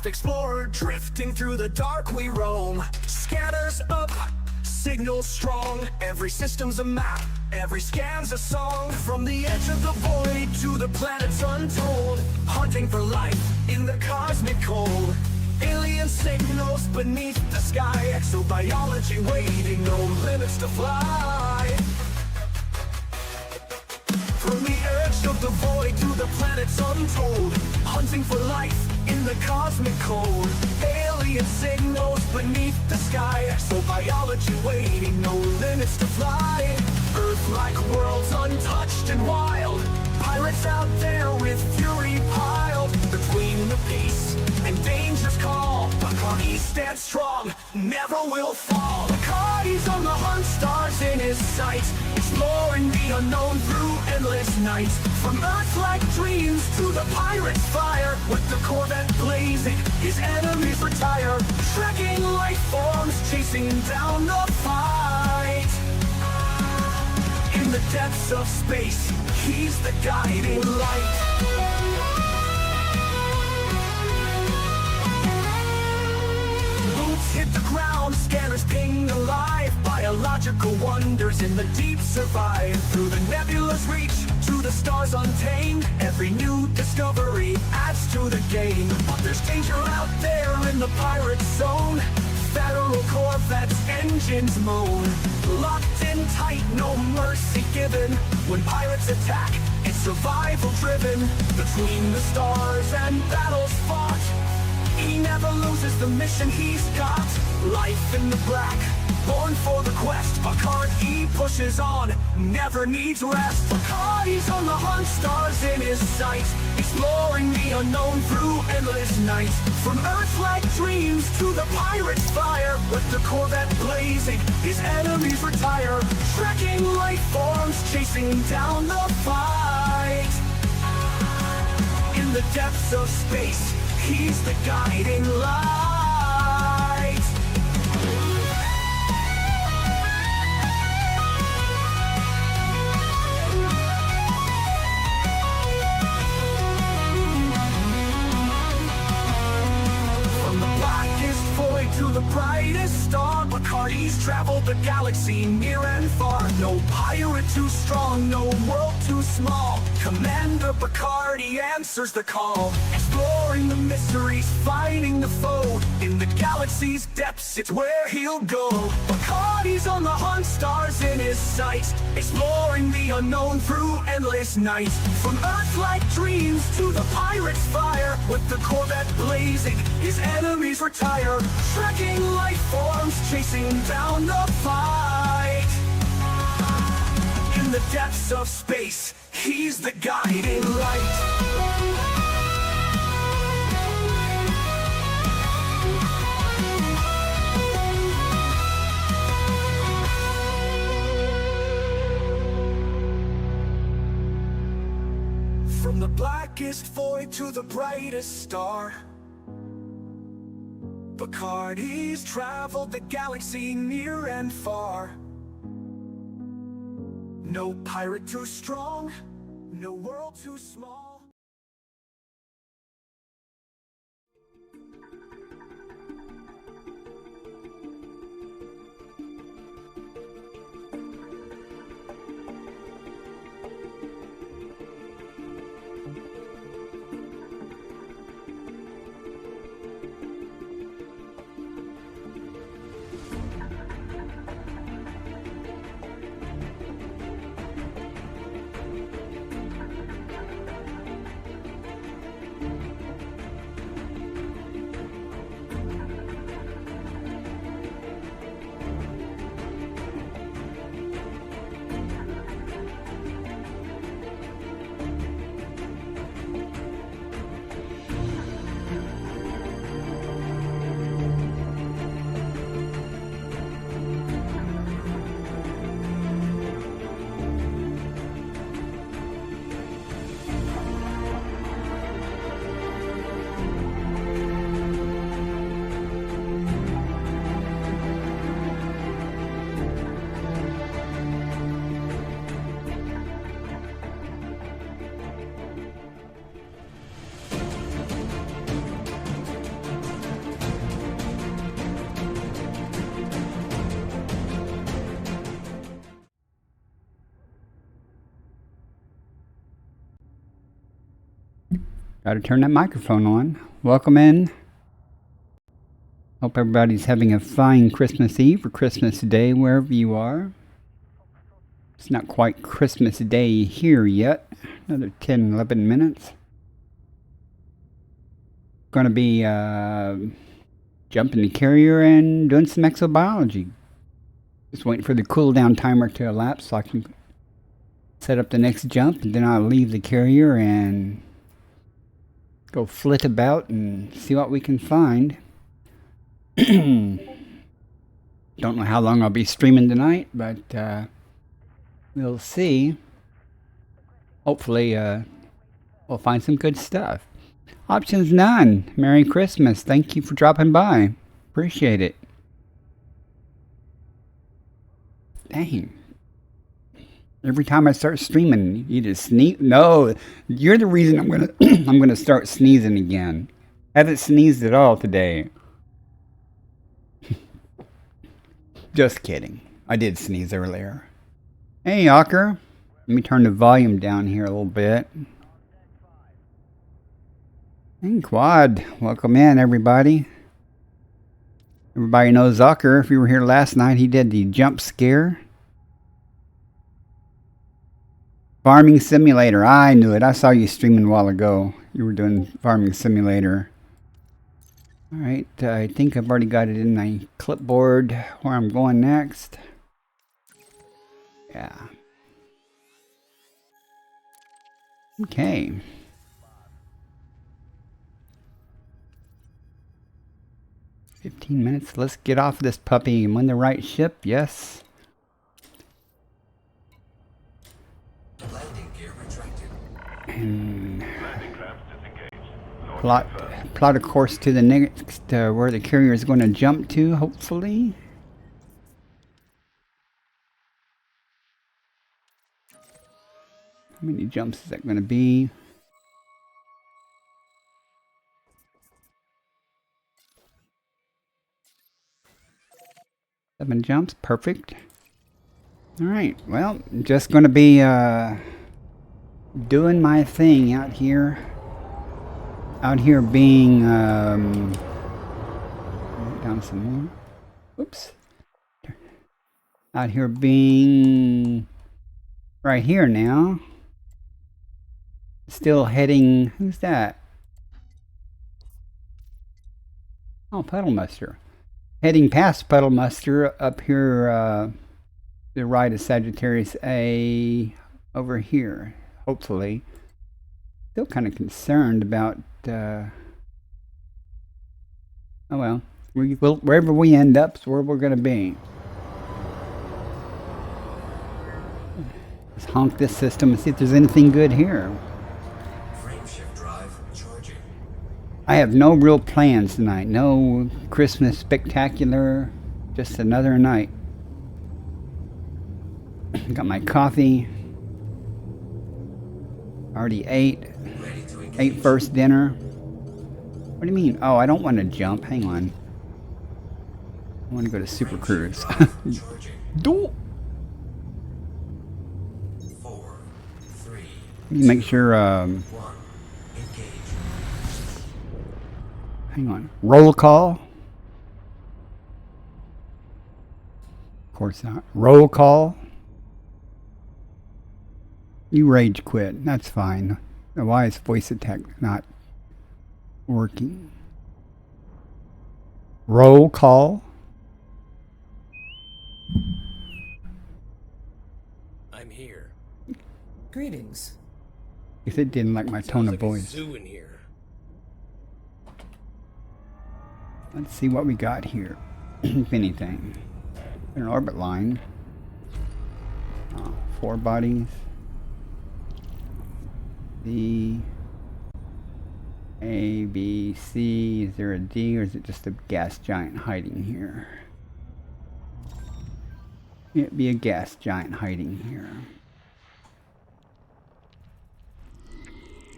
craft explorer, drifting through the dark we roam. Scanners up, signals strong, every system's a map, every scan's a song. From the edge of the void to the planets untold, hunting for life in the cosmic cold. Alien signals beneath the sky, exobiology waiting, no limits to fly. From the edge of the void to the planets untold, hunting for life in the cosmic cold. Alien signals beneath the sky, exobiology waiting, no limits to fly. Earth-like worlds untouched and wild, pirates out there with fury piled. Between the peace and danger's call, Bacardi stands strong, never will fall. Bacardi's on the hunt, stars in his sights, exploring the unknown through endless nights. From Earth-like dreams to the pirate's fire, with the Corvette blazing, his enemies retire. Trekking life forms, chasing down the fight. In the depths of space, he's the guiding light. Hit the ground, scanners ping alive. Biological wonders in the deep survive. Through the nebula's reach, to the stars untamed, every new discovery adds to the game. But there's danger out there in the pirate zone. Federal Corvettes, engines moan. Locked in tight, no mercy given. When pirates attack, it's survival driven. Between the stars and battles fought, he never loses the mission he's got. Life in the black, born for the quest. Bacardi pushes on, never needs rest. Bacardi's on the hunt, stars in his sight, exploring the unknown through endless nights. From Earth-like dreams to the pirate's fire, with the Corvette blazing, his enemies retire. Trekking life forms, chasing down the fight. In the depths of space, he's the guiding light. From the blackest void to the brightest star, Bacardi's traveled the galaxy near and far. No pirate too strong, no world too small. Commander Bacardi answers the call, exploring the mysteries, fighting the foe. In the galaxy's depths, it's where he'll go. Bacardi's on the hunt, stars in his sights, exploring the unknown through endless nights. From Earth-like dreams to the pirate's fire, with the Corvette blazing, his enemies retire. Trekking life forms, chasing down the fight. In the depths of space, he's the guiding light. From the blackest void to the brightest star, Bacardi's traveled the galaxy near and far. No pirate too strong, no world too small. Gotta turn that microphone on. Welcome in. Hope everybody's having a fine Christmas Eve or Christmas Day wherever you are. It's not quite Christmas Day here yet. Another 10, 11 minutes. Gonna be jumping the carrier and doing some exobiology. Just waiting for the cooldown timer to elapse so I can set up the next jump, and then I'll leave the carrier and go flit about and see what we can find. Don't know how long I'll be streaming tonight, but we'll see. Hopefully we'll find some good stuff. Options none. Merry Christmas. Thank you for dropping by. Appreciate it. Dang. Every time I start streaming, you just sneeze. No, you're the reason I'm gonna I'm gonna start sneezing again. Haven't sneezed at all today. Just kidding. I did sneeze earlier. Hey, Ocker. Let me turn the volume down here a little bit. Hey, Quad. Welcome in, everybody. Everybody knows Ocker. If you were here last night, he did the jump scare. Farming Simulator. I knew it. I saw you streaming a while ago. You were doing Farming Simulator. Alright, I think I've already got it in my clipboard where I'm going next. Yeah. Okay. "15 minutes. Let's get off this puppy. I'm on the right ship. Yes. And plot a course to the next where the carrier is going to jump to, hopefully. How many jumps is that going to be? Seven jumps. Perfect. Alright, well, I'm just going to be doing my thing out here. Out here being down some more. Oops. Out here being right here now. Still heading. Who's that? Oh, Puddle Muster. Heading past Puddle Muster up here. The right of Sagittarius A over here. Hopefully. Still kind of concerned about. Oh well. Wherever we end up is where we're going to be. Let's honk this system and see if there's anything good here. Frameshift drive charging. I have no real plans tonight. No Christmas spectacular. Just another night. Got my coffee. Already ate. Ate first dinner. What do you mean? Oh, I don't want to jump. Hang on. I want to go to Super Cruise. Do. Make sure. Hang on. Roll call. Of course not. Roll call. You rage quit. That's fine. Why is voice attack not working? Roll call. I'm here. Greetings. If it didn't like my tone of Like a voice. zoo in here. Let's see what we got here. If anything. An orbit line. 4 bodies. D, A, B, C. Is there a D or is it just a gas giant hiding here? It'd be a gas giant hiding here.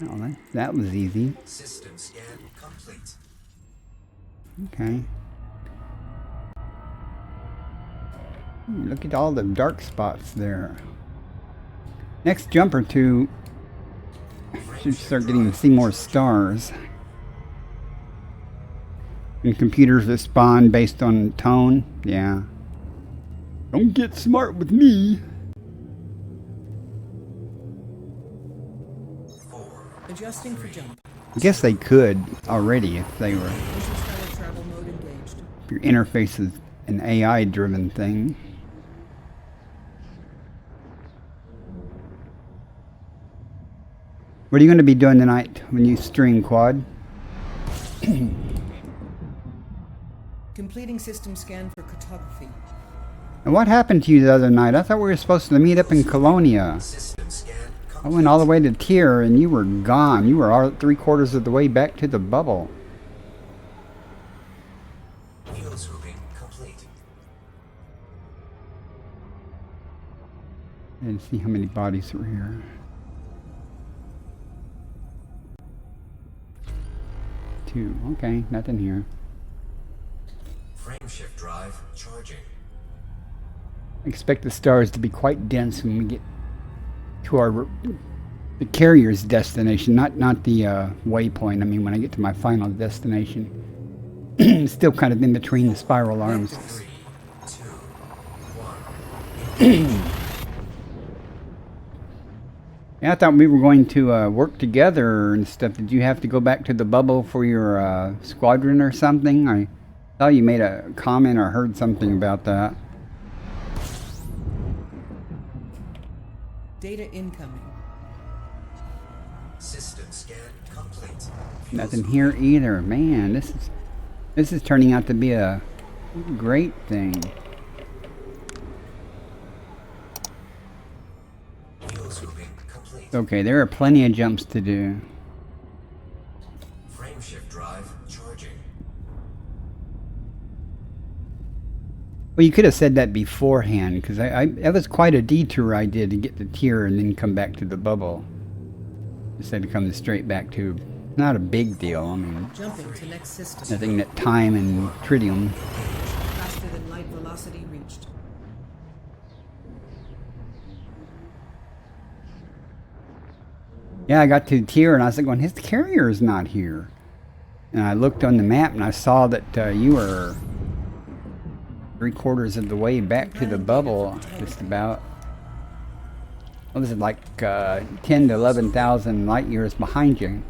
Oh, that was easy. System scan complete. Okay. Look at all the dark spots there. Next jump or two should start getting to see more stars. And computers respond based on tone. Yeah. Don't get smart with me. Adjusting for jump. I guess they could already if they were. Interstellar travel mode engaged. If your interface is an AI-driven thing. What are you going to be doing tonight when you stream, Quad? Completing system scan for cartography. And what happened to you the other night? I thought we were supposed to meet up in Colonia. I went all the way to Tyr and you were gone. You were all 3/4 of the way back to the bubble. Fuel swooping complete. And see how many bodies were here. Two. Okay, nothing here. Frame shift drive charging. I expect the stars to be quite dense when we get to the carrier's destination, not the waypoint. I mean, when I get to my final destination, still kind of in between the spiral arms. 3, 2, 1. Yeah, I thought we were going to work together and stuff. Did you have to go back to the bubble for your squadron or something? I thought you made a comment or heard something about that. Data incoming. System scan complete. Nothing here either. Man, this is turning out to be a great thing. Fuel swooping complete. Okay, there are plenty of jumps to do. Frame shift drive charging. Well, you could have said that beforehand, because that was quite a detour I did to get to Tyr and then come back to the bubble. Instead of coming straight back to, not a big deal. I mean, Jumping to next system. nothing that time and tritium. Faster than light velocity reached. Yeah, I got to Tyr and I was like, going, his carrier is not here. And I looked on the map and I saw that you were 3/4 of the way back to the bubble, just about. What was it, like 10 to 11,000 light years behind you?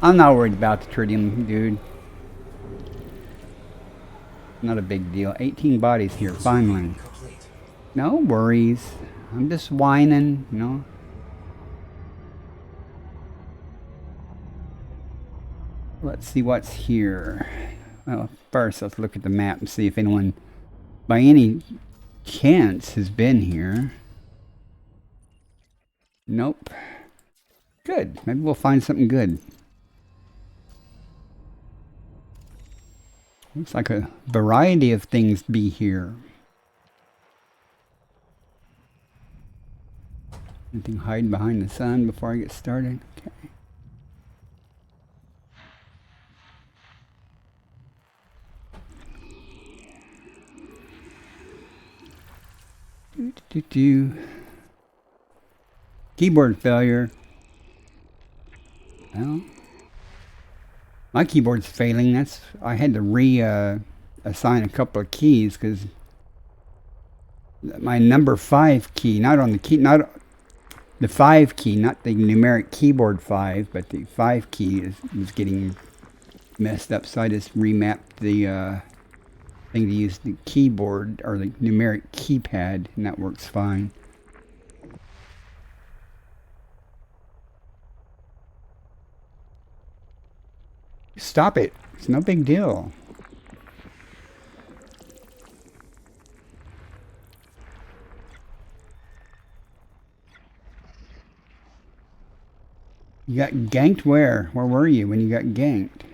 I'm not worried about the tritium, dude. Not a big deal. 18 bodies here, finally. Complete. No worries. I'm just whining, you know. Let's see what's here. Well, first let's look at the map and see if anyone by any chance has been here. Nope. Good. Maybe we'll find something good. Looks like a variety of things be here. Anything hiding behind the sun before I get started? Okay. Keyboard failure. Well, my keyboard's failing. I had to assign a couple of keys because my number 5 key, not the 5 key, not the numeric keyboard 5, but the 5 key was getting messed up. So I just remapped the thing to use the keyboard or the numeric keypad, and that works fine. Stop it. It's no big deal. You got ganked where? Where were you when you got ganked?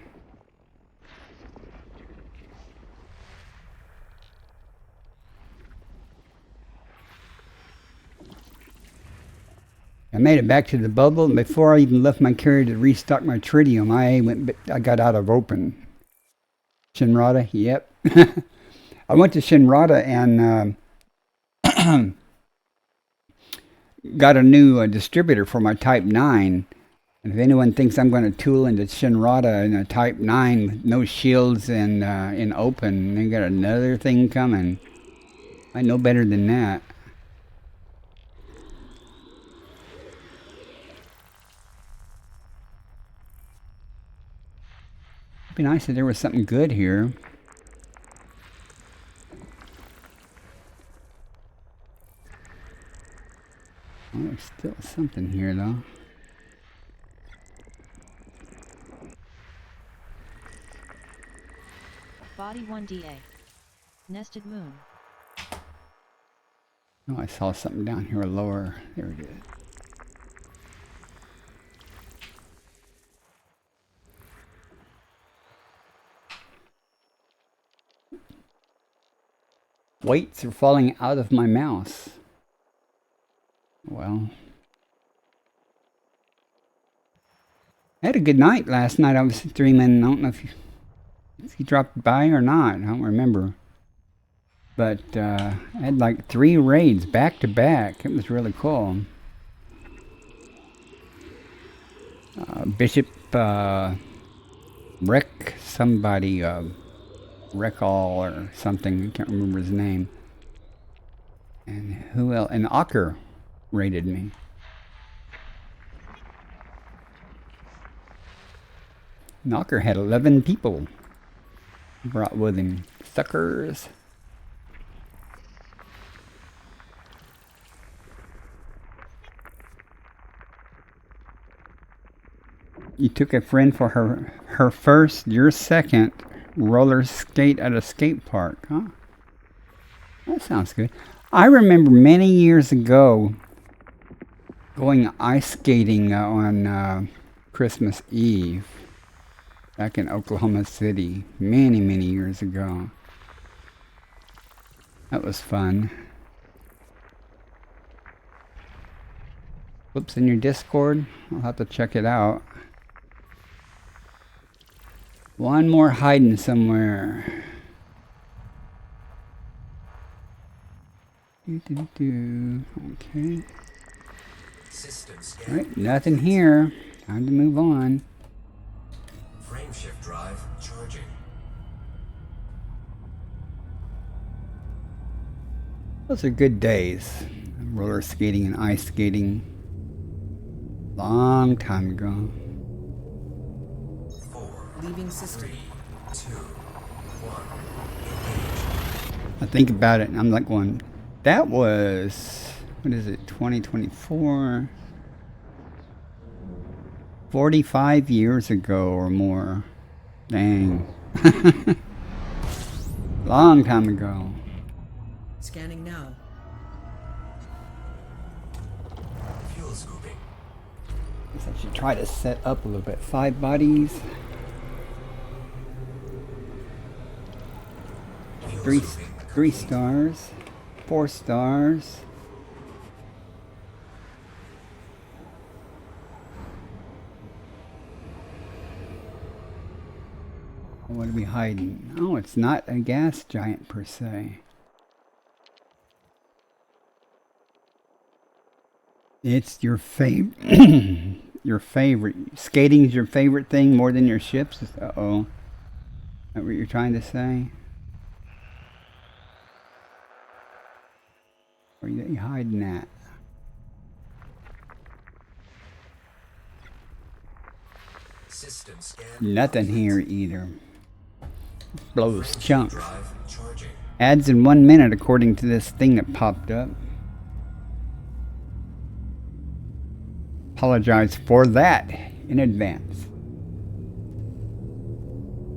I made it back to the bubble, and before I even left my carrier to restock my tritium, I got out of open. Shinrada, yep. I went to Shinrada and got a new distributor for my Type 9. And if anyone thinks I'm going to tool into Shinrata in a Type 9 with no shields and in open, they got another thing coming. I know better than that. It'd be nice if there was something good here. Oh, there's still something here, though. Body 1DA. Nested moon. Oh, I saw something down here lower. There it is. Weights are falling out of my mouse. Well, I had a good night last night. I was streaming. I don't know if you dropped by or not. I don't remember. But I had like 3 raids back to back. It was really cool. Bishop Wreck somebody, Wreckall or something. I can't remember his name. And who else? And Ocker raided me. Knocker had 11 people brought with him. Suckers. You took a friend for her first, your second roller skate at a skate park, huh? That sounds good. I remember many years ago going ice skating on Christmas Eve back in Oklahoma City many, many years ago. That was fun. Whoops, in your Discord? I'll have to check it out. One more hiding somewhere. Okay. Alright, nothing here. Time to move on. Frameshift drive charging. Those are good days. Roller skating and ice skating. Long time ago. 4, Leaving system. 3, 2, 1. I think about it and I'm like going, that was, what is it, 2024? 45 years ago or more. Dang. Long time ago. Scanning now. Fuel scooping. Guess I should try to set up a little bit. 5 bodies. Fuel scooping. 3 stars. 4 stars. What are we hiding? Oh, it's not a gas giant per se. It's your favorite. Your favorite. Skating's your favorite thing more than your ships? Uh-oh. Is that what you're trying to say? Where are you hiding at? System scan. Nothing here either. Blows chunks. Drive charging. Adds in 1 minute according to this thing that popped up. Apologize for that in advance.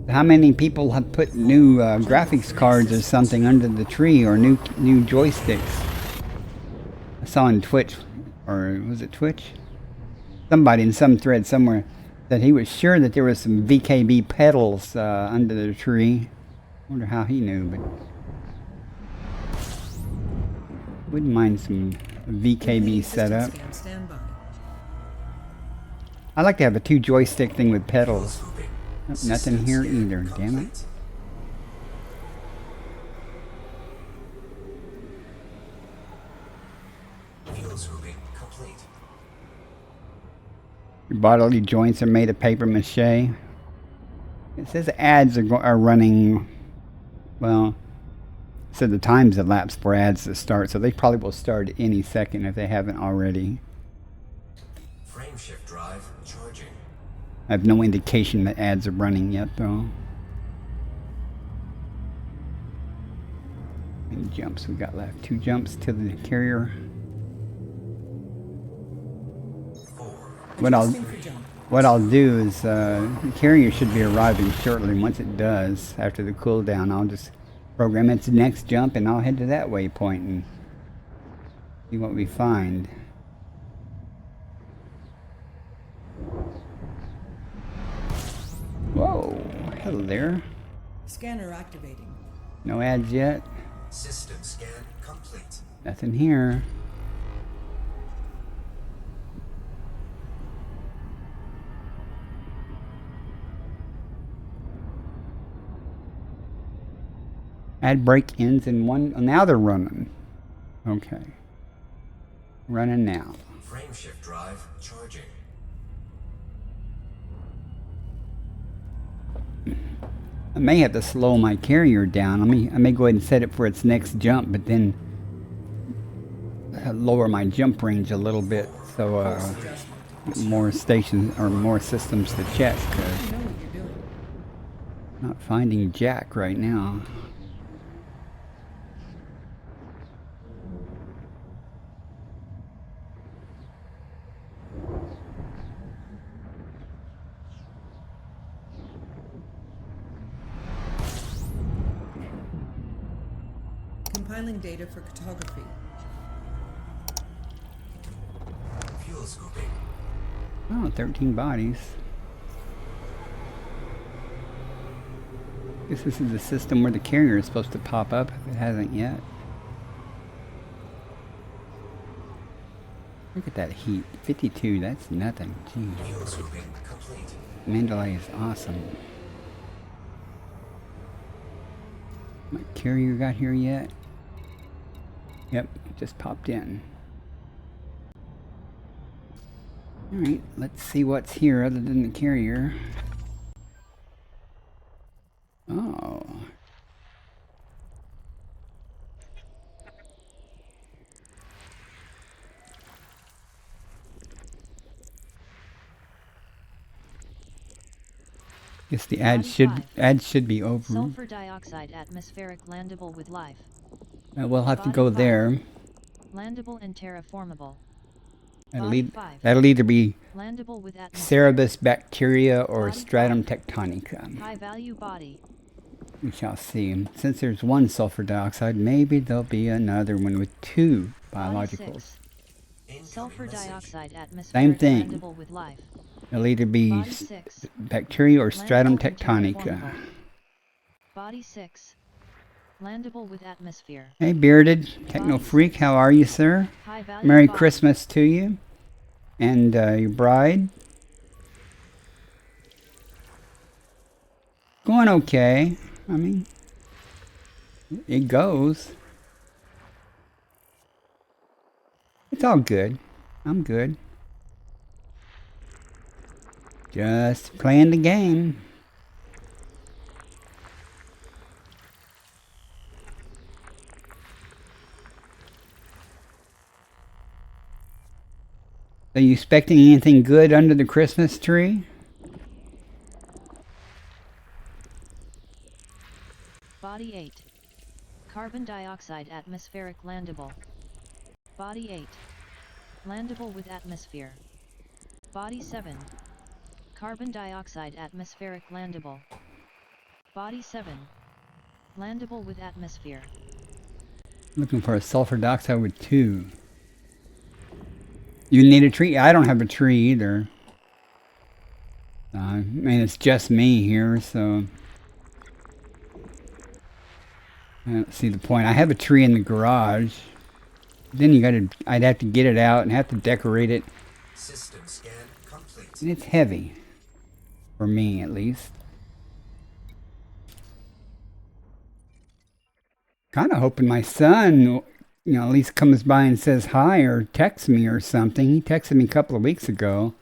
How many people have put new graphics cards or something under the tree, or new joysticks? I saw on Twitch, or was it Twitch? Somebody in some thread somewhere that he was sure that there was some VKB pedals under the tree. Wonder how he knew, but wouldn't mind some VKB setup. Scan standby. I like to have a 2 joystick thing with Fuel pedals. scooping. Nothing here either, damn it. Fuel scooping Your bodily joints are made of paper mache. It says ads are running, well, it said the time's elapsed for ads to start, so they probably will start any second if they haven't already. Frameshift drive charging. I have no indication that ads are running yet, though. How many jumps we got left? 2 jumps to the carrier. Adjusting for jump. What I'll do is the carrier should be arriving shortly. Once it does, after the cooldown, I'll just program its next jump and I'll head to that waypoint and see what we find. Whoa, hello there. Scanner activating. No ads yet. System scan complete. Nothing here. Ad break ends in one. Oh, now they're running. Okay. Running now. Frameshift drive charging. I may have to slow my carrier down. I may go ahead and set it for its next jump, but then lower my jump range a little bit so more stations or more systems to check. You know what you're doing. Not finding Jack right now. Compiling data for cartography. Fuel scooping. Oh, 13 bodies. Guess this is the system where the carrier is supposed to pop up if it hasn't yet. Look at that heat. 52, that's nothing. Jeez. Fuel scooping complete. Mandalay is awesome. My carrier got here yet? Yep, just popped in. Alright, let's see what's here other than the carrier. Oh. Guess the ads should be over. Sulfur dioxide atmospheric landable with life. We'll have to Body go 5. there. Landable and terraformable. That'll, 5. that'll either be Landable with atmosphere. Cerebus bacteria or Body stratum 5. tectonica. High value body. We shall see. And since there's one sulfur dioxide, maybe there'll be another one with 2 Body biologicals. 6. Incoming Sulfur message. dioxide atmospheric Same thing. landable with life. It'll either be Body 6. bacteria or stratum Landable and tectonica. terraformable. Body 6. Landable with atmosphere. Hey, bearded techno freak, how are you, sir? High value Merry body. Christmas to you and your bride. Going okay. I mean, it goes. It's all good. I'm good. Just playing the game. Are you expecting anything good under the Christmas tree? Body 8. Carbon dioxide atmospheric landable. Body 8. Landable with atmosphere. Body 7. Carbon dioxide atmospheric landable. Body 7. Landable with atmosphere. Looking for a sulfur dioxide with 2. You need a tree? I don't have a tree either. I mean, it's just me here, so I don't see the point. I have a tree in the garage. Then I'd have to get it out and have to decorate it. System scan complete. And it's heavy. For me, at least. Kind of hoping my son, at least comes by and says hi or texts me or something. He texted me a couple of weeks ago.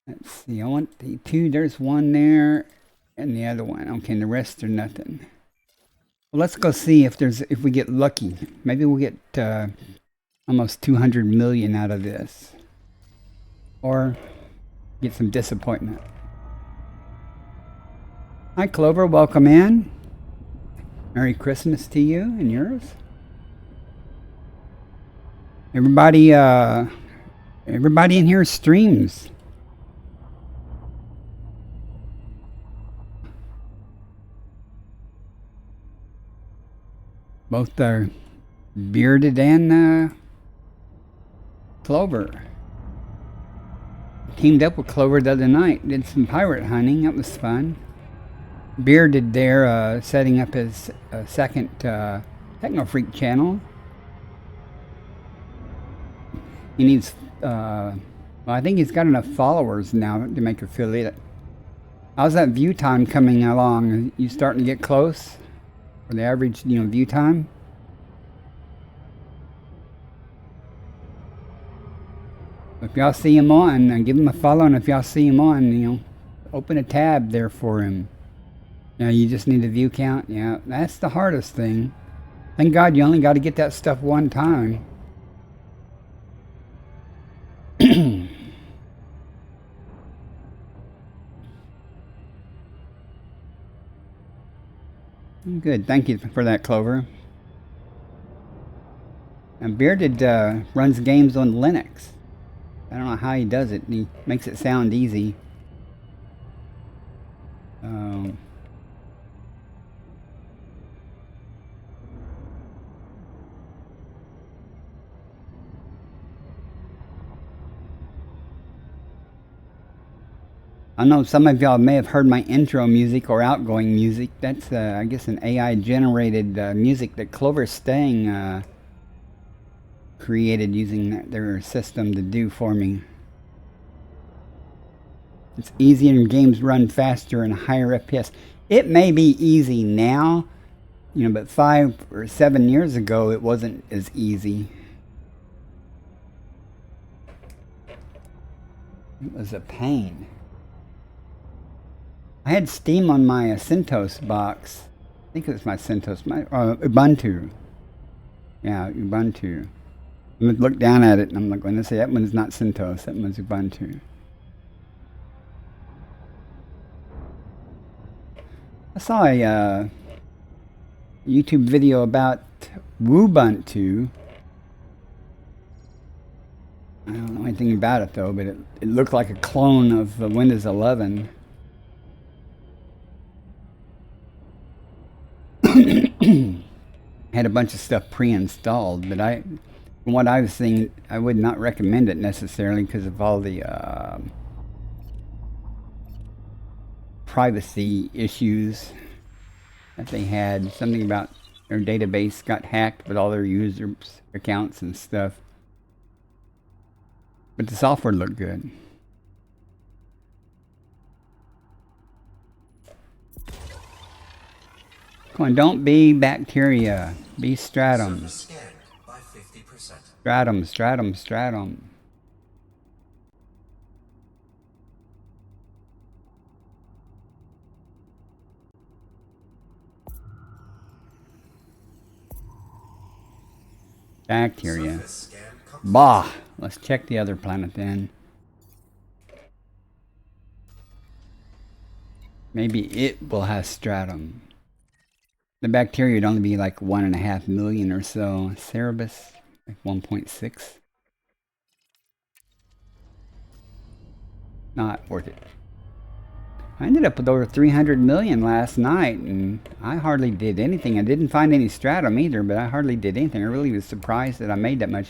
Let's see, I want the 2, there's 1 there, and the other one. Okay, and the rest are nothing. Well, let's go see if we get lucky. Maybe we'll get almost 200 million out of this. Or get some disappointment. Hi Clover, welcome in. Merry Christmas to you and yours. Everybody in here streams. Both Bearded and Clover. Teamed up with Clover the other night. Did some pirate hunting. That was fun. Bearded there setting up his second Techno Freak channel. He needs, well, I think he's got enough followers now to make affiliate. How's that view time coming along? Are you starting to get close? For the average, view time? If y'all see him on, give him a follow, and if y'all see him on, open a tab there for him. You just need a view count. Yeah, that's the hardest thing. Thank God you only got to get that stuff one time. Good, thank you for that, Clover. And Bearded runs games on Linux. I don't know how he does it. He makes it sound easy. I know some of y'all may have heard my intro music or outgoing music. That's, I guess, an AI-generated music that Clover Stang created using their system to do for me. It's easier and games run faster and higher FPS. It may be easy now, but 5 or 7 years ago it wasn't as easy. It was a pain. I had Steam on my CentOS box. I think it was my CentOS, my Ubuntu. Yeah, Ubuntu. I look down at it and I'm like, going to say that one's not CentOS, that one's Ubuntu. I saw a YouTube video about Ubuntu. I don't know anything about it though, but it looked like a clone of Windows 11. Had a bunch of stuff pre-installed, but from what I was seeing, I would not recommend it necessarily because of all the privacy issues that they had. Something about their database got hacked with all their users' accounts and stuff. But the software looked good. Come on, don't be bacteria. Be stratum. Surface scanned by 50%. Stratum, stratum, stratum. Bacteria. Surface scan complete. Bah! Let's check the other planet then. Maybe it will have stratum. The bacteria would only be like 1.5 million or so. Cerebus, like 1.6. Not worth it. I ended up with over 300 million last night, and I hardly did anything. I didn't find any stratum either, but I hardly did anything. I really was surprised that I made that much.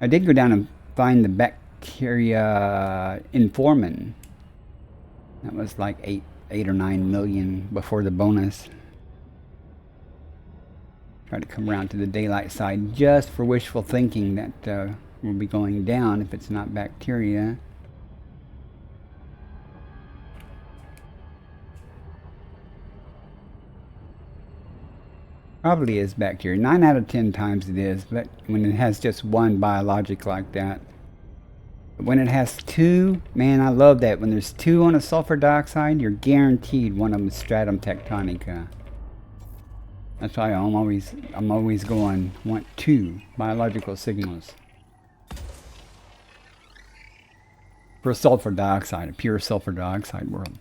I did go down and find the bacteria informin. That was like 8 or 9 million before the bonus. Try to come around to the daylight side just for wishful thinking that will be going down if it's not bacteria. Probably is bacteria. 9 out of 10 times it is, but when it has just one biologic like that. When it has two, man, I love that. When there's two on a sulfur dioxide, you're guaranteed one of them is stratum tectonica. That's why I'm always going, want two biological signals. For a sulfur dioxide, a pure sulfur dioxide world.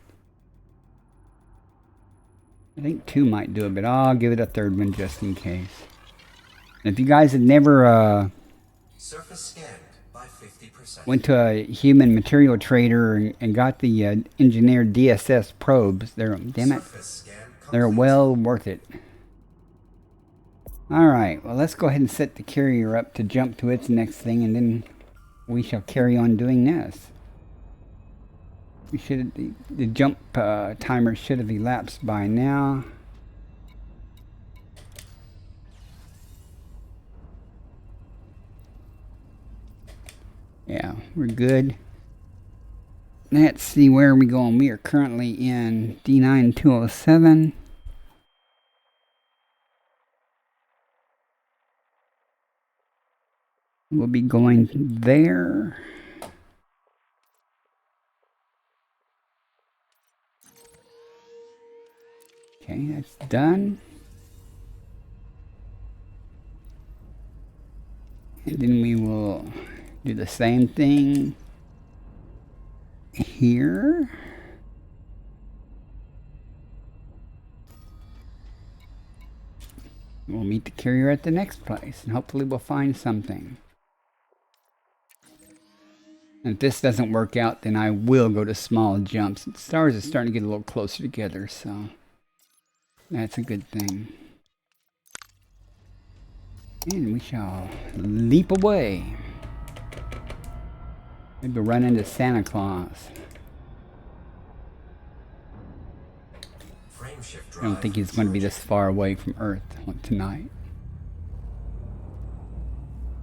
I think two might do it, but I'll give it a third one just in case. And if you guys had never Surface scanned by 50%. went to a human material trader and got the engineered DSS probes, damn it, Surface scan they're complete. well worth it. Alright, well let's go ahead and set the carrier up to jump to its next thing, and then we shall carry on doing this. We should, the jump timer should have elapsed by now. Yeah, we're good. Let's see, where are we going? We are currently in D9207. We'll be going there. Okay, that's done. And then we will do the same thing here. We'll meet the carrier at the next place, and hopefully we'll find something. And if this doesn't work out, then I will go to small jumps. The stars are starting to get a little closer together, so that's a good thing. And we shall leap away. Maybe run into Santa Claus. Frame shift I don't drive think he's going to be this far away from Earth tonight.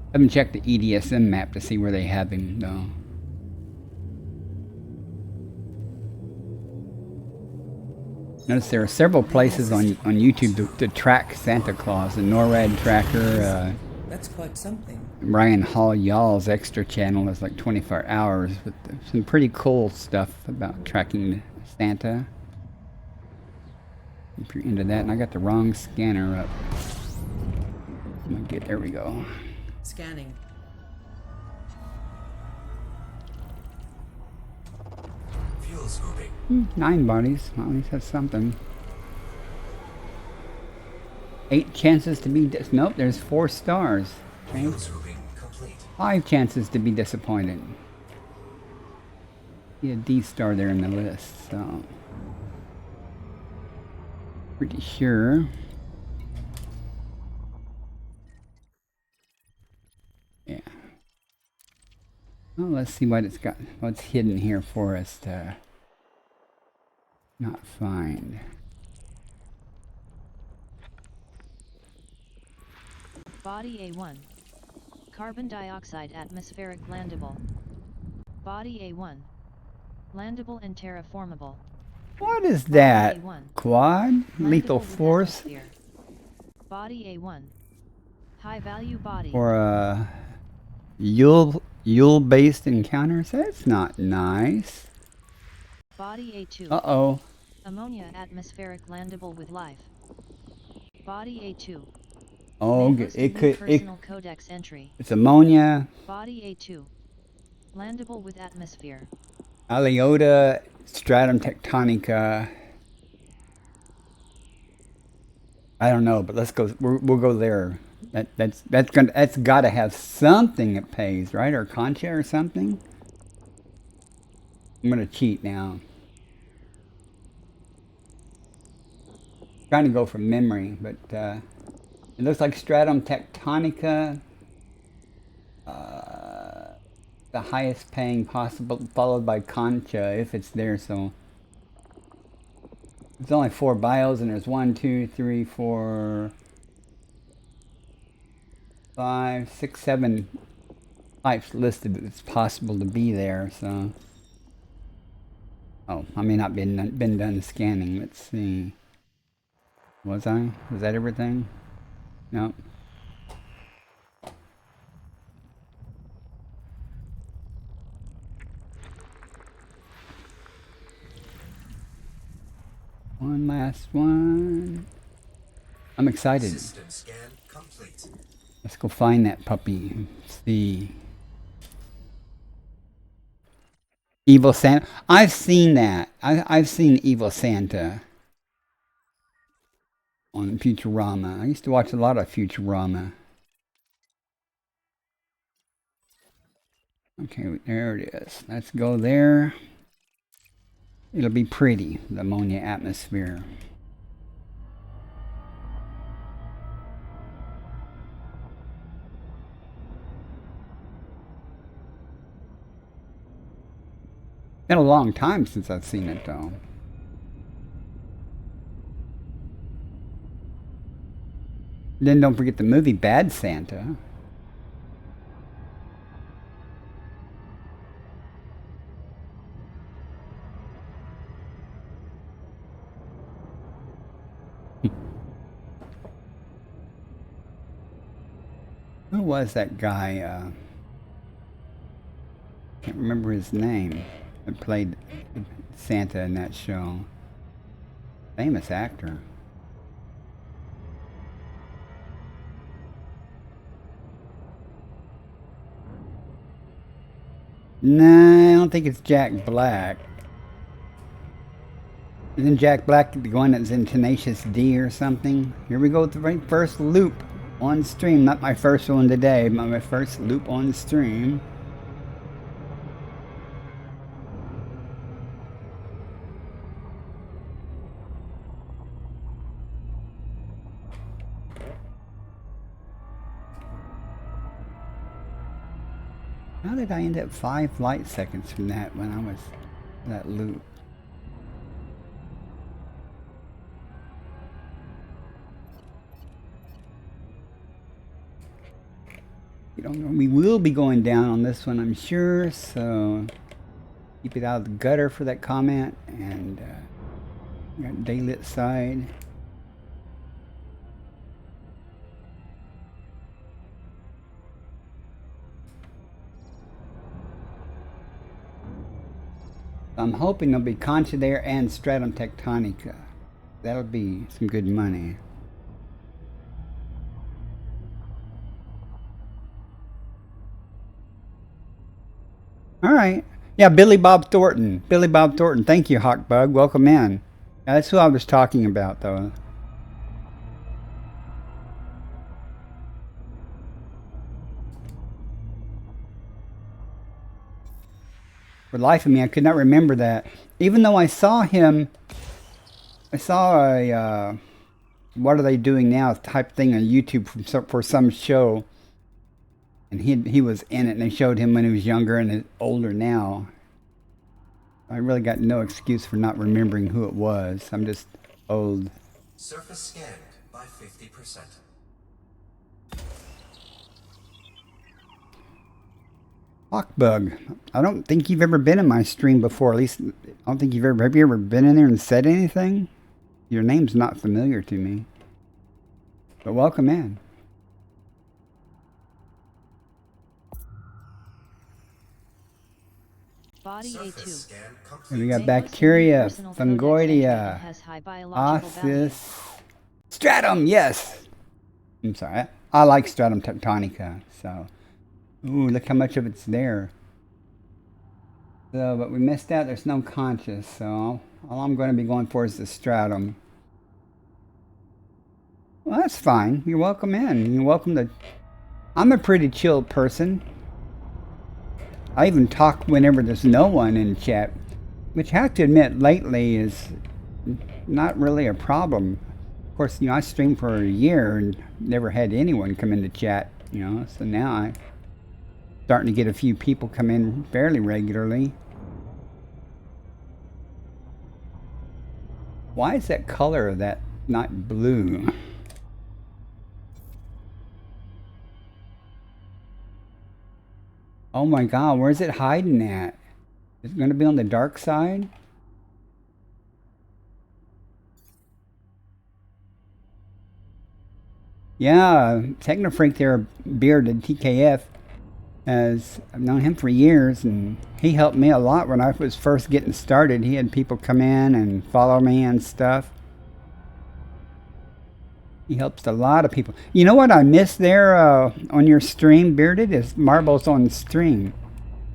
I haven't checked the EDSM map to see where they have him, though. Notice there are several places on YouTube to track Santa Claus. The NORAD tracker, That's quite something. Ryan Hall Y'all's extra channel is like 24 hours with some pretty cool stuff about tracking Santa. If you're into that, and I got the wrong scanner up. I'm gonna there we go. Scanning. fuel scooping. 9 bodies. Well, at least that's something. 8 chances to be nope, there's 4 stars. Okay. Fuel scooping complete. 5 chances to be disappointed. See a D star there in the list, so pretty sure. Yeah. Well, let's see what it's got, what's hidden here for us to not find. Body A1. Carbon dioxide atmospheric landable. Body A1. Landable and terraformable. What is that? A1. Quad? Landable Lethal with force? atmosphere. Body A1. High value body. Or a Yule based encounters? That's not nice. Body A2. Uh-oh. Ammonia atmospheric landable with life. Body A2. Oh, May host a it new could, personal codex entry. it's ammonia, Body A2. Landable with atmosphere. Aleota, stratum tectonica. I don't know, but let's go. We'll go there. That's got to have something that pays, right? Or concha or something. I'm gonna cheat now. Trying to go from memory, but it looks like stratum tectonica. The highest paying possible, followed by concha if it's there. So it's only 4 bios, and there's 1, 2, 3, 4, 5, 6, 7 types listed that it's possible to be there. So oh, I may not been done scanning. Let's see. Was I? Was that everything? Nope. One last one. I'm excited. System scan complete. Let's go find that puppy. See. Evil Santa. I've seen that. I've seen Evil Santa on Futurama. I used to watch a lot of Futurama. Okay, there it is. Let's go there. It'll be pretty, the ammonia atmosphere. Been a long time since I've seen it, though. Then don't forget the movie Bad Santa. Who was that guy? Can't remember his name. That played Santa in that show. Famous actor. Nah, I don't think it's Jack Black. Isn't Jack Black the one that's in Tenacious D or something? Here we go with the very first loop on stream. Not my first one today, but my first loop on stream. How did I end up 5 light seconds from that when I was that loop? You don't know, we will be going down on this one, I'm sure, so keep it out of the gutter for that comment. And we got daylit side. I'm hoping there'll be Concha there and Stratum Tectonica. That'll be some good money. All right. Yeah, Billy Bob Thornton. Billy Bob Thornton. Thank you, Hawkbug. Welcome in. Yeah, that's who I was talking about, though. For the life of me, I could not remember that. Even though I saw him, I saw a what are they doing now type thing on YouTube for some show, and he was in it, and they showed him when he was younger and older now. I really got no excuse for not remembering who it was. I'm just old. Surface scanned by 50%. Hawkbug, I don't think you've ever been in my stream before. At least, I don't think have you ever been in there and said anything? Your name's not familiar to me. But welcome in. Body Surface A2. scan And complete. we got bacteria, Personal codex and fungoidia, has high biological value. ossis, stratum. Yes. I'm sorry. I like Stratum Tectonica. So, ooh, look how much of it's there. So, but we missed out. There's no conscious. So, all I'm going to be going for is the stratum. Well, that's fine. You're welcome in. You're welcome to. I'm a pretty chill person. I even talk whenever there's no one in chat, which I have to admit lately is not really a problem. Of course, I streamed for a year and never had anyone come into chat, so now I'm starting to get a few people come in fairly regularly. Why is that color of that not blue? Oh my god, where's it hiding at? Is it going to be on the dark side? Yeah, Technofreak there, bearded TKF. As I've known him for years, and he helped me a lot when I was first getting started. He had people come in and follow me and stuff. He helps a lot of people. You know what I missed there on your stream, Bearded, is marbles on the stream.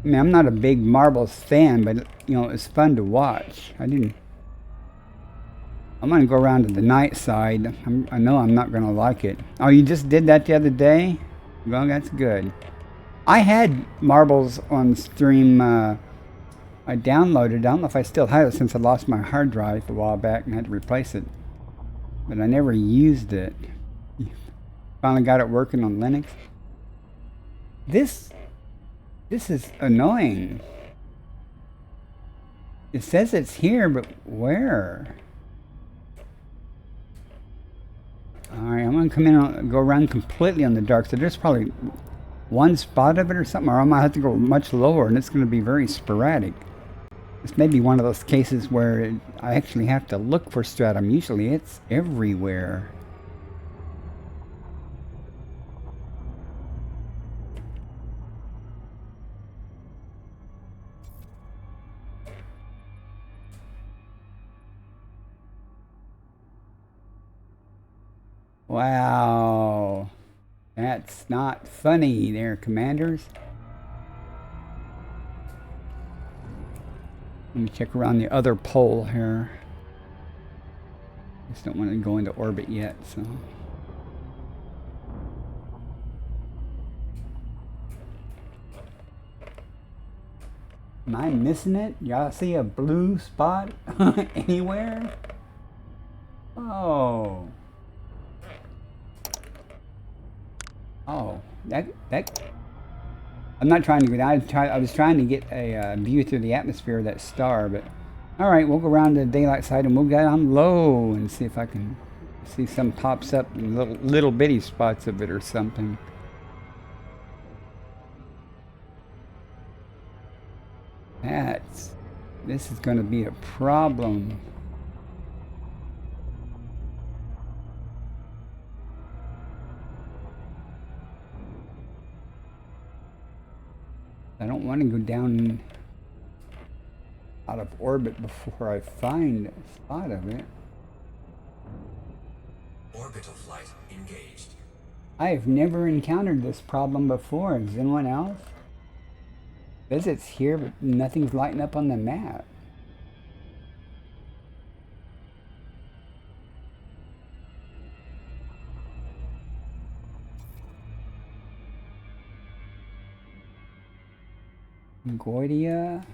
I mean, I'm not a big marbles fan, but you know, it's fun to watch. I'm gonna go around to the night side. I know I'm not gonna like it. Oh, you just did that the other day? Well, that's good. I had marbles on stream. I downloaded. I don't know if I still have it since I lost my hard drive a while back and had to replace it. But I never used it. Finally got it working on Linux. This is annoying. It says it's here, but where? Alright, I'm gonna come in and go around completely on the dark. So there's probably one spot of it or something, or I might have to go much lower, and it's gonna be very sporadic. This may be one of those cases where I actually have to look for stratum. Usually it's everywhere. Wow. That's not funny there, commanders. Let me check around the other pole here. Just don't want to go into orbit yet, so. Am I missing it? Y'all see a blue spot anywhere? Oh. Oh, that I'm not trying to get out. I was trying to get a view through the atmosphere of that star, but all right, we'll go around the daylight side and we'll get on low and see if I can see some pops up in little bitty spots of it or something. This is going to be a problem. I don't want to go down out of orbit before I find a spot of it. Orbital flight engaged. I have never encountered this problem before. Is anyone else? It says it's here, but nothing's lighting up on the map. Goidia,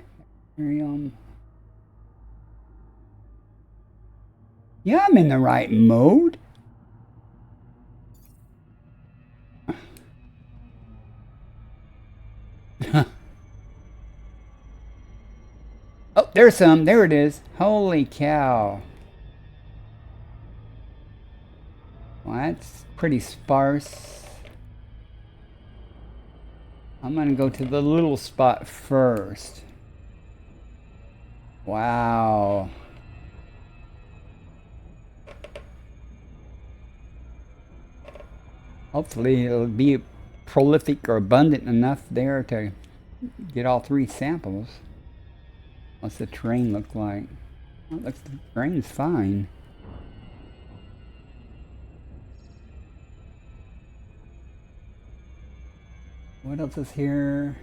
Miriam. Yeah, I'm in the right mode. Oh, there's some. There it is. Holy cow. Well, that's pretty sparse. I'm going to go to the little spot first. Wow. Hopefully it'll be prolific or abundant enough there to get all three samples. What's the terrain look like? Well, the terrain's fine. What else is here?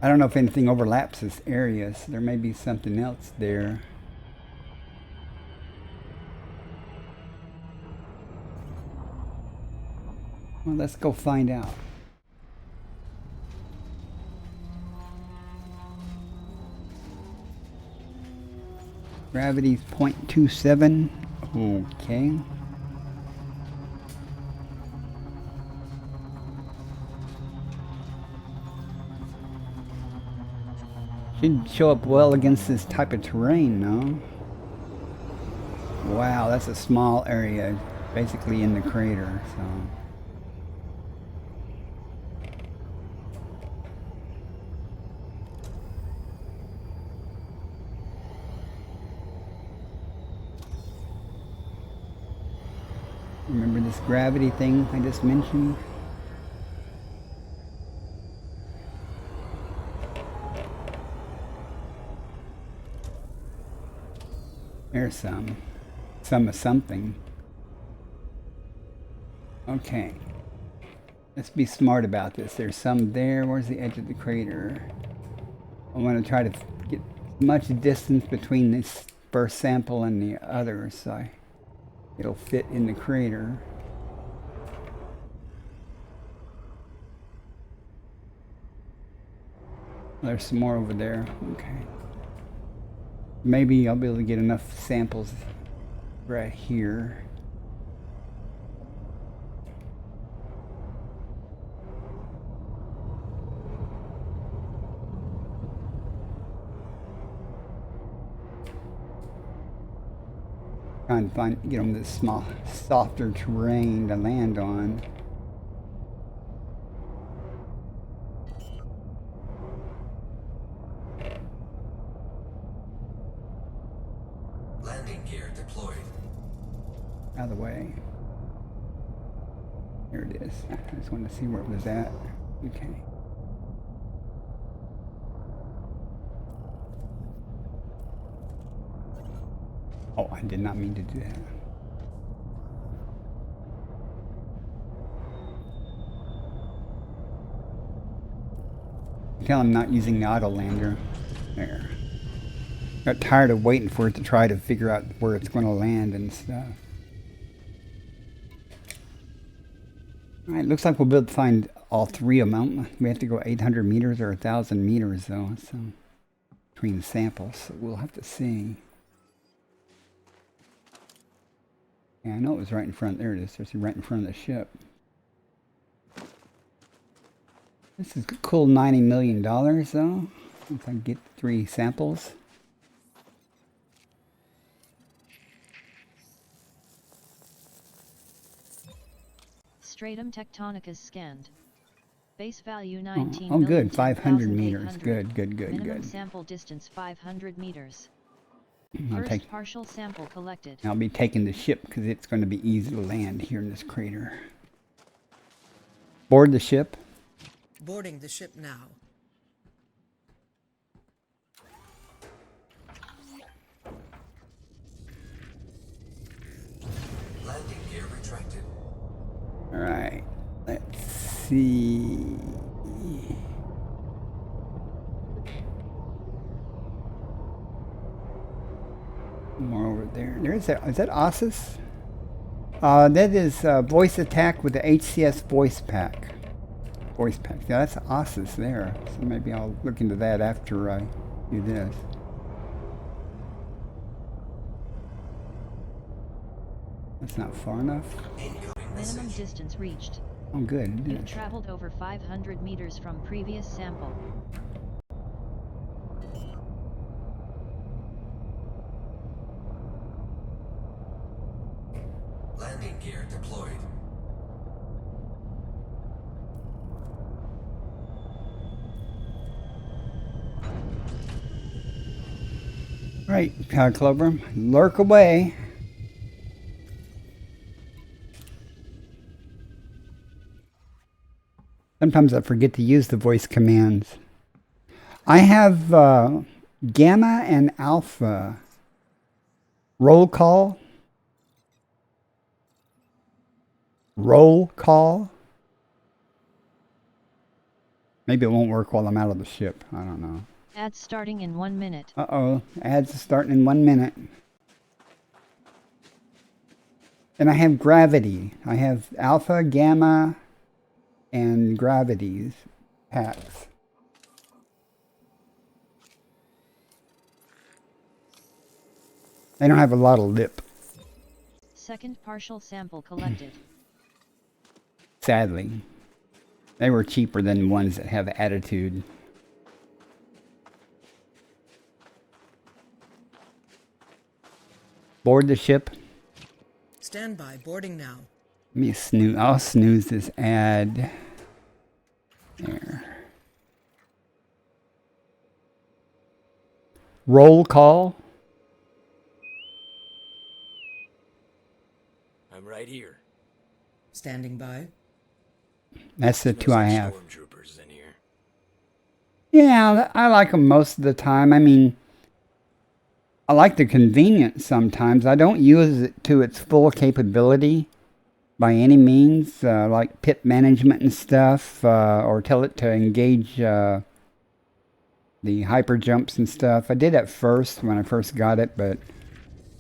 I don't know if anything overlaps this area, so there may be something else there. Well, let's go find out. Gravity's 0.27. Okay. Should show up well against this type of terrain, no? Wow, that's a small area, basically in the crater, so. Remember this gravity thing I just mentioned? There's some. Some of something. Okay. Let's be smart about this. There's some there. Where's the edge of the crater? I want to try to get much distance between this first sample and the other so it'll fit in the crater. There's some more over there. Okay. Maybe I'll be able to get enough samples right here. Trying to get them this small, softer terrain to land on. Landing gear deployed. Out of the way. There it is. I just wanted to see where it was at. Okay. Oh, I did not mean to do that. Tell I'm not using the auto lander. There. Got tired of waiting for it to try to figure out where it's going to land and stuff. Alright, looks like we'll be able to find all three of them. We have to go 800 meters or 1,000 meters though, so between the samples. So we'll have to see. Yeah, I know it was right in front. There it is. It's right in front of the ship. This is a cool $90 million though. If I get 3 samples. Stratum tectonicus scanned. Base value 19 oh good. 500 10,800. meters. Good. Minimum sample distance 500 meters. I'll First partial sample collected. I'll be taking the ship because it's going to be easy to land here in this crater. Board the ship. Boarding the ship now. Landing gear retracted. All right. Let's see. More over there. Is that Ossus? That is voice attack with the HCS voice pack. Yeah, that's Ossus there. So maybe I'll look into that after I do this. That's not far enough. Minimum distance reached. Oh, good. You've traveled over 500 meters from previous sample. Landing gear deployed. All right, Clover, lurk away. Sometimes I forget to use the voice commands. I have Gamma and Alpha. Roll call. Roll call. Maybe it won't work while I'm out of the ship. I don't know. Ads starting in 1 minute. Uh-oh. Ads starting in 1 minute. And I have gravity. I have alpha, gamma, and gravities packs. They don't have a lot of lip. Second partial sample collected. Sadly. They were cheaper than ones that have attitude. Board the ship. Stand by. Boarding now. Let me snooze. I'll snooze this ad. There. Roll call. I'm right here. Standing by. That's the 2 I have. Stormtroopers in here. Yeah, I like them most of the time. I mean, I like the convenience sometimes. I don't use it to its full capability by any means, like pit management and stuff, or tell it to engage the hyper jumps and stuff. I did at first when I first got it, but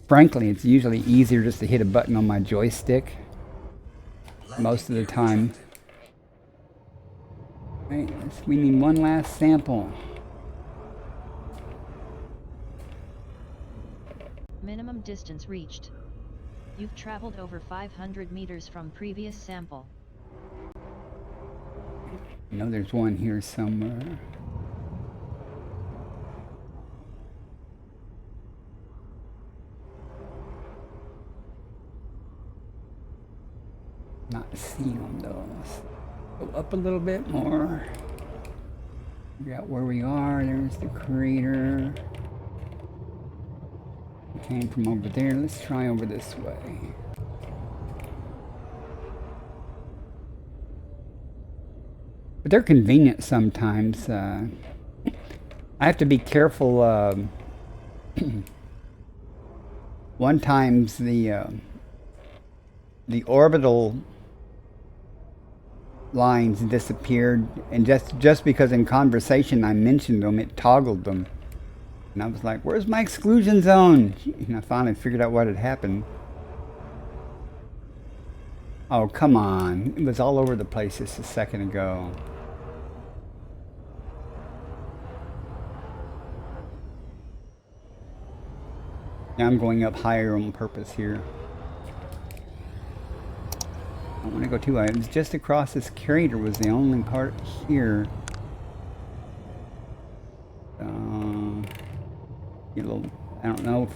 frankly, it's usually easier just to hit a button on my joystick most of the time. Right, we need one last sample. Minimum distance reached. You've traveled over 500 meters from previous sample. I know there's one here somewhere. Not seeing them though. Let's go up a little bit more. Figure out where we are. There's the crater. Came from over there. Let's try over this way. But they're convenient sometimes. I have to be careful. One time's the orbital lines disappeared, and just because in conversation I mentioned them, it toggled them. And I was like, where's my exclusion zone? And I finally figured out what had happened. Oh, come on. It was all over the place just a second ago. Now I'm going up higher on purpose here. I don't want to go too high. It was just across this crater was the only part here. I don't know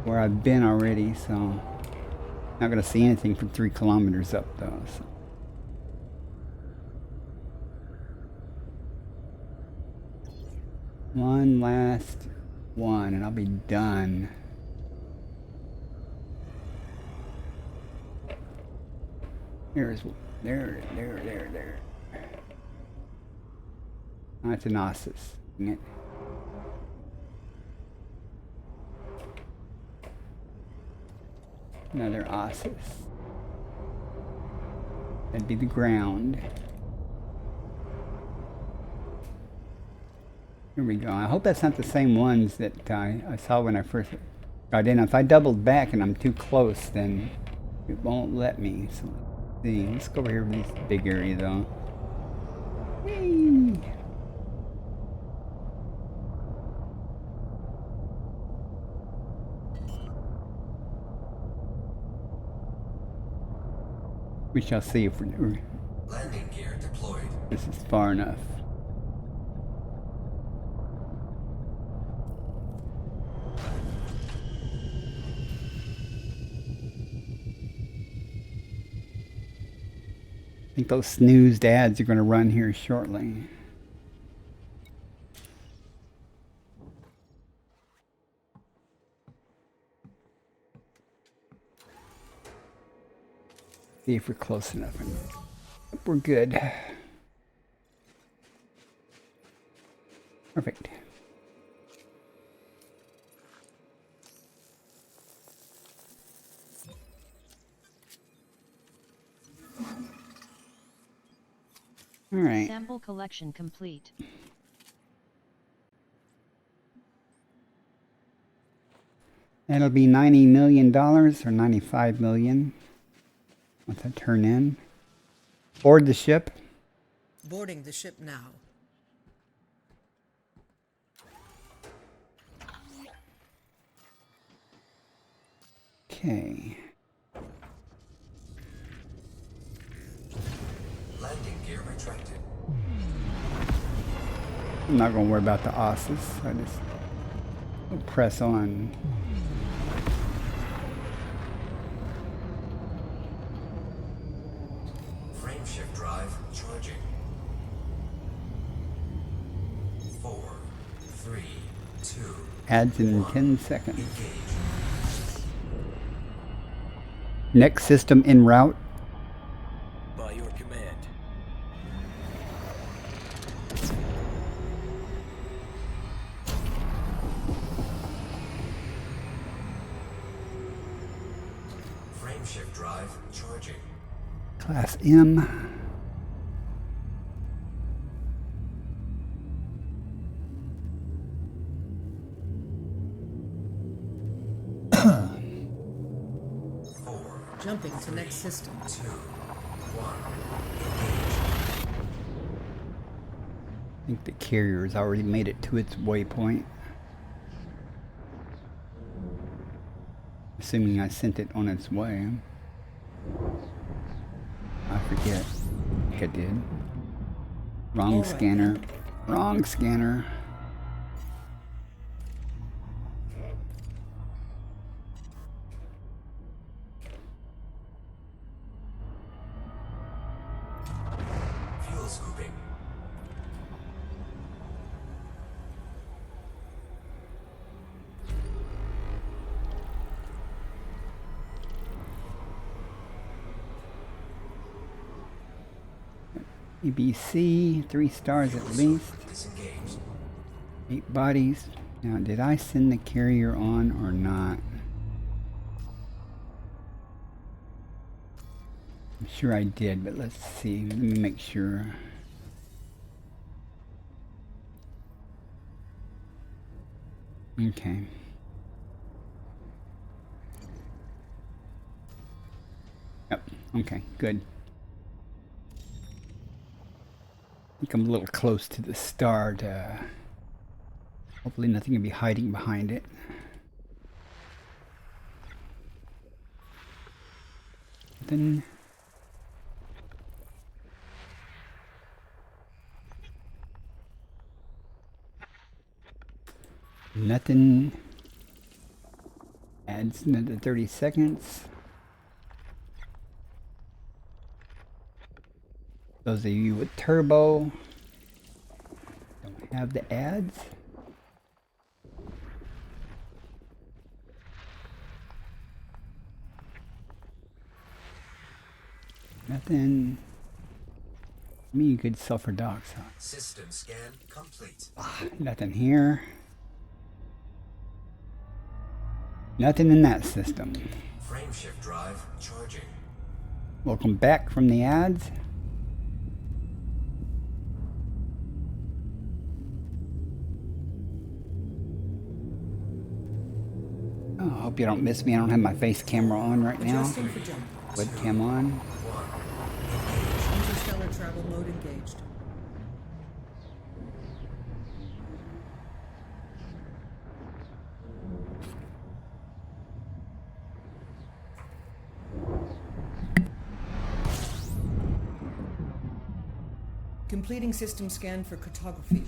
where I've been already, so not going to see anything from 3 kilometers up though. So. One last one and I'll be done. There. Oh, that's an Ossus, isn't it? Another Ossus. That'd be the ground. Here we go. I hope that's not the same ones that I saw when I first got in. If I doubled back and I'm too close, then it won't let me. So let's see. Let's go over here to this big area though. Whee! We shall see if we're... Landing gear deployed. This is far enough. I think those snoozed ads are going to run here shortly. See if we're close enough. We're good. Perfect. All right. Sample collection complete. That'll be $90 million or $95 million. Once I turn in. Board the ship. Boarding the ship now. Okay. Landing gear retracted. I'm not going to worry about the Ossus. I just will press on. Frame shift drive charging. 4, 3, 2. Adds in 10 seconds. Engage. Next system en route. By your command. Frameshift drive charging. Class M. Jumping to next system. 2, 1. I think the carrier's already made it to its waypoint. Assuming I sent it on its way. I forget. I think I did. Wrong Alright. scanner. Wrong scanner. Fuel scooping. EBC, 3 stars at least. Disengaged. 8 bodies. Now, did I send the carrier on or not? I'm sure I did, but let's see. Let me make sure. Okay. Yep. Okay, good. I think I'm a little close to the star to hopefully nothing will be hiding behind it. Then nothing. Adds another 30 seconds. Those of you with turbo don't have the ads. Nothing. Me, good sulfur dioxide. System scan complete. Nothing here. Nothing in that system. Frameshift drive charging. Welcome back from the ads. Oh, I hope you don't miss me. I don't have my face camera on right now. Adjusting for jump. Webcam on. Interstellar travel mode engaged. Completing system scan for cartography.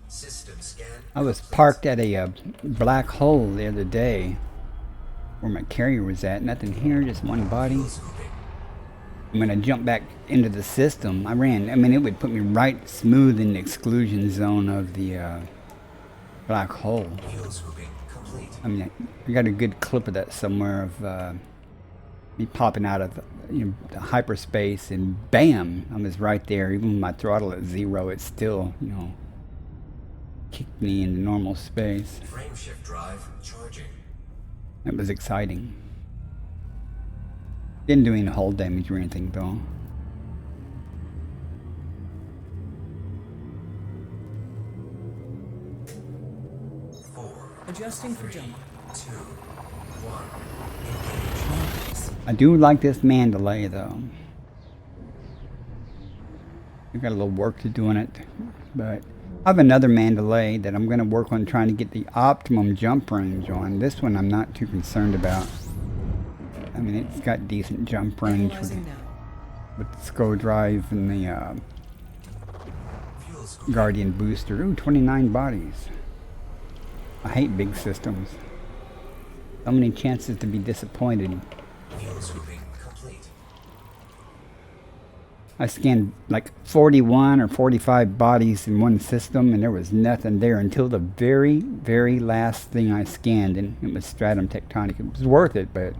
System scan. I was complete. parked at a black hole the other day where my carrier was at. Nothing here, just one body. Fuel scooping. When I jumped back into the system, I mean, it would put me right smooth in the exclusion zone of the black hole. Fuel scooping complete. I mean, I got a good clip of that somewhere of me popping out of the hyperspace, and bam, I was right there. Even with my throttle at 0, it still, kicked me into normal space. Frameshift drive charging. It was exciting. Didn't do any hull damage or anything though. Adjusting for jump. 2, 1. I do like this Mandalay though. I've got a little work to do on it, but I have another Mandalay that I'm going to work on trying to get the optimum jump range on. This one I'm not too concerned about. I mean, it's got decent jump range Analyzing now. with the SCO drive and the Fuel scooping. Guardian booster. Ooh, 29 bodies. I hate big systems. So many chances to be disappointed. Fuel scooping complete. I scanned like 41 or 45 bodies in one system, and there was nothing there until the very, very last thing I scanned, and it was stratum tectonic. It was worth it, but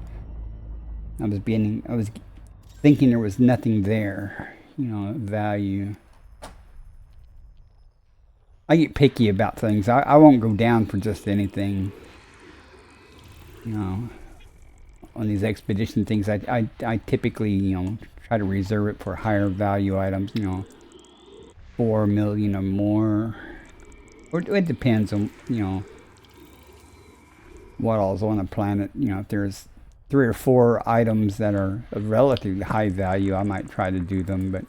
I was thinking there was nothing there, value. I get picky about things. I won't go down for just anything. on these expedition things, I typically, you know, try to reserve it for higher value items, you know, 4 million or more. Or it depends on, you know, what all's on the planet. You know, if there's 3 or 4 items that are of relatively high value, I might try to do them, but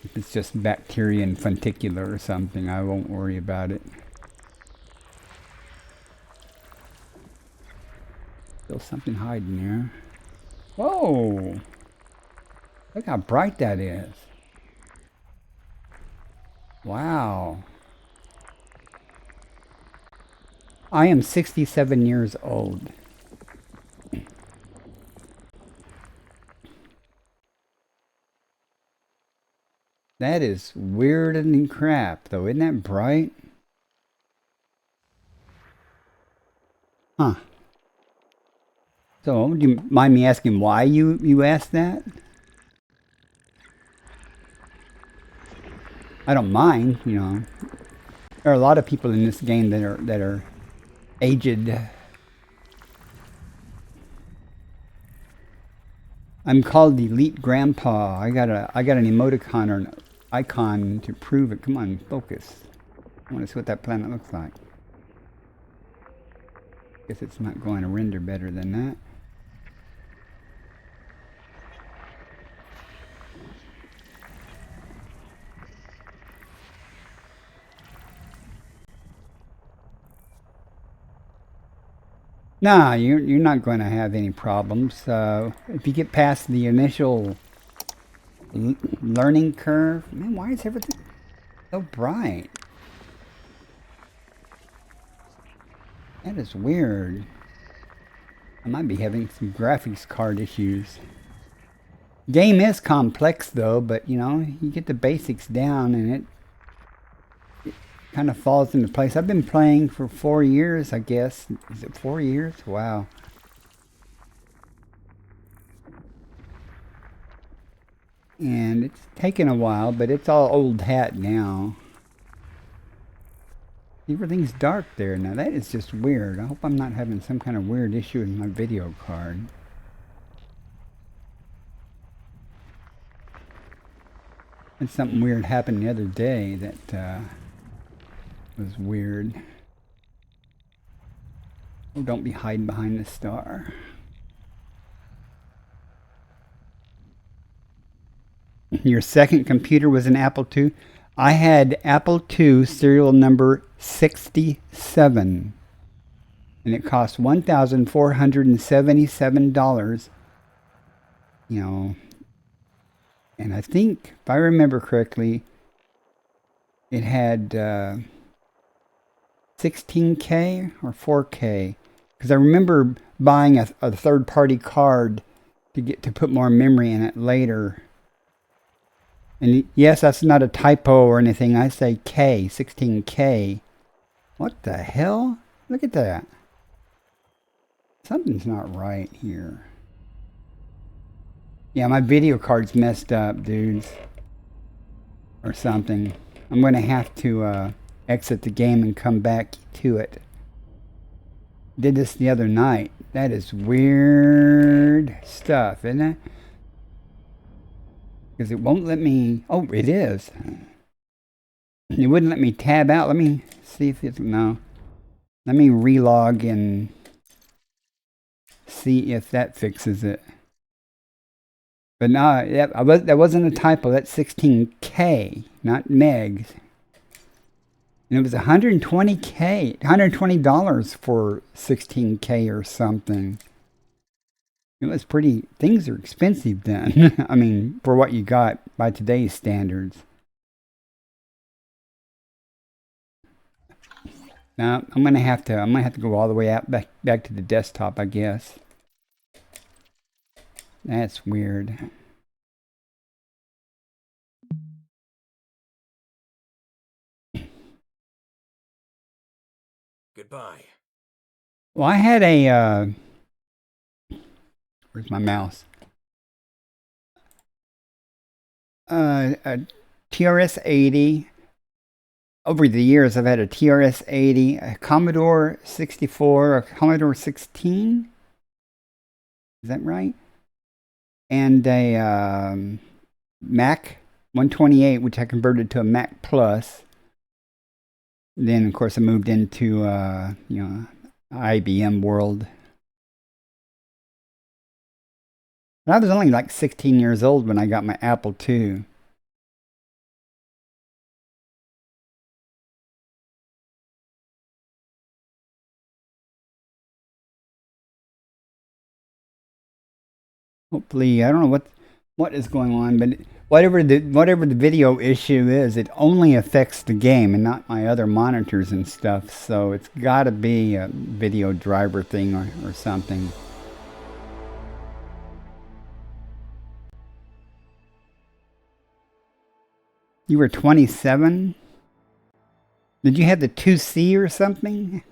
if it's just bacteria and funicular or something, I won't worry about it. Still something hiding there. Whoa! Look how bright that is. Wow. I am 67 years old. That is weird and crap, though. Isn't that bright? Huh. So, do you mind me asking why you asked that? I don't mind, you know. There are a lot of people in this game that are aged. I'm called Elite Grandpa. I got an emoticon or an icon to prove it. Come on, focus. I want to see what that planet looks like. Guess it's not going to render better than that. Nah, you're not going to have any problems. If you get past the initial learning curve, man, why is everything so bright? That is weird. I might be having some graphics card issues. Game is complex though, but you know, you get the basics down and it kind of falls into place. I've been playing for 4 years, I guess. Is it 4 years? Wow. And it's taken a while, but it's all old hat now. Everything's dark there now. That is just weird. I hope I'm not having some kind of weird issue with my video card. And something weird happened the other day that was weird. Oh, don't be hiding behind the star. Your second computer was an Apple II? I had Apple II serial number 67. And it cost $1,477. You know, and I think, if I remember correctly, it had 16K or 4K, because I remember buying a third-party card to put more memory in it later. And yes, that's not a typo or anything. I say K, 16K. What the hell? Look at that. Something's not right here. Yeah, my video card's messed up, dudes. Or something. I'm going to have to exit the game and come back to it. Did this the other night. That is weird stuff, isn't it? Because it won't let me... Oh, it is. It wouldn't let me tab out. Let me see if it's... No. Let me relog and see if that fixes it. But no, that wasn't a typo. That's 16K, not megs. And it was $120K, $120 for 16K or something. It was pretty, things are expensive then. I mean, for what you got by today's standards. Now, I'm gonna have to go all the way out back to the desktop, I guess. That's weird. Goodbye. Well, I had a where's my mouse? A TRS-80. Over the years, I've had a TRS-80, a Commodore 64, a Commodore 16, Is that right? And a Mac 128, which I converted to a Mac Plus. Then, of course, I moved into IBM world. But I was only like 16 years old when I got my Apple II. Hopefully, I don't know what is going on, but whatever the video issue is, it only affects the game and not my other monitors and stuff. So it's got to be a video driver thing or something. You were 27? Did you have the 2C or something?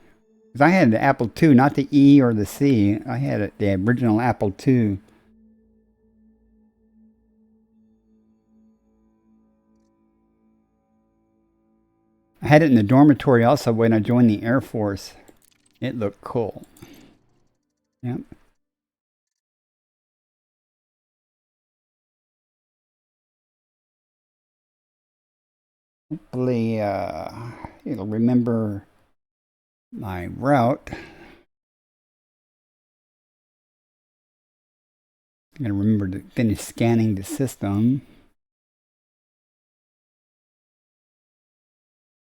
Because I had the Apple II, not the E or the C. I had the original Apple II. I had it in the dormitory also when I joined the Air Force. It looked cool. Yep. Hopefully, it'll remember my route. I'm going to remember to finish scanning the system.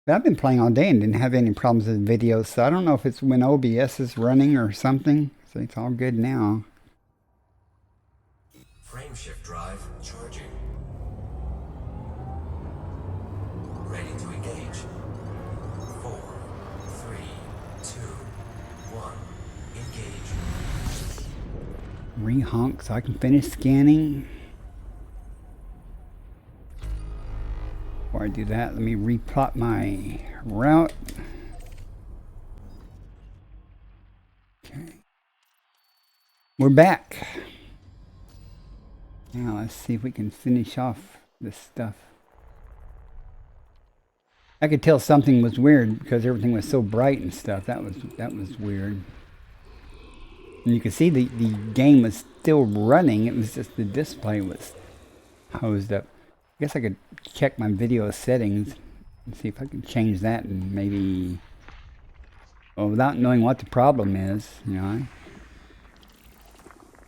But I've been playing all day and didn't have any problems with the video, so I don't know if it's when OBS is running or something. So it's all good now. Frameshift drive charging. Ready to engage. 4, 3, 2, 1. Engage. Re-honk so I can finish scanning. Before I do that, let me replot my route. Okay. We're back. Now let's see if we can finish off this stuff. I could tell something was weird because everything was so bright and stuff. That was weird. And you can see the game was still running. It was just the display was hosed up. I guess I could check my video settings and see if I can change that and maybe, well, without knowing what the problem is, you know,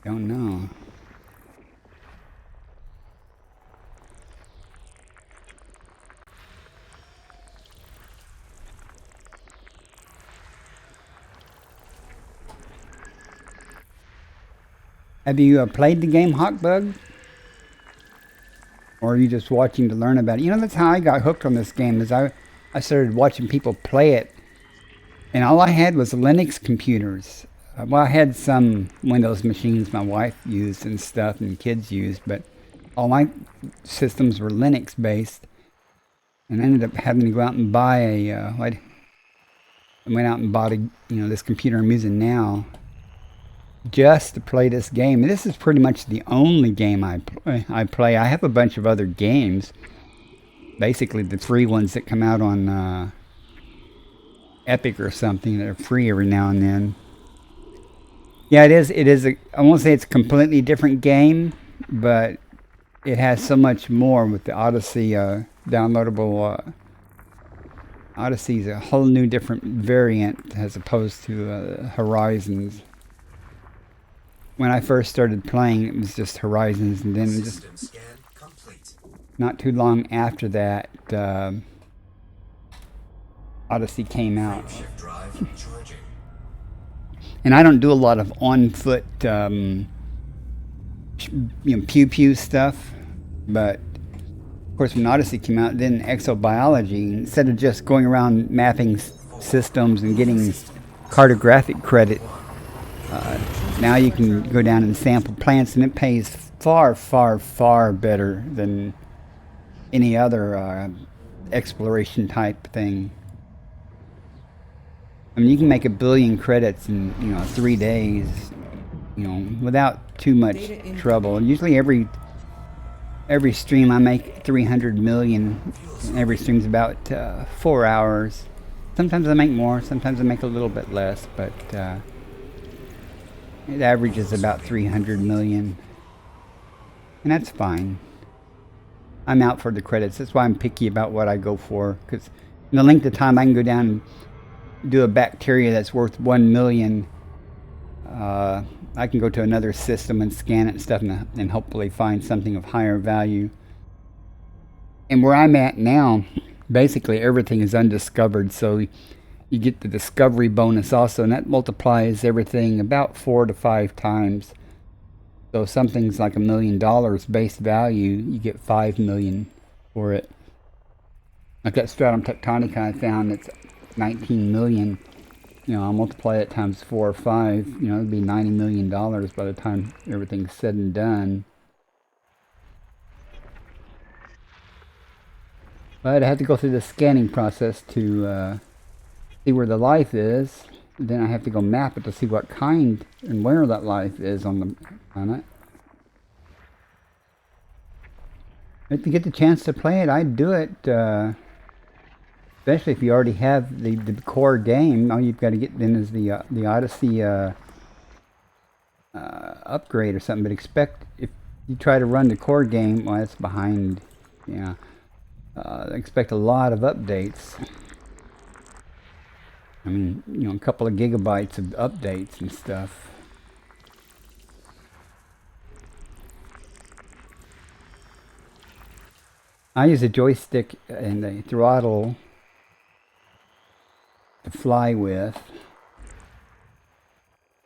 I don't know. Have you played the game Hawkbug? Or are you just watching to learn about it? You know, that's how I got hooked on this game, is I started watching people play it. And all I had was Linux computers. Well, I had some Windows machines my wife used and stuff and kids used, but all my systems were Linux based. And I ended up having to go out and buy I went out and bought this computer I'm using now just to play this game. And this is pretty much the only game I play. I have a bunch of other games, basically the free ones that come out on Epic or something that are free every now and then. Yeah, it is I won't say it's a completely different game, but it has so much more with the Odyssey downloadable. Odyssey is a whole new different variant as opposed to Horizons. When I first started playing, it was just Horizons, and then just not too long after that, Odyssey came out. And I don't do a lot of on-foot, pew-pew stuff, but of course when Odyssey came out, then exobiology, instead of just going around mapping systems and getting cartographic credit, now you can go down and sample plants, and it pays far, far, far better than any other exploration type thing. I mean, you can make 1 billion credits in 3 days, without too much trouble. Usually every stream I make 300 million. And every stream's about 4 hours. Sometimes I make more. Sometimes I make a little bit less, but It averages about 300 million. And that's fine. I'm out for the credits. That's why I'm picky about what I go for. Because in the length of time I can go down and do a bacteria that's worth 1 million. I can go to another system and scan it and stuff and hopefully find something of higher value. And where I'm at now, basically everything is undiscovered. So you get the discovery bonus also, and that multiplies everything about 4 to 5 times. So if something's like $1 million base value, you get 5 million for it. Like that stratum tectonica I found, that's 19 million. You know, I'll multiply it times 4 or 5. You know, it'd be $90 million by the time everything's said and done. But I have to go through the scanning process to see where the life is. Then I have to go map it to see what kind and where that life is on the planet. If you get the chance to play it, I'd do it. Especially if you already have the core game. All you've got to get then is the Odyssey upgrade or something. But expect if you try to run the core game, well, it's behind. Yeah. Expect a lot of updates. I mean, you know, a couple of gigabytes of updates and stuff. I use a joystick and a throttle to fly with.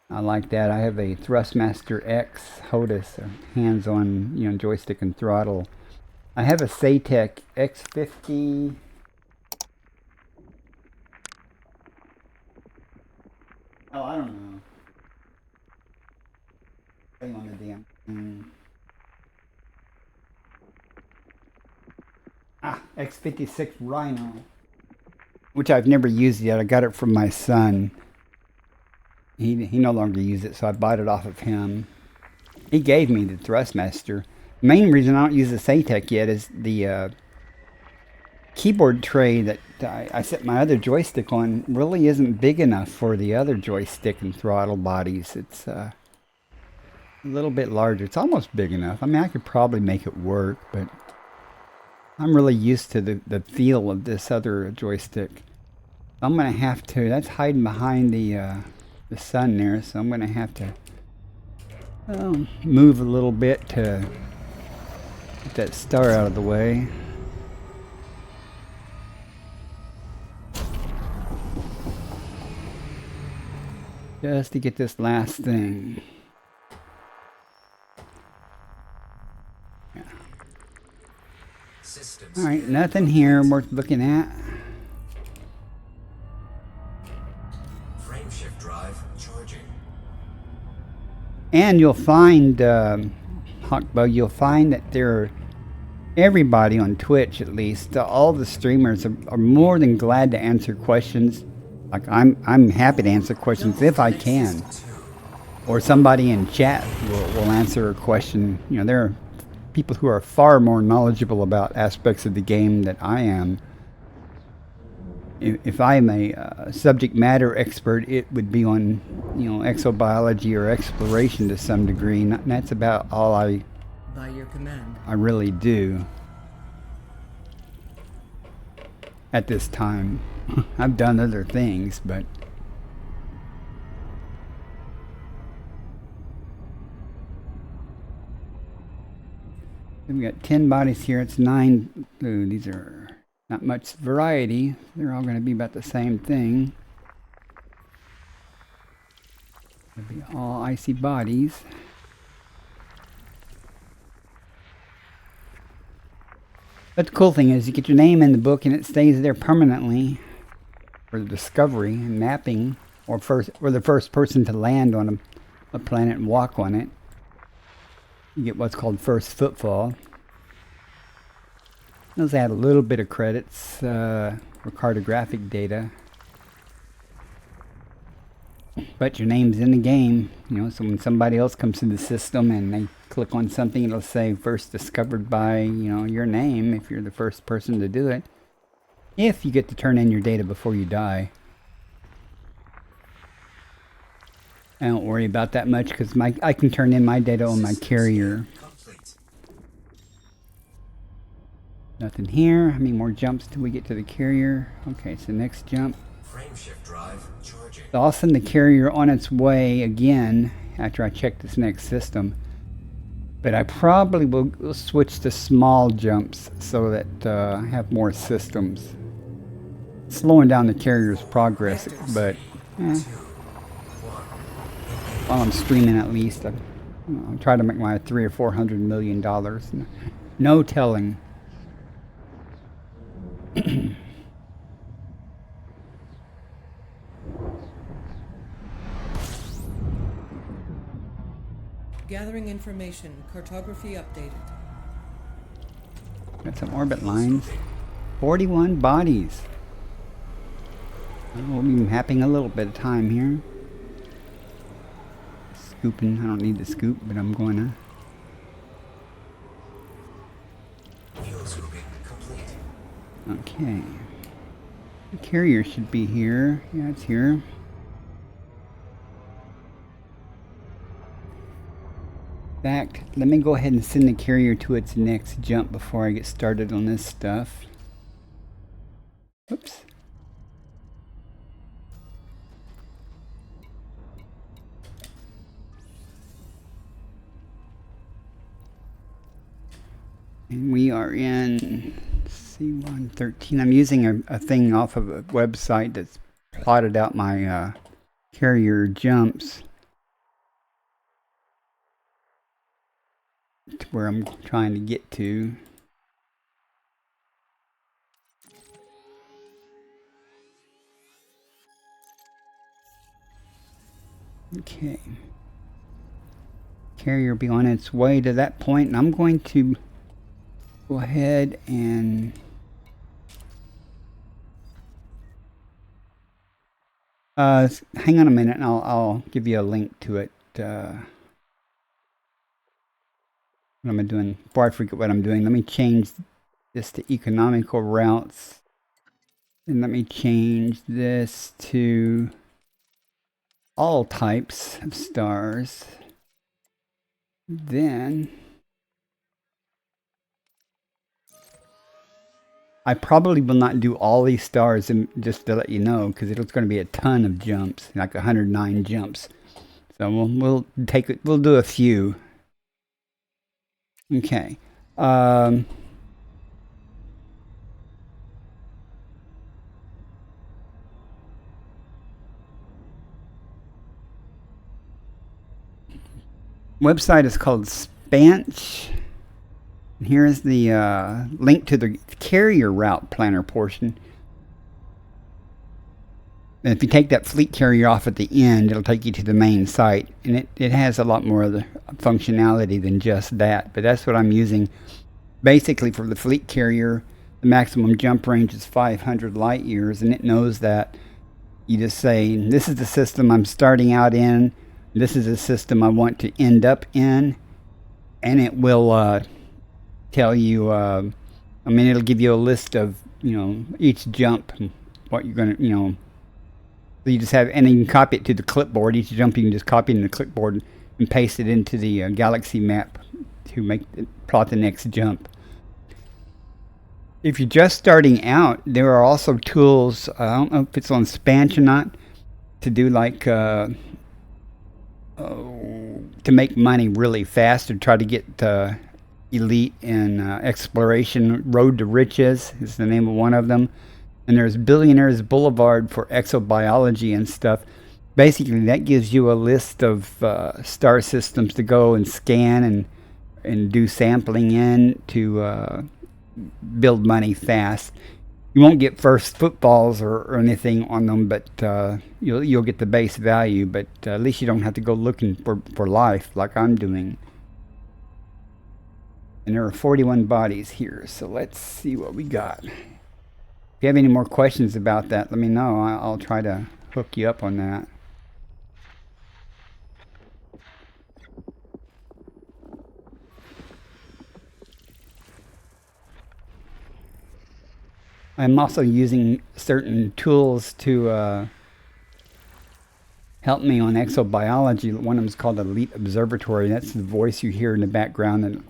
I like that. I have a Thrustmaster X HOTUS, hands-on, you know, joystick and throttle. I have a Saytech X50. Oh, I don't know. Hang on the damn. X56 Rhino, which I've never used yet. I got it from my son. He no longer uses it, so I bought it off of him. He gave me the Thrustmaster. The main reason I don't use the Saytech yet is the keyboard tray that I set my other joystick on really isn't big enough for the other joystick and throttle bodies. It's a little bit larger. It's almost big enough. I mean, I could probably make it work, but I'm really used to the feel of this other joystick. I'm going to have to, that's hiding behind the sun there, so I'm going to have to move a little bit to get that star out of the way. Just to get this last thing. Yeah. Alright, nothing here worth looking at. Frameshift drive charging. And you'll find, Hawkbug, you'll find that everybody on Twitch, at least, all the streamers are more than glad to answer questions. Like, I'm happy to answer questions if I can. Or somebody in chat will answer a question. You know, there are people who are far more knowledgeable about aspects of the game than I am. If I'm a subject matter expert, it would be on, you know, exobiology or exploration to some degree. And that's about all By your command. I really do at this time. I've done other things, but we've got 10 bodies here. It's 9. Ooh, these are not much variety. They're all going to be about the same thing. They'll be all icy bodies. But the cool thing is you get your name in the book and it stays there permanently for the discovery and mapping, or the first person to land on a planet and walk on it. You get what's called first footfall. Those add a little bit of credits for cartographic data. But your name's in the game, you know, so when somebody else comes to the system and they click on something, it'll say first discovered by, you know, your name if you're the first person to do it. If you get to turn in your data before you die. I don't worry about that much because I can turn in my data on my carrier. Complete. Nothing here. How many more jumps till we get to the carrier? Okay, so next jump. Frame shift drive charging. So I'll send the carrier on its way again after I check this next system. But I probably will switch to small jumps so that I have more systems. Slowing down the carrier's progress, but while I'm streaming at least, I'll try to make my $300 or $400 million. No telling. Gathering information. Cartography updated. Got some orbit lines. 41 bodies. We'll be mapping a little bit of time here. Scooping. I don't need the scoop, but I'm going to. Fuel scooping complete. Okay. The carrier should be here. Yeah, it's here. In fact, let me go ahead and send the carrier to its next jump before I get started on this stuff. Oops. And we are in C113. I'm using a thing off of a website that's plotted out my carrier jumps to where I'm trying to get to. Okay. Carrier will be on its way to that point, and I'm going to go ahead and hang on a minute, and I'll give you a link to it. What am I doing? Before I forget what I'm doing, let me change this to economical routes, and let me change this to all types of stars. Then I probably will not do all these stars, and just to let you know, because it's going to be a ton of jumps, like 109 jumps. So we'll take it. We'll do a few. Okay. Website is called Spanch. Here's the link to the carrier route planner portion. And if you take that fleet carrier off at the end, it'll take you to the main site. And it has a lot more of the functionality than just that. But that's what I'm using. Basically, for the fleet carrier, the maximum jump range is 500 light years. And it knows that. You just say, this is the system I'm starting out in. This is the system I want to end up in. And it will tell you, it'll give you a list of, each jump, what you're going to, so you just have, and you can copy it to the clipboard. Each jump you can just copy it in the clipboard and paste it into the galaxy map to plot the next jump. If you're just starting out, there are also tools, I don't know if it's on Spanch or not, to do like, to make money really fast, to try to get elite in exploration. Road to Riches is the name of one of them. And there's Billionaires Boulevard for exobiology and stuff. Basically, that gives you a list of star systems to go and scan and do sampling in to build money fast. You won't get first footballs or anything on them, but you'll get the base value. But at least you don't have to go looking for life like I'm doing. And there are 41 bodies here, so let's see what we got. If you have any more questions about that, let me know. I'll try to hook you up on that. I'm also using certain tools to helped me on exobiology. One of them is called Elite Observatory. That's the voice you hear in the background, and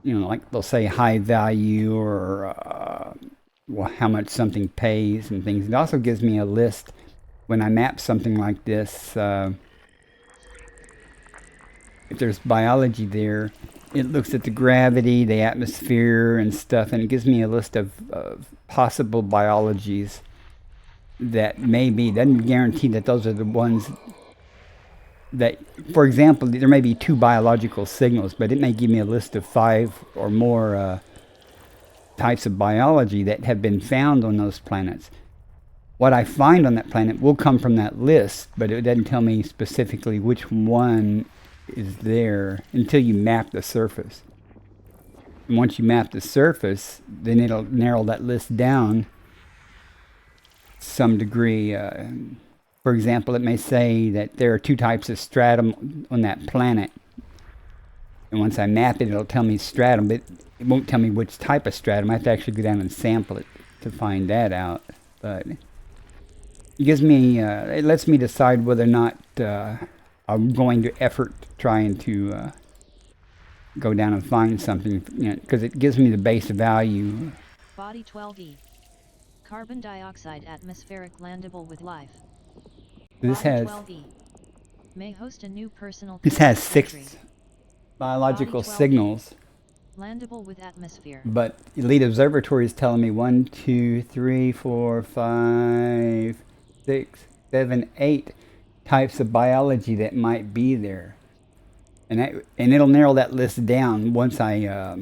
like they'll say high value or how much something pays and things. It also gives me a list when I map something like this. If there's biology there, it looks at the gravity, the atmosphere, and stuff, and it gives me a list of possible biologies that maybe doesn't guarantee that those are the ones that, for example, there may be 2 biological signals, but it may give me a list of 5 or more types of biology that have been found on those planets. What I find on that planet will come from that list, but it doesn't tell me specifically which one is there until you map the surface. And once you map the surface, then it'll narrow that list down to some degree. For example, it may say that there are 2 types of stratum on that planet. And once I map it, it'll tell me stratum, but it won't tell me which type of stratum. I have to actually go down and sample it to find that out. But it gives me, it lets me decide whether or not I'm going to effort trying to go down and find something, because it gives me the base value. Body 12E. Carbon dioxide atmospheric landable with life. This Body has 12E. May host a new personal this has codex 6 entry. biological Body 12E. signals, Landable with atmosphere. but Elite Observatory is telling me 1, 2, 3, 4, 5, 6, 7, 8 types of biology that might be there. And it'll narrow that list down once I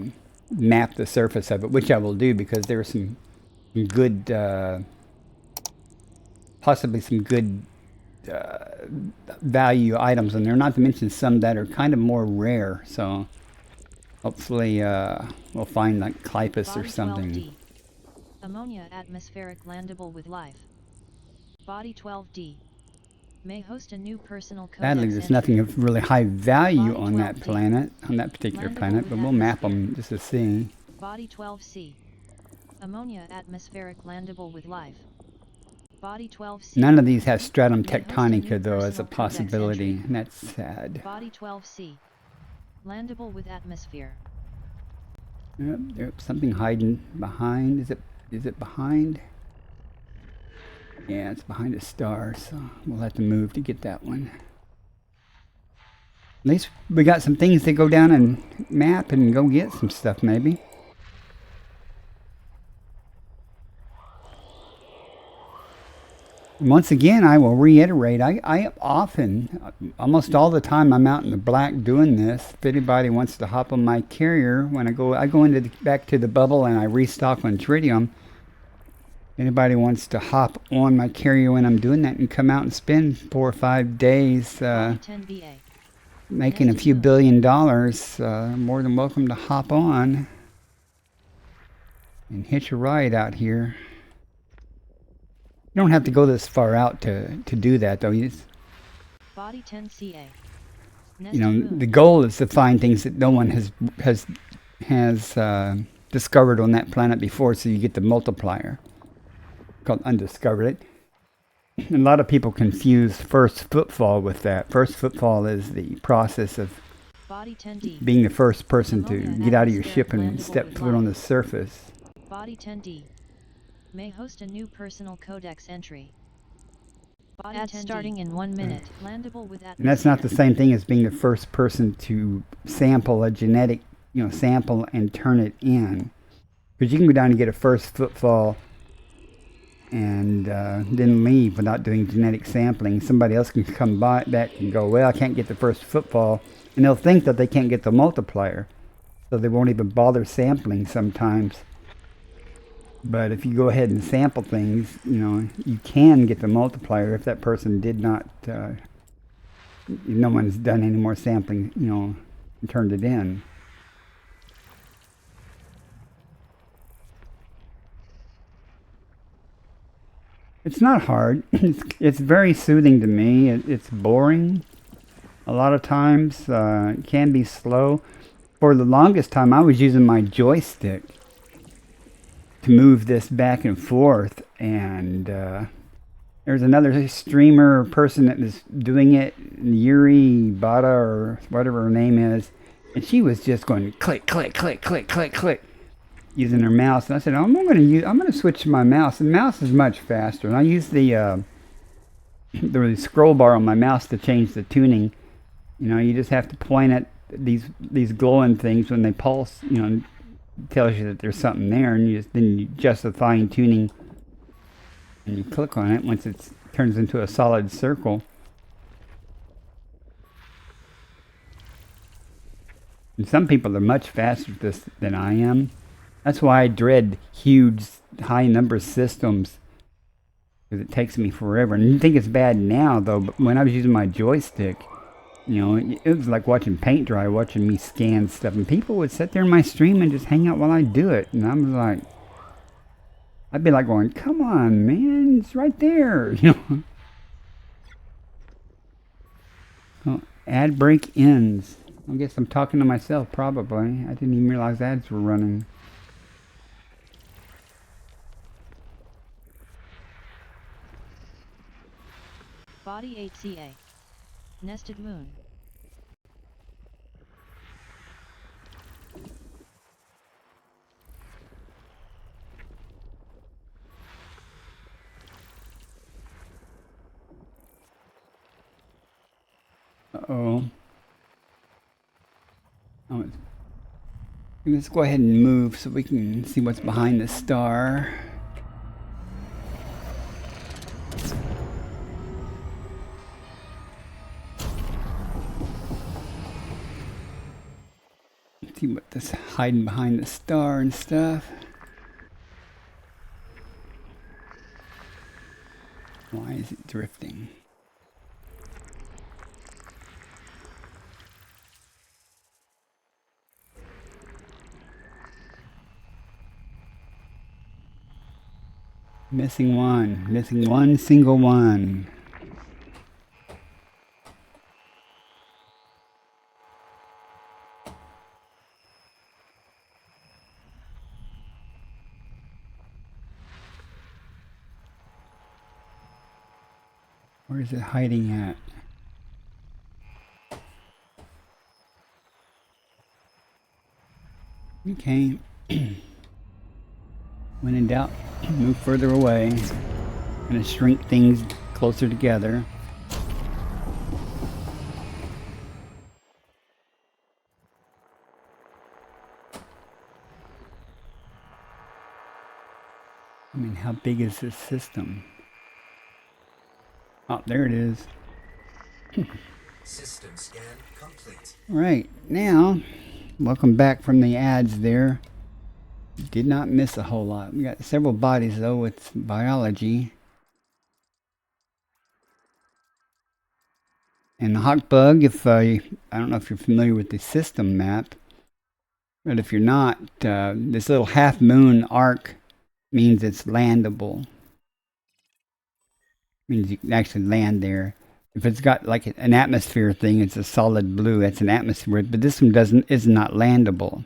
map the surface of it, which I will do, because there are some good, possibly some good value items in there, not to mention some that are kind of more rare. So hopefully we'll find like Clipus or Body something. 12D. Ammonia atmospheric landable with life. Body 12D. May host a new personal codex Sadly, there's entry. nothing of really high value Body on that 12D. planet, on that particular Landable planet, with but we'll map atmosphere. them just to see. Body 12C. Ammonia atmospheric landable with life. Body 12C. None of these have stratum May host a tectonica, new though, as a personal codex possibility. entry. And that's sad. Body 12C. Landable with atmosphere. Yep, something hiding behind. Is it behind? Yeah, it's behind a star, so we'll have to move to get that one. At least we got some things to go down and map and go get some stuff, maybe. Once again, I will reiterate, I often, almost all the time I'm out in the black doing this. If anybody wants to hop on my carrier, when I go into back to the bubble and I restock on tritium. Anybody wants to hop on my carrier when I'm doing that and come out and spend 4 or 5 days Body 10BA. making a few $1 billion, more than welcome to hop on and hitch a ride out here. You don't have to go this far out to do that, though. Body 10CA. The goal is to find things that no one has discovered on that planet before, so you get the multiplier. Called undiscovered. A lot of people confuse first footfall with that. First footfall is the process of Body 10D. being the first person to Ammonia get out of your atmospheric ship and landable step with foot on life. the surface. Body 10D. May host a new personal codex entry. Body Ads 10D. starting in 1 minute. Landable with atmosphere. And that's not the same thing as being the first person to sample a genetic, sample and turn it in. Because you can go down and get a first footfall and then leave without doing genetic sampling. Somebody else can come back and go, well, I can't get the first footfall. And they'll think that they can't get the multiplier. So they won't even bother sampling sometimes. But if you go ahead and sample things, you can get the multiplier if that person did not, no one's done any more sampling, and turned it in. It's not hard. It's very soothing to me. It's boring. A lot of times it can be slow. For the longest time, I was using my joystick to move this back and forth, and it There's another streamer or person that was doing it, Yuri Bata or whatever her name is, and she was just going click, click, click, click, click, click, using her mouse. And I said, I'm gonna switch to my mouse. The mouse is much faster, and I use the scroll bar on my mouse to change the tuning. You know, you just have to point at these glowing things when they pulse. You know, it tells you that there's something there, and then you adjust the fine tuning. And you click on it once it turns into a solid circle. And some people are much faster at this than I am. That's why I dread huge, high number systems, because it takes me forever. And you think it's bad now, though, but when I was using my joystick, you know, it was like watching paint dry, watching me scan stuff. And people would sit there in my stream and just hang out while I do it. And I was like, I'd be like going, come on, man, it's right there, you know. Oh, ad break ends. I guess I'm talking to myself, probably. I didn't even realize ads were running. Body 8CA. Nested Moon. Uh-oh. Oh, let's go ahead and move so we can see what's behind the star. See what's hiding behind the star and stuff. Why is it drifting? Missing one single one. Where is it hiding at? Okay. When in doubt, move further away. I'm gonna shrink things closer together. I mean, how big is this system? Oh, there it is. System scan complete. Right, now, welcome back from the ads there. Did not miss a whole lot. We got several bodies though with biology. And the hawk bug, if I don't know if you're familiar with the system map, but if you're not, this little half moon arc means it's landable. Means you can actually land there. If it's got like an atmosphere thing, it's a solid blue. That's an atmosphere, but this one is not landable.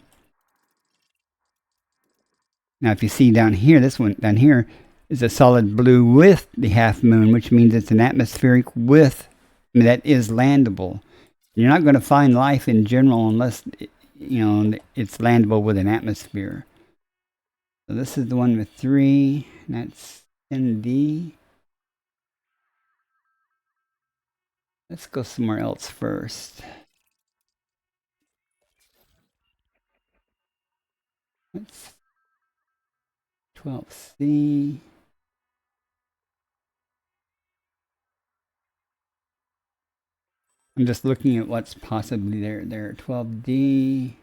Now, if you see down here, this one down here is a solid blue with the half moon, which means it's an atmospheric with, I mean, that is landable. You're not going to find life in general unless, you know, it's landable with an atmosphere. So this is the one with 3, and that's 10D. Let's go somewhere else first. Let's 12C. I'm just looking at what's possibly there. 12D.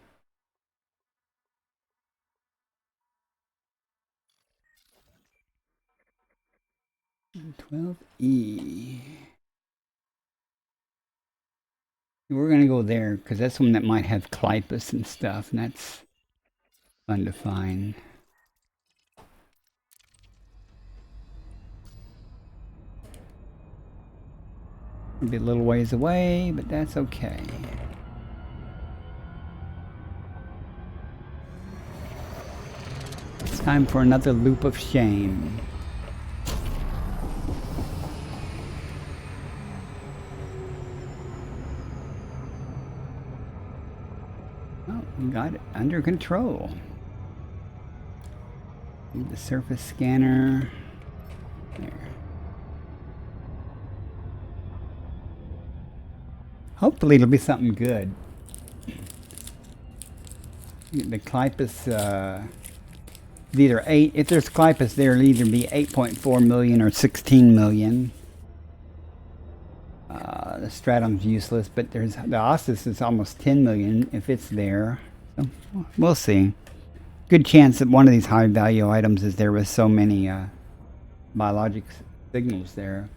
And 12E. We're going to go there because that's one that might have Clypus and stuff, and that's fun to find. It'll be a little ways away, but that's okay. It's time for another loop of shame. Oh, we got it under control. Need the surface scanner. There. Hopefully it'll be something good. The Clipus, either 8, if there's Clipus there, it'll either be 8.4 million or 16 million. The Stratum's useless, but there's the Ossus is almost 10 million if it's there. So we'll see. Good chance that one of these high value items is there with so many biologic signals there.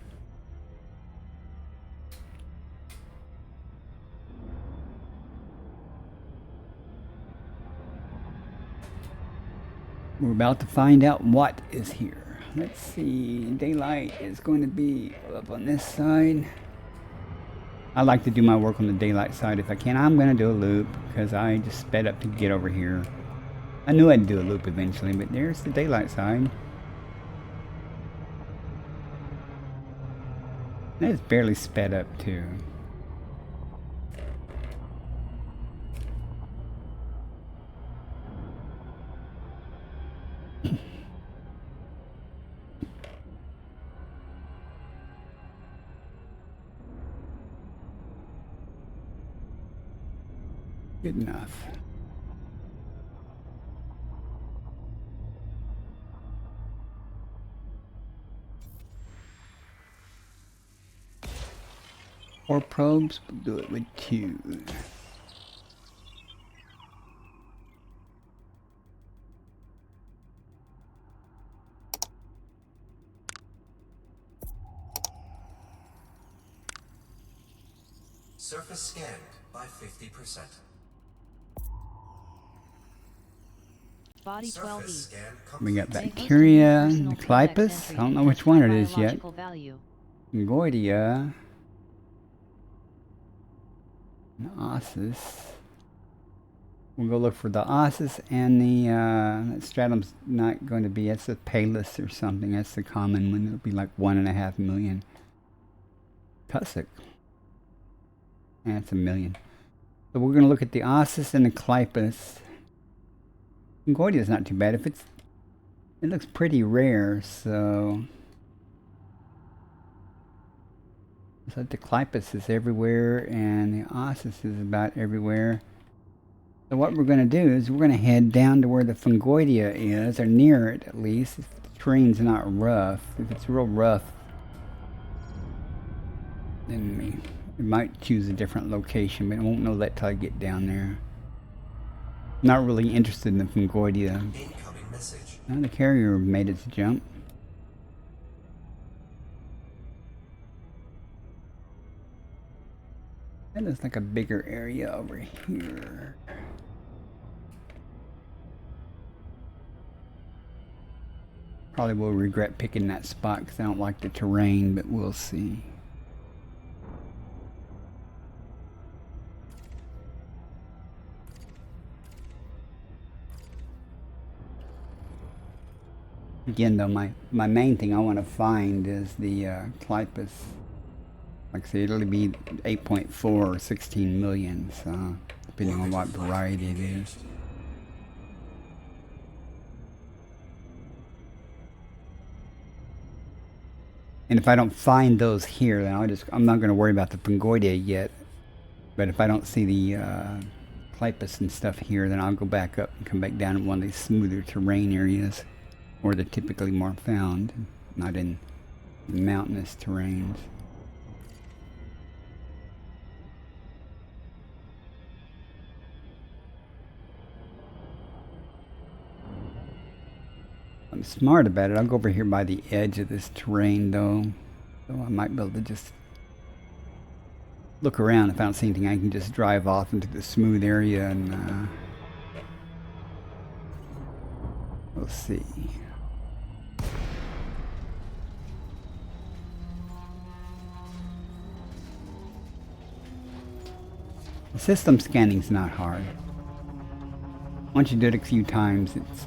We're about to find out what is here. Let's see. Daylight is going to be up on this side. I like to do my work on the daylight side if I can. I'm going to do a loop because I just sped up to get over here. I knew I'd do a loop eventually, but there's the daylight side. It's barely sped up too. Good enough. Four probes, we'll do it with 2. Surface scanned by 50%. Body Surface 12E. scan We complete. got bacteria, the Clipus. I don't know which one it is yet. Value. Goidia. The Ossus. We'll go look for the Ossus and the that Stratum's not going to be. That's a Palus or something. That's the common one. It'll be like 1.5 million. Tussock. And that's 1 million. So we're going to look at the Ossus and the Clipus. Goidia is not too bad. If it looks pretty rare, so the Clipus is everywhere and the Ossus is about everywhere. So what we're going to do is we're going to head down to where the Fungoidia is, or near it at least, if the terrain's not rough. If it's real rough, then we might choose a different location, but I won't know that till I get down there. Not really interested in the Fungoidia. Incoming message. Now the carrier made its jump. That looks like a bigger area over here. Probably will regret picking that spot because I don't like the terrain, but we'll see. Again, though, my main thing I want to find is the Clipus. Like I say, it'll be 8.4 or 16 million, so depending on what variety it is. And if I don't find those here, then I'm not going to worry about the Fungoidia yet. But if I don't see the Clipus and stuff here, then I'll go back up and come back down to one of these smoother terrain areas where they're typically more found, not in mountainous terrains. I'm smart about it. I'll go over here by the edge of this terrain though. So I might be able to just look around. If I don't see anything, I can just drive off into the smooth area and we'll see. The system scanning's not hard. Once you do it a few times, it's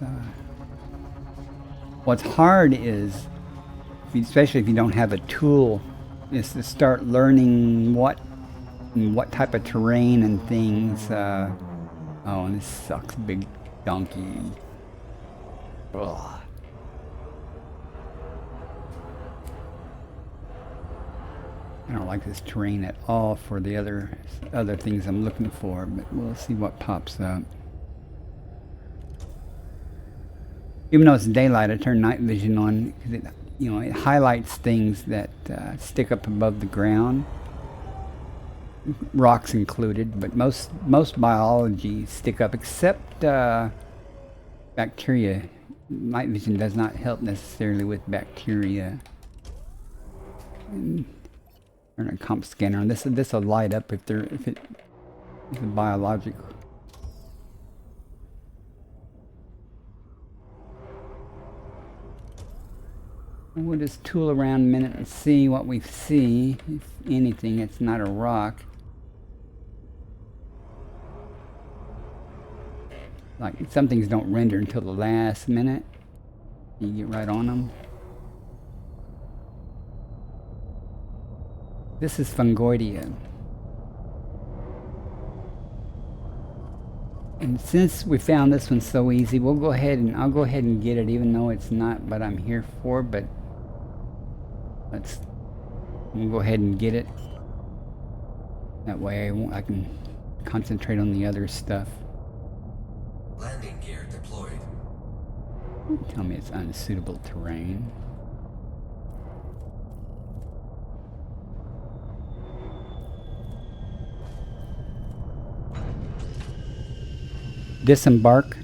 what's hard is, especially if you don't have a tool, is to start learning what type of terrain and things Oh, and this sucks, big donkey. Ugh. I don't like this terrain at all for the other things I'm looking for, but we'll see what pops up. Even though it's daylight, I turn night vision on because it highlights things that stick up above the ground, rocks included. But most biology stick up, except bacteria. Night vision does not help necessarily with bacteria. And turn a comp scanner on. This will light up if it's a biological. We'll just tool around a minute and see what we see. If anything, it's not a rock. Like some things don't render until the last minute. You get right on them. This is Fungoidia. And since we found this one so easy, I'll go ahead and get it, even though it's not what I'm here for. But we'll go ahead and get it. That way I can concentrate on the other stuff. Landing gear deployed. Tell me it's unsuitable terrain. Disembark.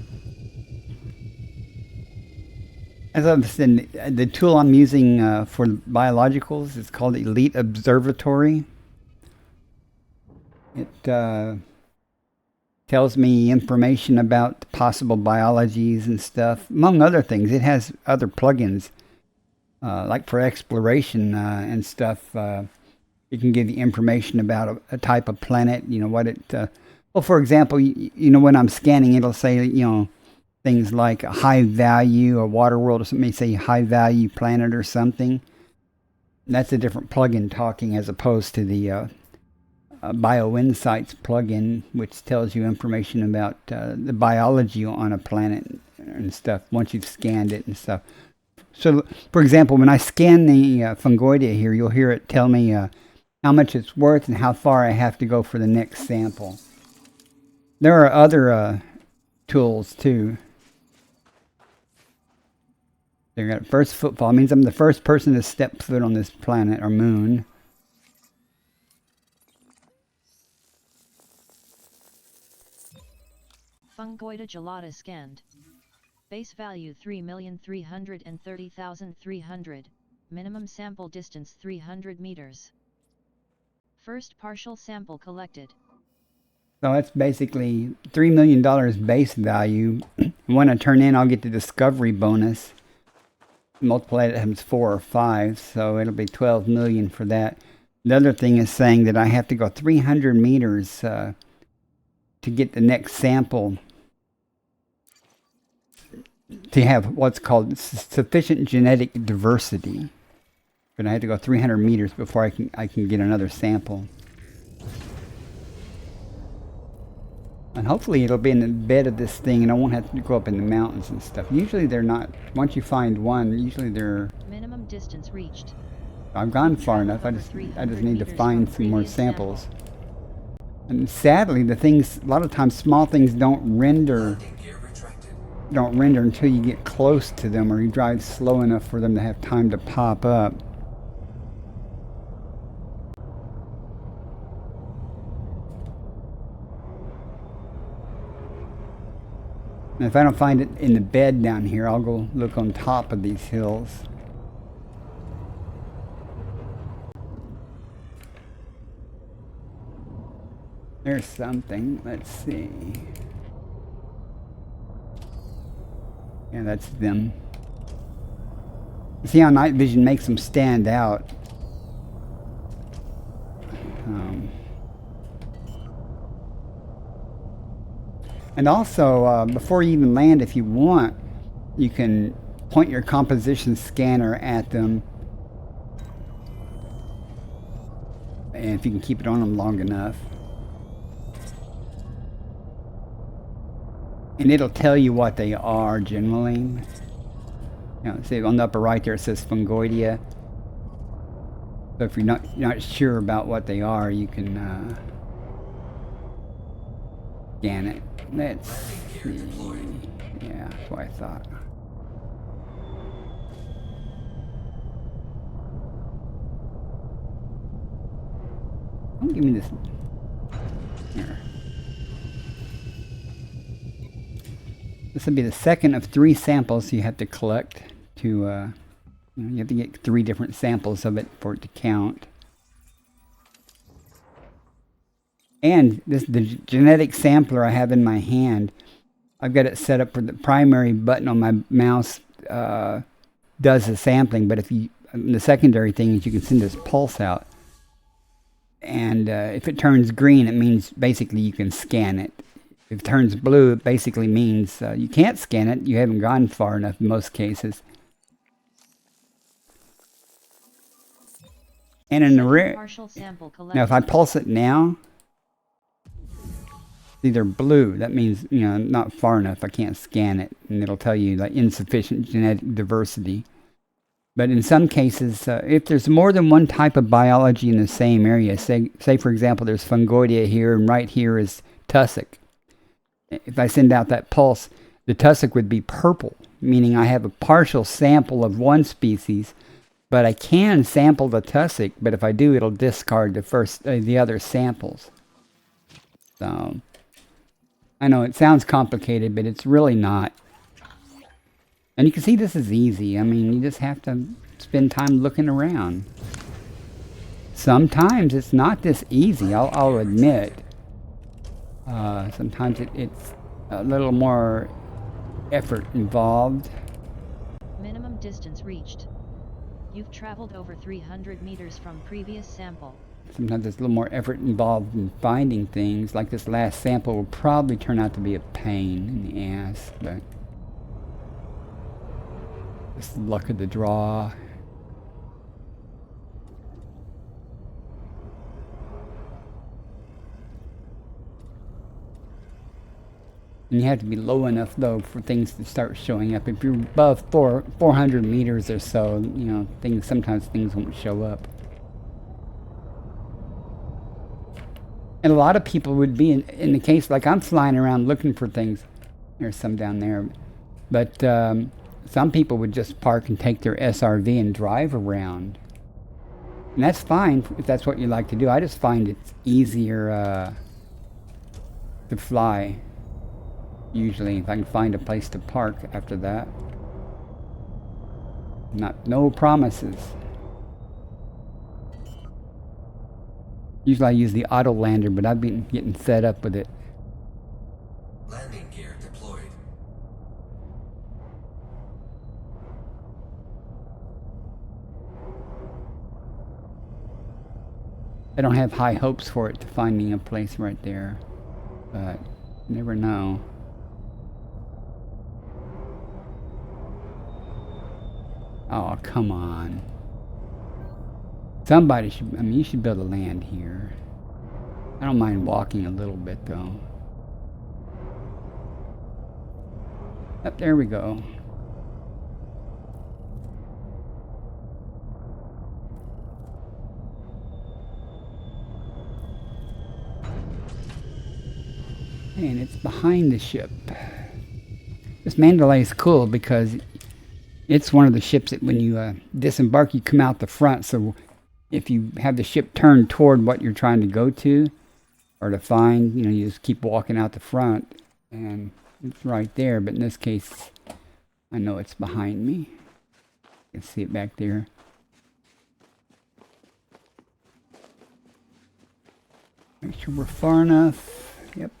As I've said, the tool I'm using for biologicals is called Elite Observatory. It tells me information about possible biologies and stuff, among other things. It has other plugins, like for exploration and stuff. It can give you information about a type of planet, what it... well, for example, when I'm scanning, it'll say, things like a high value, a water world, or something, say high value planet or something. That's a different plugin talking as opposed to the BioInsights plugin, which tells you information about the biology on a planet and stuff once you've scanned it and stuff. So, for example, when I scan the Fungoidia here, you'll hear it tell me how much it's worth and how far I have to go for the next sample. There are other tools too. They got first footfall. It means I'm the first person to step foot on this planet or moon. Fungoida gelata scanned. Base value 3,330,300. Minimum sample distance 300 meters. First partial sample collected. So that's basically $3 million base value. When I turn in, I'll get the discovery bonus. Multiply it times 4 or 5, so it'll be 12 million for that. The other thing is saying that I have to go 300 meters to get the next sample to have what's called sufficient genetic diversity. But I have to go 300 meters before I can get another sample. And hopefully it'll be in the bed of this thing and I won't have to go up in the mountains and stuff. Usually they're not. Once you find one, usually they're... Minimum distance reached. I've gone far enough. I just need to find some more samples. And sadly, the things, a lot of times small things don't render until you get close to them or you drive slow enough for them to have time to pop up. And if I don't find it in the bed down here, I'll go look on top of these hills. There's something. Let's see. Yeah, that's them. See how night vision makes them stand out. And also, before you even land, if you want, you can point your composition scanner at them. And if you can keep it on them long enough. And it'll tell you what they are generally. See on the upper right there it says fungoidea. So if you're not sure about what they are, you can scan it. Let's see. Yeah, that's what I thought. Don't give me this. Here. This will be the second of 3 samples you have to collect to, you have to get 3 different samples of it for it to count. And the genetic sampler I have in my hand, I've got it set up for the primary button on my mouse does the sampling, but the secondary thing is you can send this pulse out. And if it turns green, it means basically you can scan it. If it turns blue, it basically means you can't scan it. You haven't gone far enough in most cases. And in the rare, now if I pulse it now, it's either blue. That means not far enough. I can't scan it, and it'll tell you like insufficient genetic diversity. But in some cases, if there's more than one type of biology in the same area, say for example, there's fungoidea here, and right here is tussock. If I send out that pulse, the tussock would be purple, meaning I have a partial sample of one species, but I can sample the tussock, but if I do, it'll discard the other samples. So, I know it sounds complicated, but it's really not. And you can see this is easy. I mean, you just have to spend time looking around. Sometimes it's not this easy, I'll admit. Sometimes it's a little more effort involved. Minimum distance reached. You've traveled over 300 meters from previous sample. Sometimes there's a little more effort involved in finding things. Like this last sample will probably turn out to be a pain in the ass, but it's the luck of the draw. And you have to be low enough, though, for things to start showing up. If you're above 400 meters or so, sometimes things won't show up. And a lot of people would be in the case, like I'm flying around looking for things. There's some down there. But some people would just park and take their SRV and drive around. And that's fine if that's what you like to do. I just find it's easier to fly. Usually, if I can find a place to park after that. No promises. Usually I use the auto lander, but I've been getting fed up with it. Landing gear deployed. I don't have high hopes for it to finding a place right there, but you never know. Oh, come on. Somebody should, you should be able to land here. I don't mind walking a little bit, though. Up there we go. And it's behind the ship. This Mandalay is cool because it's one of the ships that when you disembark, you come out the front. So if you have the ship turned toward what you're trying to go to or to find, you just keep walking out the front and it's right there. But in this case, I know it's behind me. You can see it back there. Make sure we're far enough. Yep.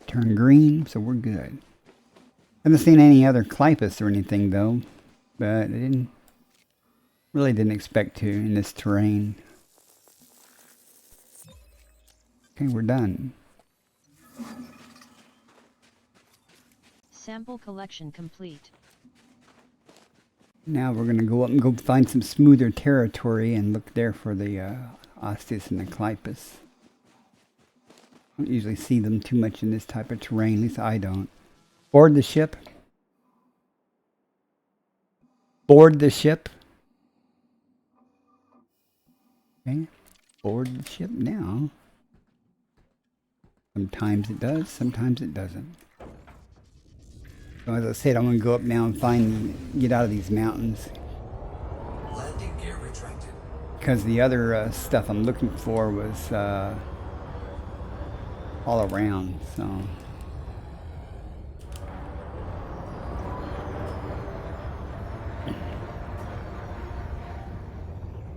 Turn green, so we're good. Haven't seen any other Clipus or anything though, but I really didn't expect to in this terrain. Okay, we're done. Sample collection complete. Now we're gonna go up and go find some smoother territory and look there for the Ostis and the Clipus. I don't usually see them too much in this type of terrain, at least I don't. Board the ship. Board the ship. Okay. Board the ship now. Sometimes it does, sometimes it doesn't. So as I said, I'm going to go up now and get out of these mountains. Landing gear retracted. Because the other stuff I'm looking for was all around, so.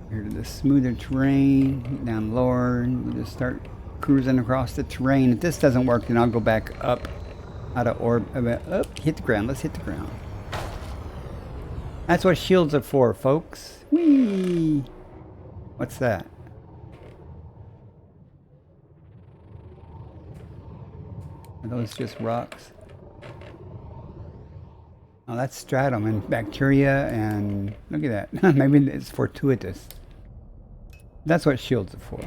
Here to the smoother terrain, down lower, and we'll just start cruising across the terrain. If this doesn't work, then I'll go back up, out of orbit, up, hit the ground. Let's hit the ground. That's what shields are for, folks. Whee! What's that? Are those just rocks? Oh, that's stratum and bacteria, and look at that. Maybe it's fortuitous. That's what shields are for.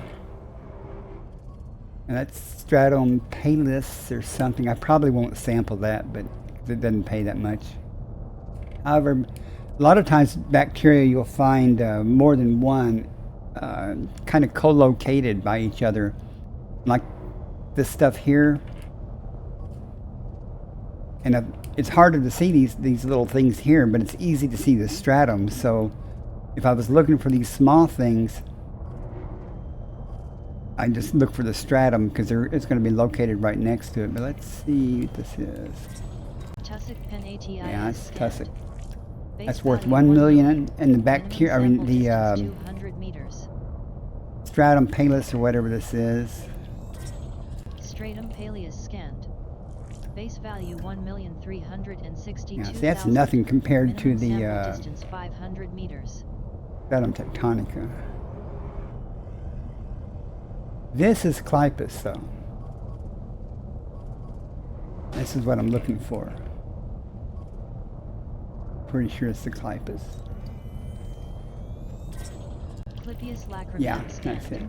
And that's stratum palis or something. I probably won't sample that, but it doesn't pay that much. However, a lot of times bacteria you'll find more than one kind of co-located by each other. Like this stuff here. And it's harder to see these little things here, but it's easy to see the stratum. So if I was looking for these small things, I just look for the stratum because it's going to be located right next to it. But let's see what this is. Tussock Penatii. Yeah, it's tussock. Base That's worth value 1 million, and the minimum bacteria, I sample mean distance the 200 meters. stratum palis or whatever this is. Stratum paleus scanned. Base value 1,362,000. Yeah, see, that's nothing compared to Minimum the sample distance 500 meters. stratum tectonica. This is Clipus, though. This is what I'm looking for. Pretty sure it's the Clipus. Clipius lacrimae Yeah, scanned. that's it.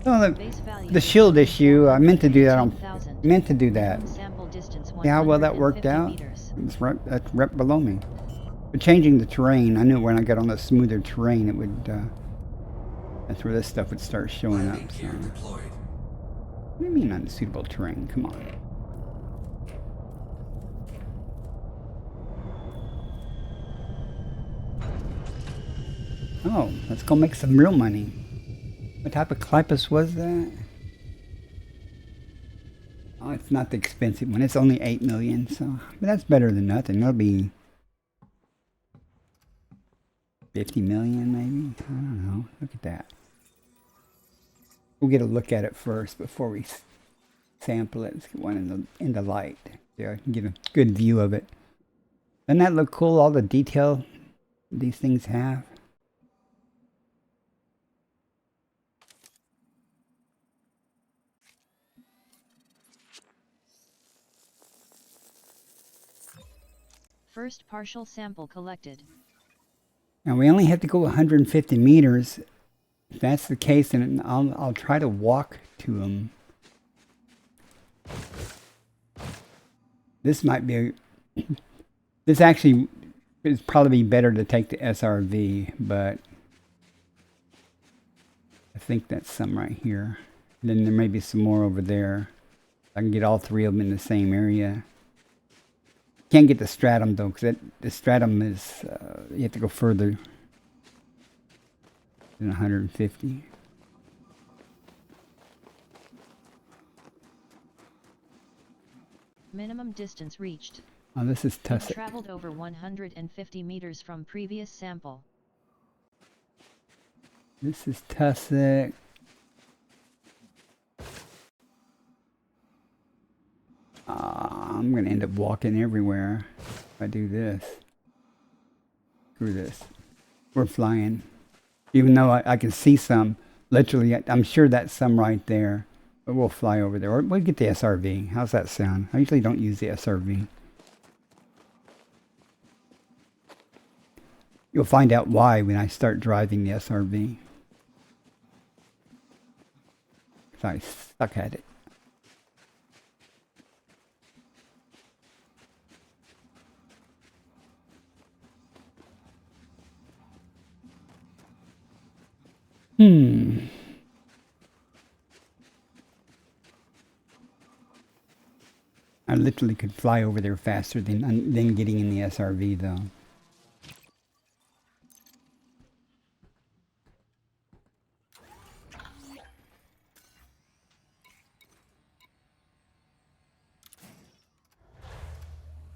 Oh, Base value the shield issue, I meant to do that on. 10,000. Meant to do that. Minimum sample distance Yeah, well, that worked 150 out. meters. It's right below me. But changing the terrain, I knew when I got on the smoother terrain, it would. That's where this stuff would start showing Landing up. So. gear deployed. What do you mean unsuitable terrain? Come on. Oh, let's go make some real money. What type of Clipus was that? Oh, it's not the expensive one. It's only 8 million, so but that's better than nothing. That'll be 50 million maybe. I don't know. Look at that. We'll get a look at it first before we sample it. Let's get one in the light. Yeah, I can get a good view of it. Doesn't that look cool? All the detail these things have. First partial sample collected. Now we only have to go 150 meters. If that's the case, then I'll try to walk to them. This might be this actually is probably better to take the SRV, but I think that's some right here. Then there may be some more over there. I can get all three of them in the same area. Can't get the stratum though, because the stratum is you have to go further than 150. Minimum distance reached. Oh, this is You've tussock. traveled over 150 meters from previous sample. This is tussock. I'm going to end up walking everywhere if I do this. Screw this. We're flying. Even though I can see some, literally, I'm sure that's some right there. But we'll fly over there. Or we'll get the SRV. How's that sound? I usually don't use the SRV. You'll find out why when I start driving the SRV. Because I suck at it. I literally could fly over there faster than getting in the SRV, though.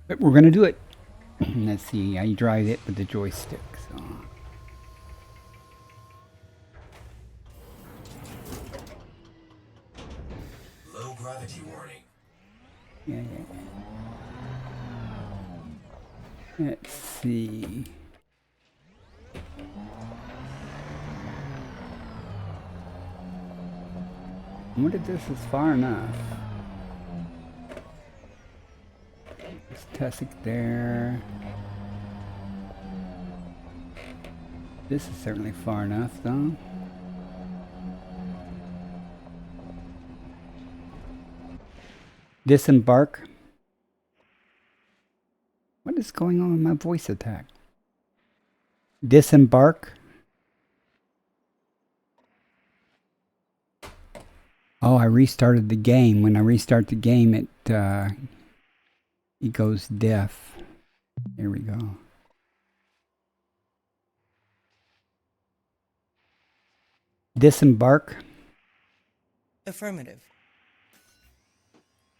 But we're gonna do it. Let's see. I drive it with the joystick. So. Low gravity warning. Yeah. Let's see. I wonder if this is far enough. There's Tussock there. This is certainly far enough, though. Disembark. What is going on with my voice attack? Disembark. Oh, I restarted the game. When I restart the game, it goes deaf. Here we go. Disembark. Affirmative.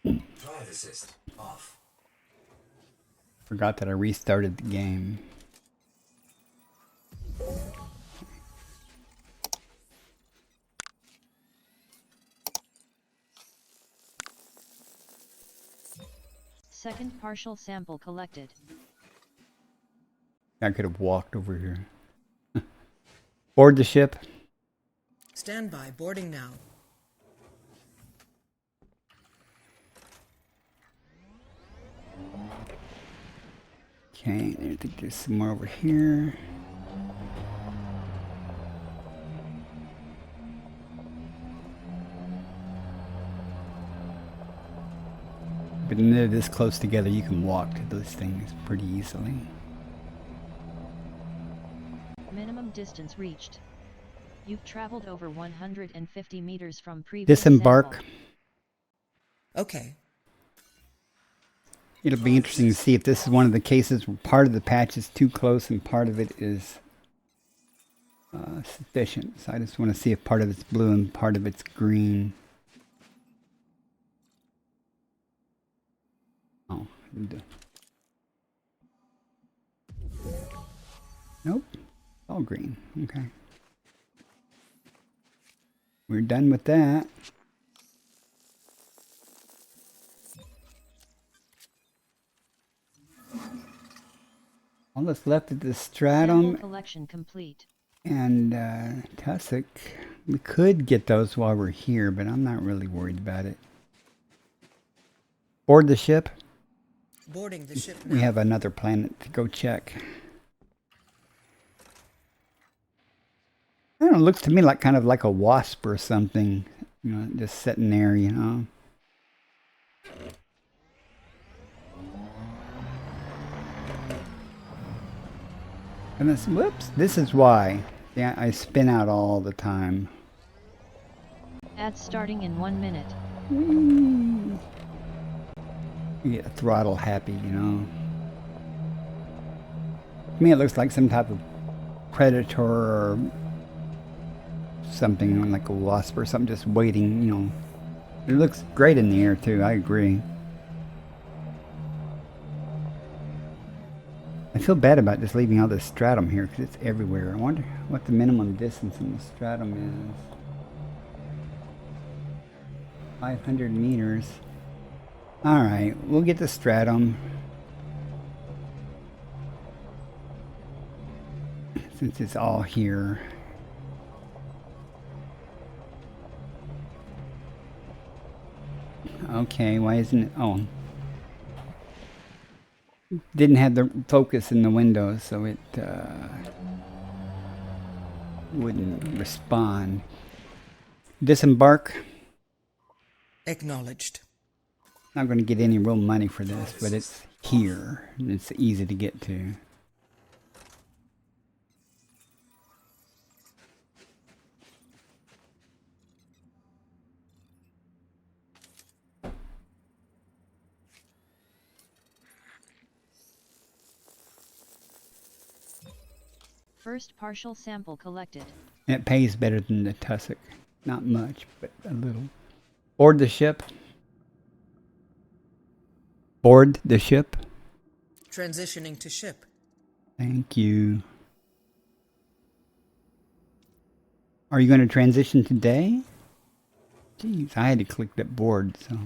Drive assist off. Forgot that I restarted the game. Second partial sample collected. I could have walked over here. Board the ship. Stand by. Boarding now. Okay, I think there's some more over here. But when they're this close together, you can walk to those things pretty easily. Minimum distance reached. You've traveled over 150 meters from previous Disembark. sample. Okay. It'll be interesting to see if this is one of the cases where part of the patch is too close and part of it is sufficient. So I just want to see if part of it's blue and part of it's green. Oh. Nope. All green. Okay. We're done with that. All that's left is the stratum Sample collection complete. and Tussock. We could get those while we're here, but I'm not really worried about it. Board the ship. Boarding the ship now. We have another planet to go check. I don't know, it looks to me like kind of like a wasp or something. You know, just sitting there, you know. And this, whoops, this is why. Yeah, I spin out all the time. Ads starting in 1 minute. Whee! You get throttle happy, you know. To me, it looks like some type of predator or something, like a wasp or something, just waiting, you know. It looks great in the air, too. I agree. I feel bad about just leaving all this stratum here because it's everywhere. I wonder what the minimum distance in the stratum is. 500 meters. Alright, we'll get the stratum. Since it's all here. Okay, why isn't it? Oh. Didn't have the focus in the window, so it wouldn't respond. Disembark. Acknowledged. Not going to get any real money for this, but it's here. And it's easy to get to. First partial sample collected. And it pays better than the tussock. Not much, but a little. Board the ship. Board the ship. Transitioning to ship. Thank you. Are you going to transition today? Jeez, I had to click that board, so.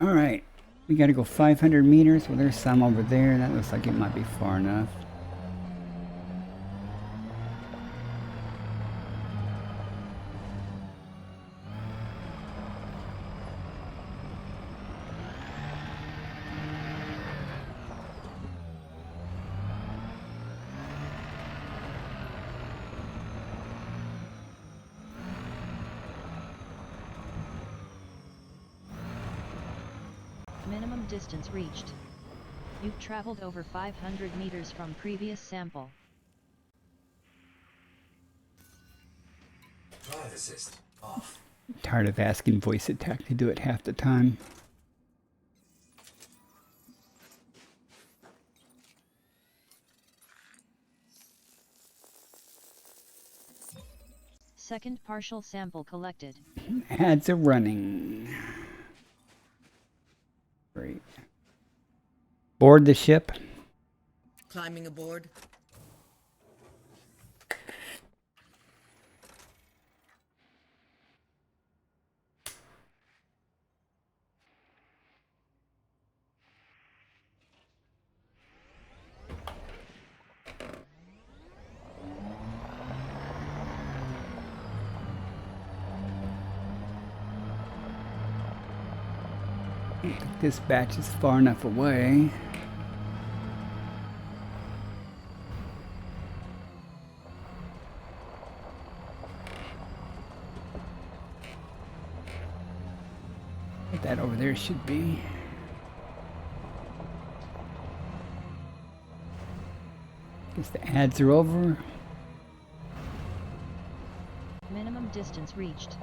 Alright. We got to go 500 meters. Well, there's some over there. That looks like it might be far enough. Minimum distance reached. You've traveled over 500 meters from previous sample. Drive assist off. Tired of asking voice attack to do it half the time. Second partial sample collected. Ads are running. Great. Board the ship. Climbing aboard. This batch is far enough away. That over there should be. Guess the ads are over. Minimum distance reached.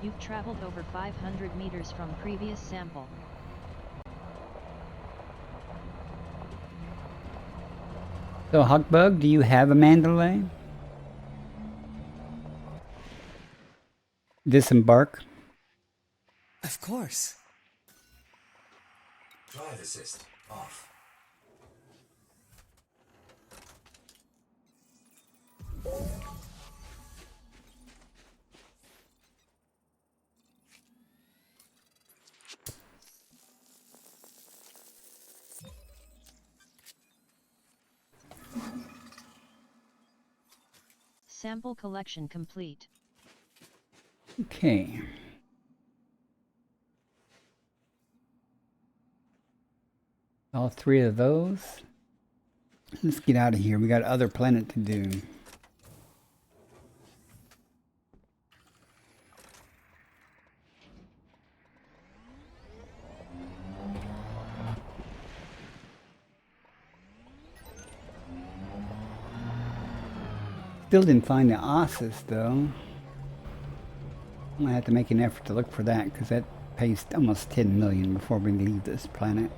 You've traveled over 500 meters from previous sample. So, Huckbug, do you have a Mandalay? Disembark. Of course. Drive assist off. Sample collection complete. Okay. All three of those. Let's get out of here. We got other planet to do. Still didn't find the Ossus though. I'm gonna have to make an effort to look for that because that pays almost 10 million before we leave this planet.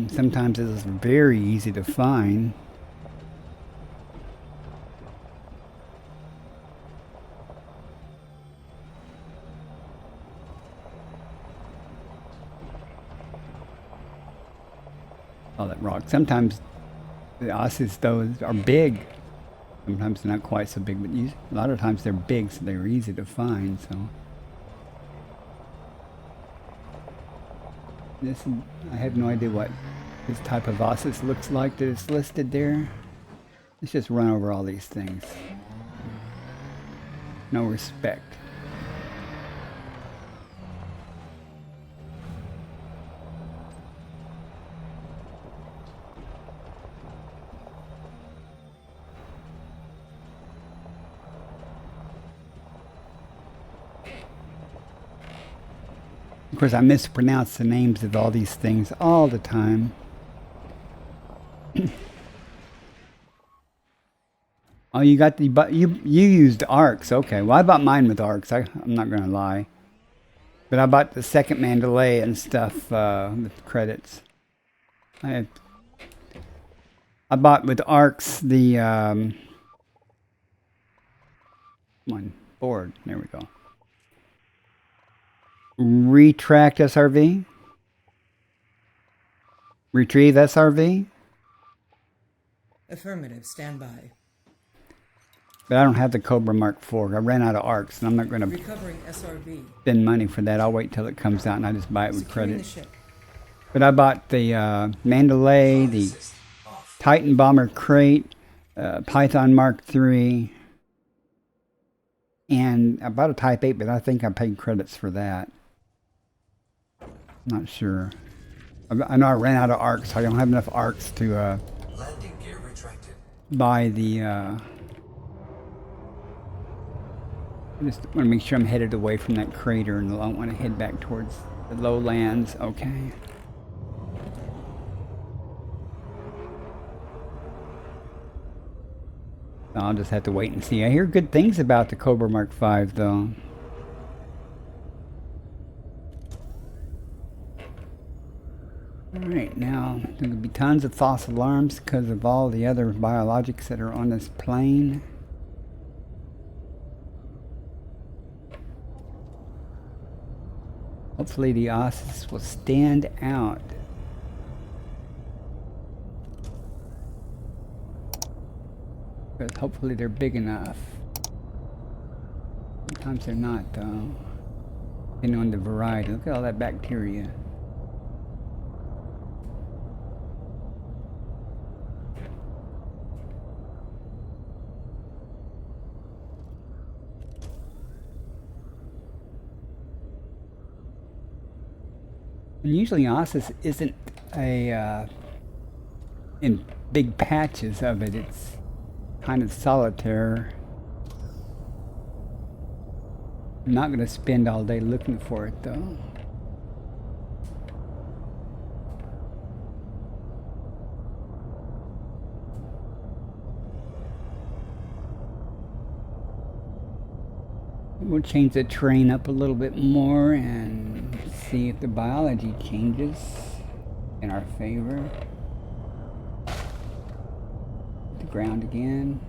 Sometimes it is very easy to find. All that rock. Sometimes the Ossus though are big. Sometimes they're not quite so big, but a lot of times they're big, so they're easy to find. So this, I have no idea what this type of Ossus looks like that is listed there. Let's just run over all these things. No respect. Of course, I mispronounce the names of all these things all the time. Oh, you got the you used arcs. Okay, well I bought mine with arcs. I'm not gonna lie, but I bought the second Mandalay and stuff with credits. I bought with ARCs the one board. There we go. Retract SRV. Retrieve SRV. Affirmative. Stand by. But I don't have the Cobra Mark IV. I ran out of ARCs, and I'm not going to Recovering SRV. spend money for that. I'll wait till it comes out, and I just buy it with Securing credit. the ship. But I bought the Mandalay, the Assist off. Titan Bomber Crate, Python Mark III, and I bought a Type 8, but I think I paid credits for that. Not sure. I know I ran out of ARCs, so I don't have enough ARCs to Landing gear retracted. buy the... I just want to make sure I'm headed away from that crater, and I don't want to head back towards the lowlands. Okay. I'll just have to wait and see. I hear good things about the Cobra Mark V, though. Alright, now there will be tons of false alarms because of all the other biologics that are on this plane. Hopefully the Osses will stand out. But hopefully they're big enough. Sometimes they're not, though. Depending on the variety. Look at all that bacteria. And usually Ossus isn't a in big patches of it. It's kind of solitaire. I'm not going to spend all day looking for it, though. We'll change the terrain up a little bit more and see if the biology changes in our favor. The ground again.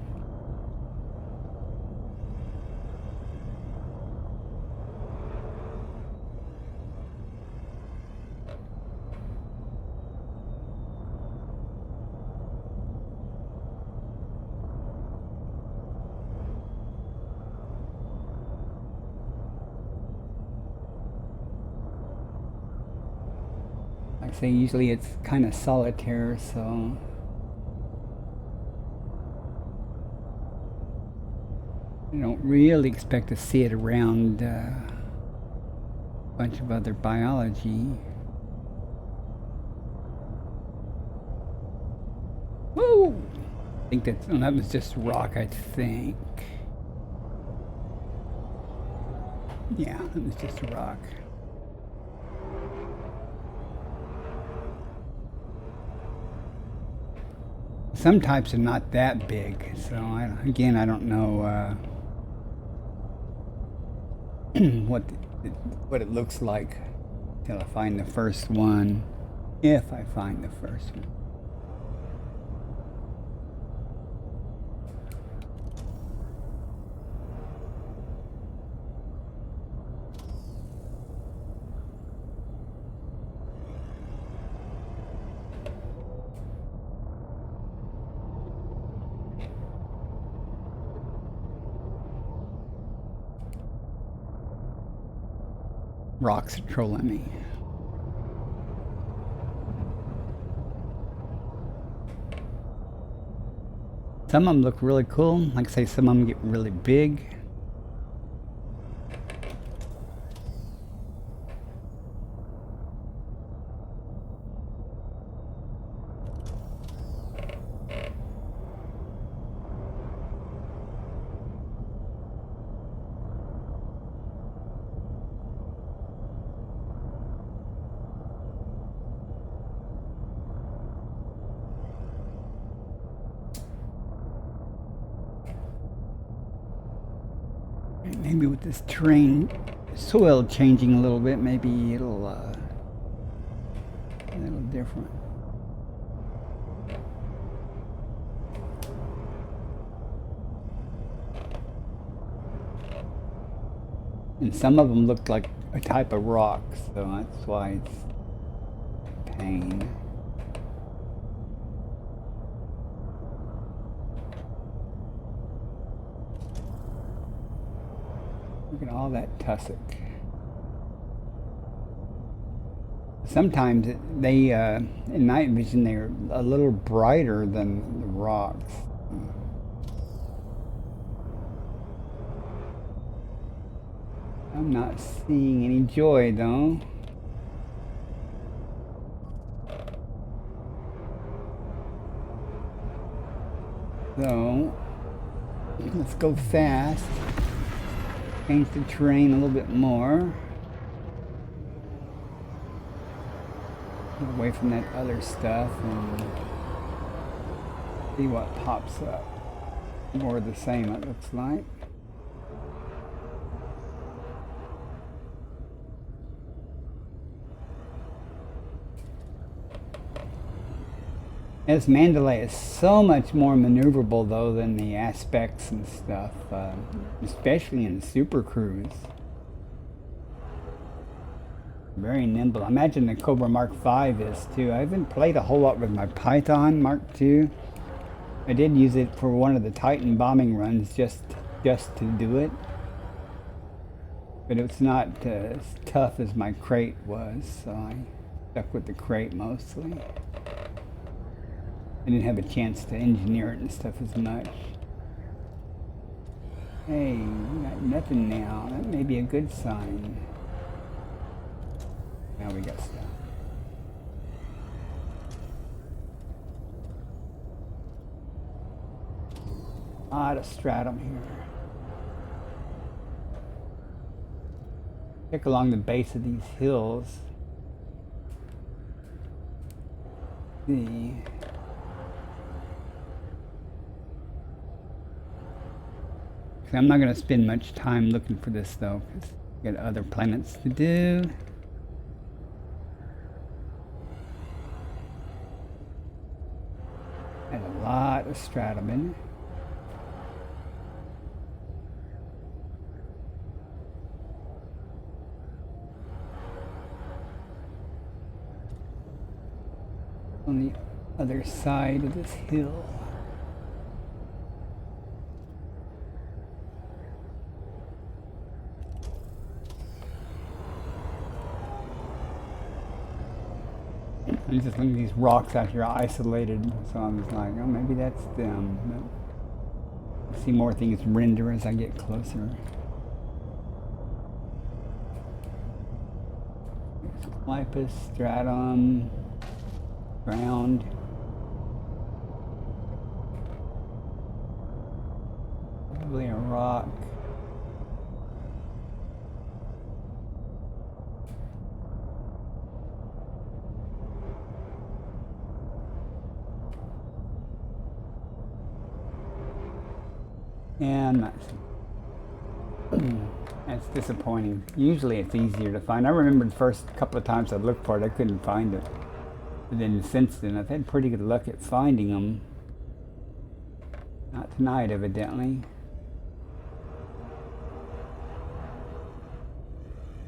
Like I say, usually it's kind of solitaire, so you don't really expect to see it around a bunch of other biology. Woo! I think that was just rock, I think. Yeah, it was just a rock. Some types are not that big, so again, I don't know what it looks like till I find the first one, if I find the first one. Rocks are trolling me. Some of them look really cool. Like I say, some of them get really big. Maybe with this terrain, soil changing a little bit, maybe it'll a little different. And some of them look like a type of rock, so that's why it's a pain. Look at all that tussock. Sometimes they, in night vision, they're a little brighter than the rocks. I'm not seeing any joy though. So, let's go fast. Change the terrain a little bit more. Get away from that other stuff and see what pops up. More of the same, it looks like. This Mandalay is so much more maneuverable though than the aspects and stuff, especially in Super Cruise. Very nimble. I imagine the Cobra Mark V is too. I haven't played a whole lot with my Python Mark II. I did use it for one of the Titan bombing runs just to do it. But it's not as tough as my crate was, so I stuck with the crate mostly. I didn't have a chance to engineer it and stuff as much. Hey, we got nothing now. That may be a good sign. Now we got stuff. A lot of stratum here. Check along the base of these hills. See. I'm not going to spend much time looking for this though, because I've got other planets to do. And a lot of stratum in it. On the other side of this hill. I'm just looking at these rocks out here isolated, so I'm just like, oh, maybe that's them. But I see more things render as I get closer. Clipus, stratum, ground. Probably a rock. And that's disappointing. Usually it's easier to find. I remember the first couple of times I looked for it, I couldn't find it. But then since then, I've had pretty good luck at finding them. Not tonight, evidently.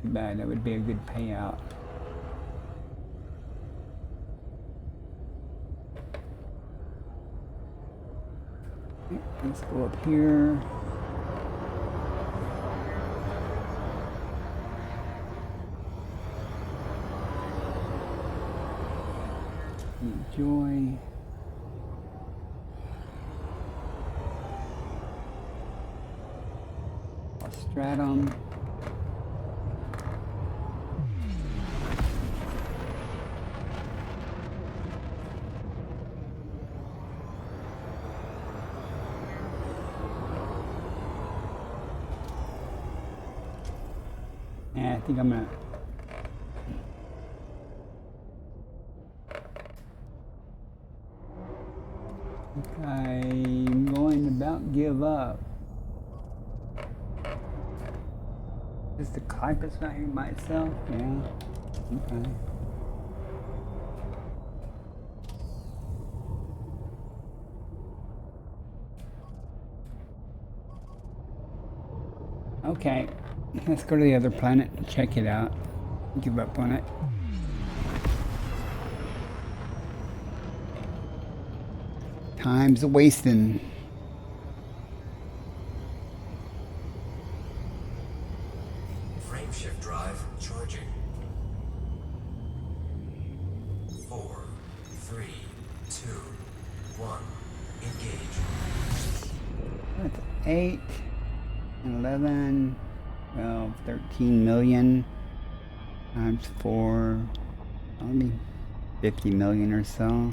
Too bad, that would be a good payout. Let's go up here. Enjoy. Stratum. I think I'm gonna I'm going to about give up. Is the Clipus not here by itself? Yeah. Okay. Okay. Let's go to the other planet and check it out. Give up on it. Time's wasting. Frameshift drive charging. 4, 3, 2, 1. Engage. That's 8, 11, 12, 13 million times 4, probably 50 million or so.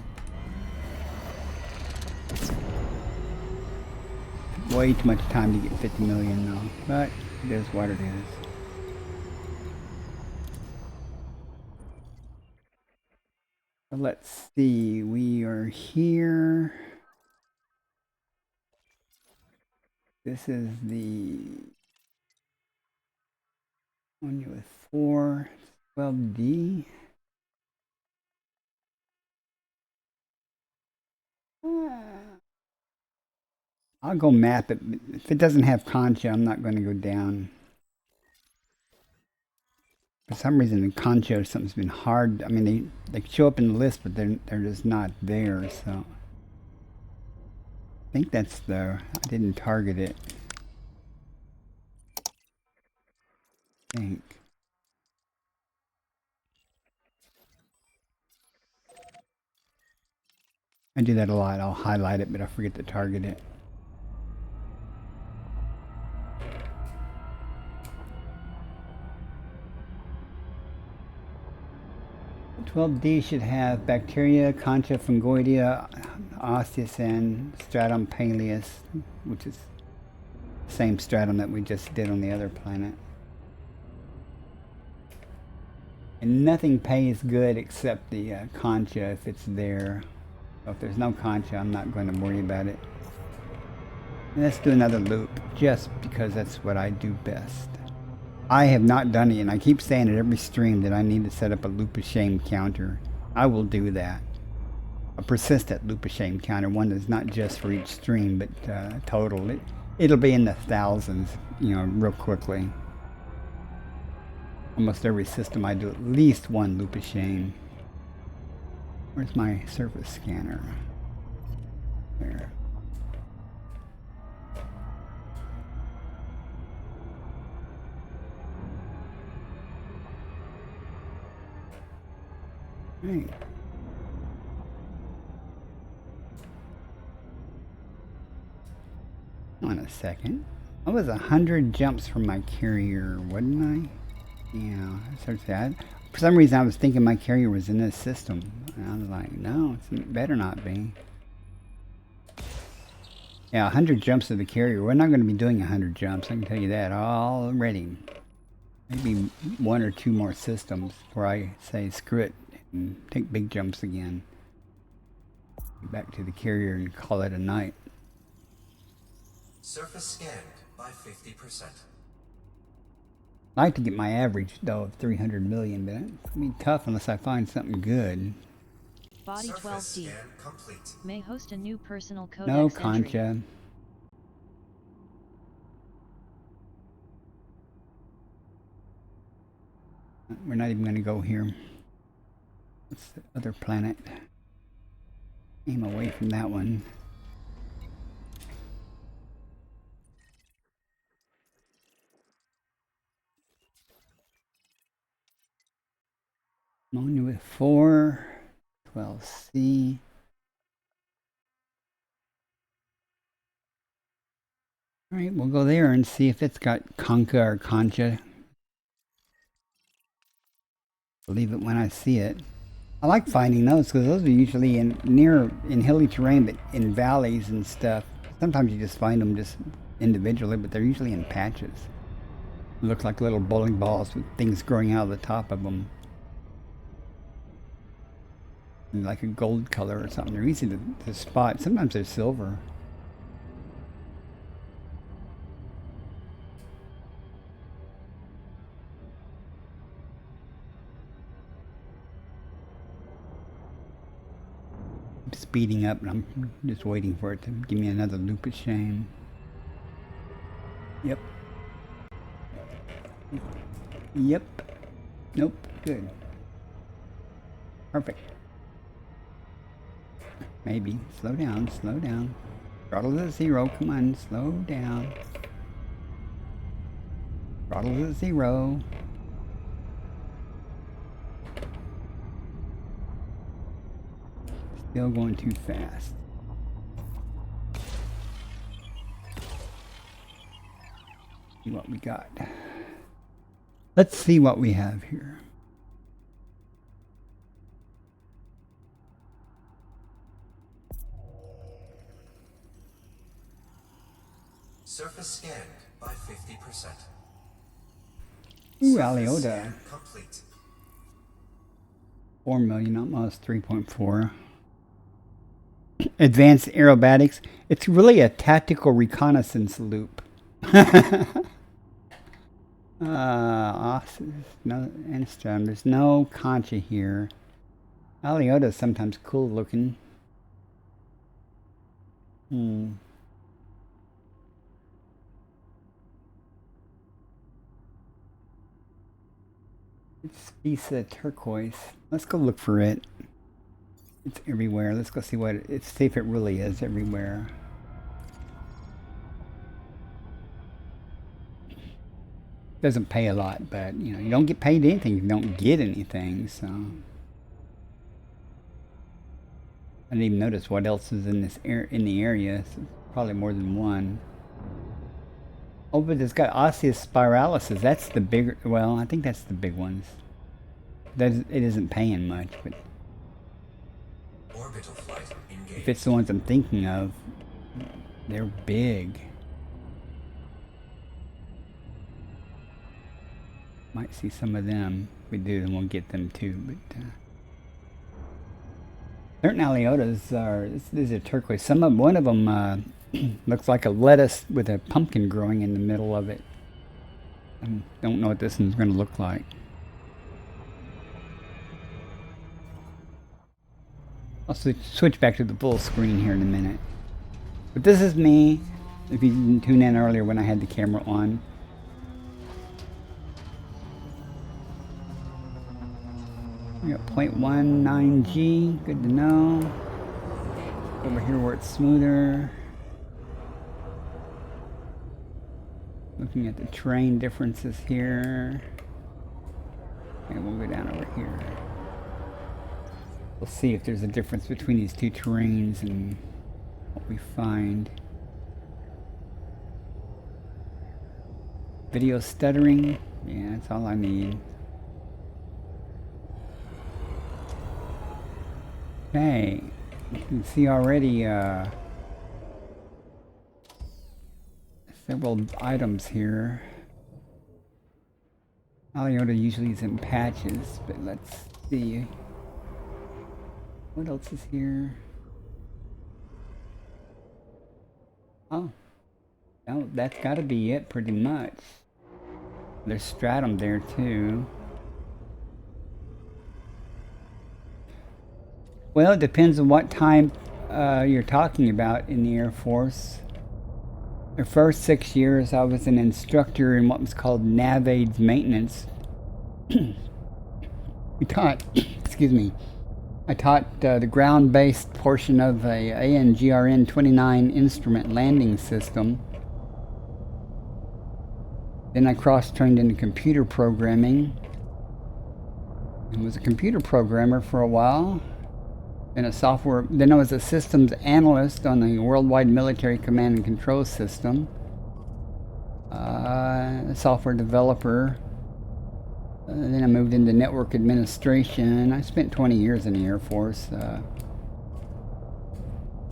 Way too much time to get 50 million though, but it is what it is. So let's see, we are here. This is the one with 4, 12D. I'll go map it. If it doesn't have Concha, I'm not going to go down. For some reason, in Concha, something's been hard. I mean, they show up in the list, but they're just not there. So I think that's I didn't target it. I think. I do that a lot. I'll highlight it, but I forget to target it. The 12D should have bacteria, Concha fungoidea, osseous, and stratum paleus, which is the same stratum that we just did on the other planet. And nothing pays good except the Concha if it's there. So if there's no Concha, I'm not going to worry about it. And let's do another loop, just because that's what I do best. I have not done it, and I keep saying at every stream that I need to set up a loop of shame counter. I will do that. A persistent loop of shame counter, one that's not just for each stream, but total. It'll be in the thousands, you know, real quickly. Almost every system I do at least one loop of shame. Where's my surface scanner? There. Right. On a second. I was 100 jumps from my carrier, wasn't I? Yeah, search that. For some reason, I was thinking my carrier was in this system. And I was like, no, it better not be. Yeah, 100 jumps to the carrier. We're not going to be doing 100 jumps, I can tell you that already. Maybe 1 or 2 more systems before I say screw it and take big jumps again. Back to the carrier and call it a night. Surface scanned by 50%. I like to get my average, though, of 300 million, but it's going to be tough unless I find something good. Body Surface 12D scan complete. may host a new personal codex No entry. Concha. We're not even going to go here. What's the other planet? Aim away from that one. Ammonia with 4, 12C. Alright, we'll go there and see if it's got Concha or Concha. Believe it when I see it. I like finding those because those are usually in hilly terrain, but in valleys and stuff. Sometimes you just find them just individually, but they're usually in patches. They look like little bowling balls with things growing out of the top of them. Like a gold color or something. They're easy to spot. Sometimes they're silver. I'm speeding up and I'm just waiting for it to give me another loop of shame. Yep. Yep. Nope. Good. Perfect. Maybe. Slow down. Slow down. Throttle to 0. Come on. Slow down. Throttle to 0. Still going too fast. See what we got. Let's see what we have here. Surface scanned by 50%. Ooh, Surface Aliota. scan complete. 4 million, almost 3.4. Advanced aerobatics. It's really a tactical reconnaissance loop. No, Enstrom. There's no Concha here. Aliota is sometimes cool looking. It's Visa turquoise. Let's go look for it. It's everywhere. Let's go see what it's. See if it really is everywhere. Doesn't pay a lot, but you know you don't get paid anything if you don't get anything. So I didn't even notice what else is in this in the area. So probably more than one. Oh, but it's got osseous spiralis. That's the bigger. Well, I think that's the big ones. It isn't paying much, but Orbital flight engaged. if it's the ones I'm thinking of, they're big. Might see some of them. If we do, then we'll get them too. But certain Aliotas are. These are turquoise. One of them looks like a lettuce with a pumpkin growing in the middle of it. I don't know what this one's going to look like. I'll switch back to the full screen here in a minute. But this is me. If you didn't tune in earlier when I had the camera on. We got 0.19G. Good to know. Over here where it's smoother. Looking at the terrain differences here. And we'll go down over here. We'll see if there's a difference between these two terrains and what we find. Video stuttering. Yeah, that's all I need. Okay. You can see already several items here. Aliota usually is in patches, but let's see. What else is here? Oh. No, that's gotta be it pretty much. There's stratum there too. Well, it depends on what time you're talking about in the Air Force. The first 6 years I was an instructor in what was called NAVAIDS maintenance. We taught, excuse me, I taught the ground-based portion of a ANGRN 29 instrument landing system. Then I cross-trained into computer programming. I was a computer programmer for a while. Then I was a systems analyst on the Worldwide Military Command and Control System. A software developer. Then I moved into network administration. I spent 20 years in the Air Force.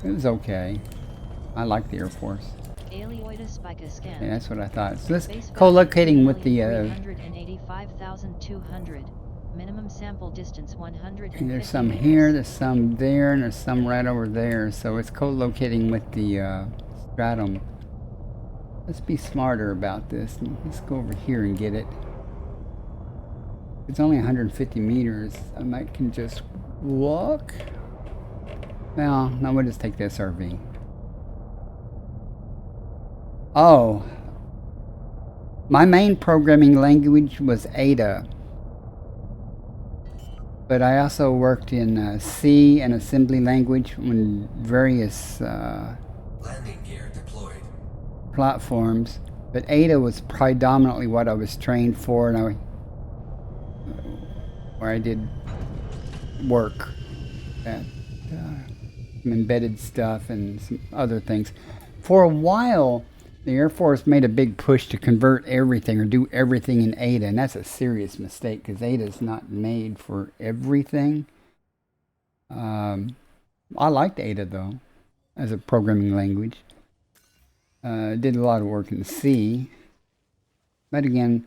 It was okay. I liked the Air Force. Alioida spica scan. Yeah, that's what I thought. So this Base co-locating with the 385,200. Minimum sample distance 150 there's some meters. here, there's some there, and there's some right over there. So it's co-locating with the stratum. Let's be smarter about this. Let's go over here and get it. It's only 150 meters. I can just walk. Well, no, we'll just take the SRV. Oh. My main programming language was Ada, but I also worked in C and assembly language on various Landing gear deployed. platforms. But Ada was predominantly what I was trained for, and where I did work at some embedded stuff and some other things. For a while, the Air Force made a big push to convert everything or do everything in Ada, and that's a serious mistake because Ada is not made for everything. I liked Ada though, as a programming language. Did a lot of work in C, but again,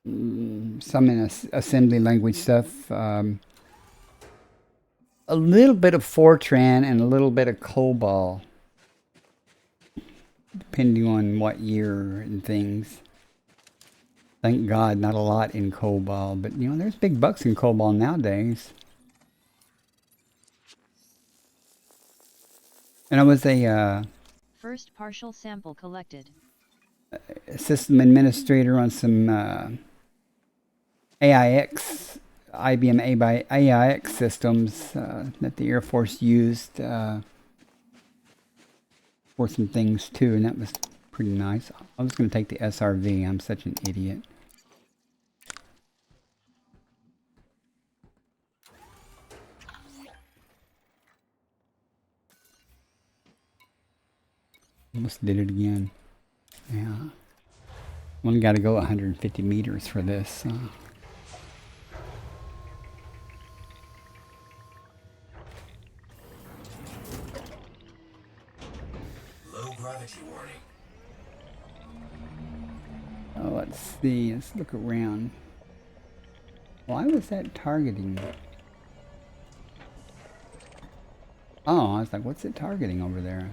some in assembly language stuff. A little bit of Fortran and a little bit of COBOL, depending on what year and things. Thank God, not a lot in COBOL, but you know, there's big bucks in COBOL nowadays. And I was a First partial sample collected. system administrator on some AIX, IBM AIX systems that the Air Force used for some things too, and that was pretty nice. I was going to take the SRV. I'm such an idiot. Almost did it again. Yeah. Only got to go 150 meters for this. Low gravity warning. Oh, let's see. Let's look around. Why was that targeting? Oh, I was like, what's it targeting over there?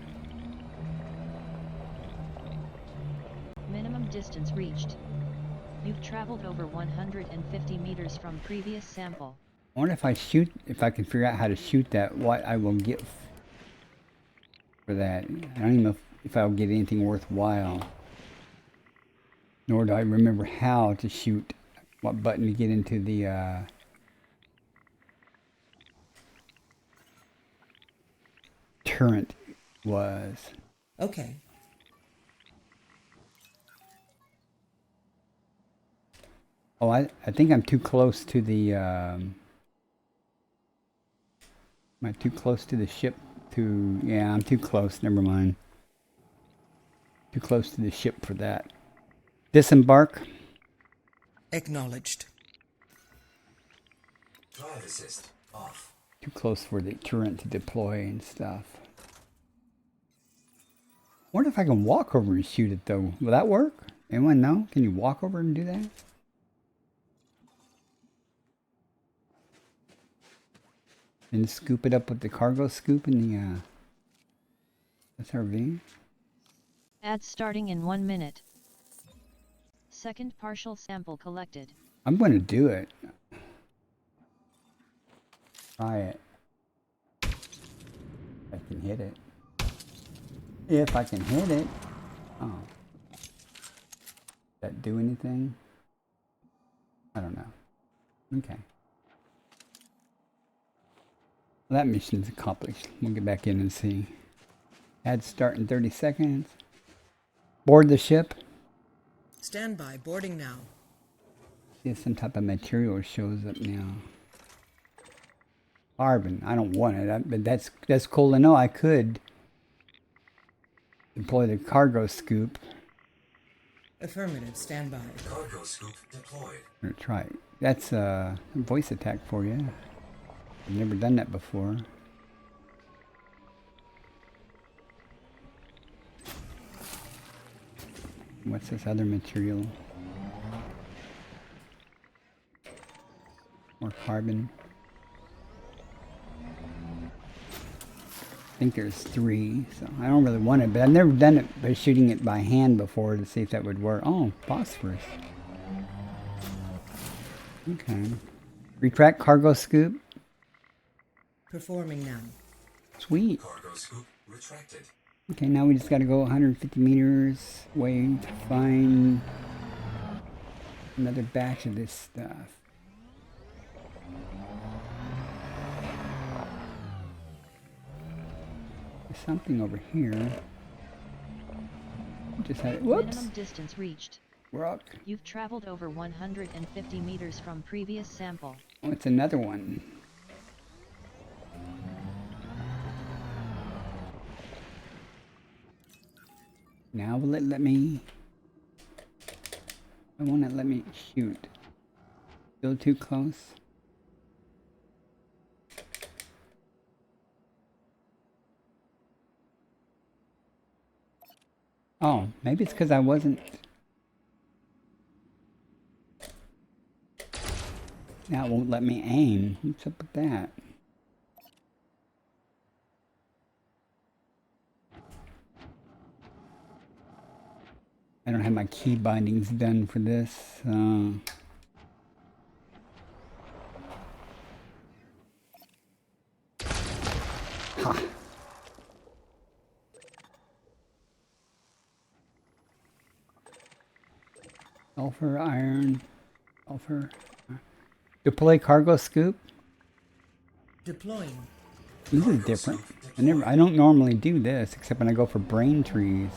Minimum distance reached. You've traveled over 150 meters from previous sample. I wonder if if I can figure out how to shoot that, what I will get for that. I don't even know if I'll get anything worthwhile. Nor do I remember how to shoot, what button to get into the turret was. Okay. Oh, I think I'm too close to the, am I too close to the ship yeah, I'm too close, never mind. Too close to the ship for that. Disembark. Acknowledged. Drive assist off. Too close for the turret to deploy and stuff. I wonder if I can walk over and shoot it though. Will that work? Anyone know? Can you walk over and do that? And scoop it up with the cargo scoop in the SRV? Ads starting in 1 minute. Second partial sample collected. I'm going to do it. Try it. If I can hit it. If I can hit it. Oh. Does that do anything? I don't know. Okay. Well, that mission's accomplished. We'll get back in and see. Ads start in 30 seconds. Board the ship. Stand by. Boarding now. See if some type of material shows up now. Carbon. I don't want it, but that's cool to know. I could deploy the cargo scoop. Affirmative. Stand by. Cargo scoop deployed. Or try it. That's a voice attack for you. I've never done that before. What's this other material? More carbon. I think there's 3, so I don't really want it, but I've never done it by shooting it by hand before to see if that would work. Oh, phosphorus. Okay. Retract cargo scoop. Performing now. Sweet. Cargo scoop retracted. Okay, now we just gotta go 150 meters away to find another batch of this stuff. There's something over here. Just had it. Whoops! Minimum distance reached. Rock. You've traveled over 150 meters from previous sample. Oh, it's another one. Now will it let me? It won't let me shoot. Still too close. Oh, maybe it's because I wasn't. Now it won't let me aim. What's up with that? I don't have my key bindings done for this. Ha! Sulfur, iron, sulfur. Deploy cargo scoop. Deploying. This is different. I don't normally do this except when I go for brain trees.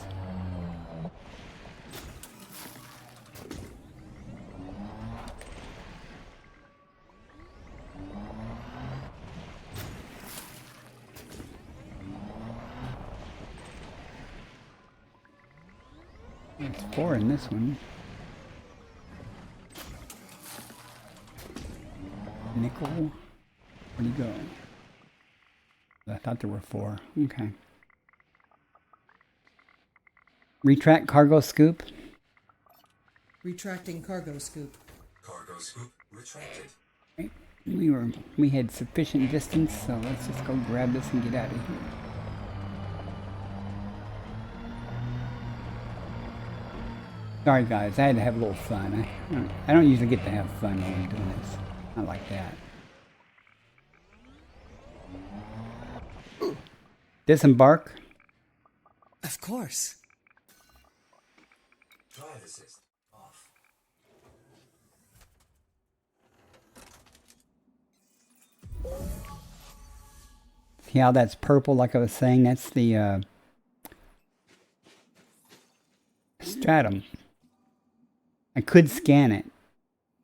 There's 4 in this one. Nickel. Where'd he go? I thought there were 4. Okay. Retract cargo scoop. Retracting cargo scoop. Cargo scoop retracted. Right. We had sufficient distance, so let's just go grab this and get out of here. Sorry guys, I had to have a little fun. I don't usually get to have fun when I'm doing this. Not like that. Disembark. Of course. Drive assist off. See how that's purple like I was saying? That's the stratum. I could scan it,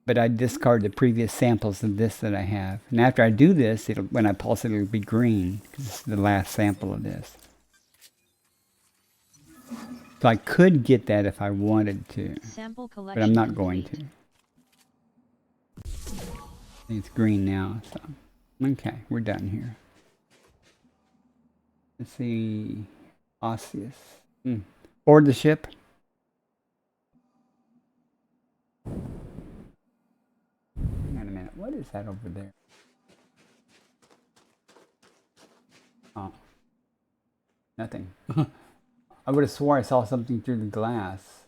but I discard the previous samples of this that I have. And after I do this, when I pulse it, it'll be green, because this is the last sample of this. So I could get that if I wanted to, Sample collection but I'm not going complete. to. It's green now, so okay, we're done here. Let's see, osseous. Board the ship. Hang on a minute, what is that over there? Oh, nothing. I would have swore I saw something through the glass.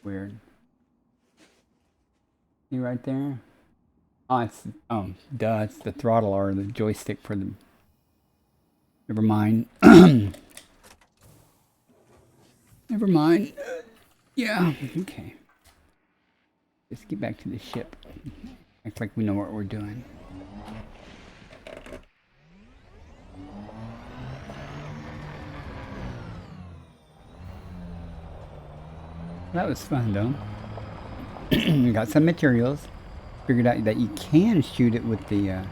Weird. See right there? Oh, duh, it's the throttle or the joystick for the... Never mind. Never mind. Yeah, okay. Let's get back to the ship. Act like we know what we're doing. That was fun though. We got some materials. Figured out that you can shoot it with the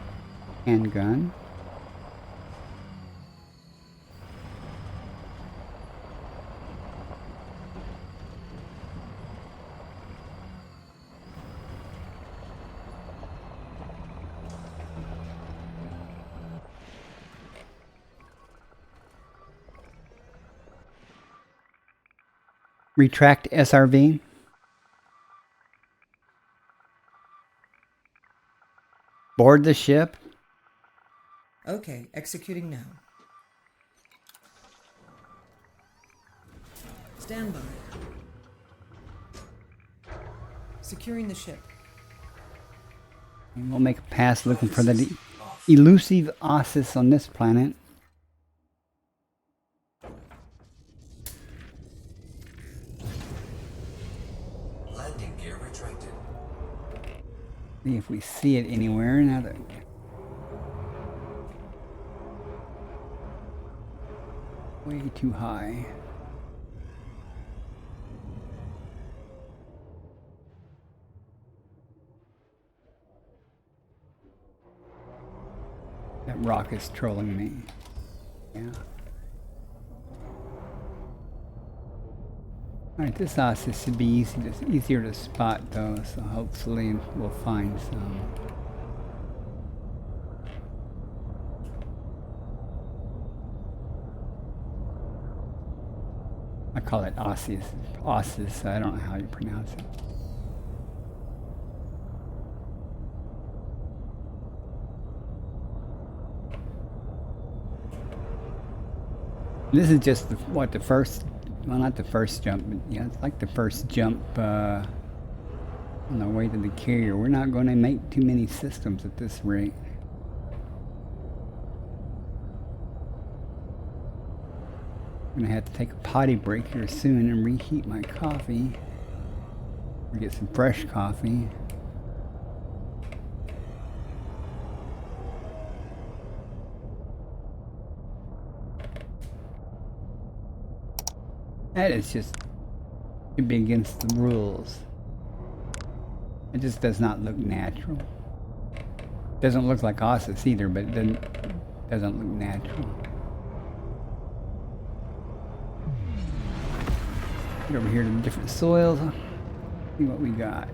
handgun. Retract SRV. Board the ship. Okay, executing now. Stand by. Securing the ship. And we'll make a pass looking for the elusive osseous on this planet. Landing gear retracted. See if we see it anywhere. Now that way too high. That rock is trolling me. Yeah. Alright, this oscillus should be easier to spot though, so hopefully we'll find some. I call it osseous, so I don't know how you pronounce it. This is just the first, well, not the first jump, but yeah, it's like the first jump on the way to the carrier. We're not going to make too many systems at this rate. I'm going to have to take a potty break here soon and reheat my coffee. Or get some fresh coffee. That is just to be against the rules. It just does not look natural. Doesn't look like osseous either, but it doesn't look natural. Get over here to the different soils. See what we got.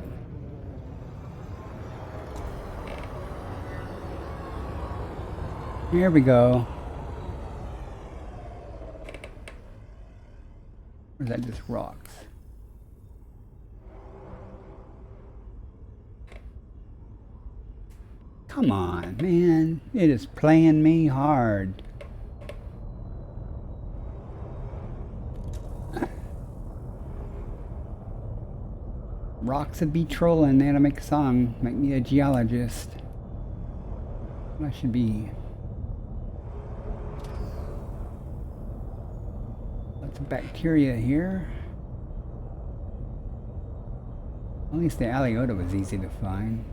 Here we go. Or is that just rocks? Come on, man. It is playing me hard. Rocks would be trolling. They had to make a song. Make me a geologist. I should be. Lots of bacteria here. At least the Aliota was easy to find.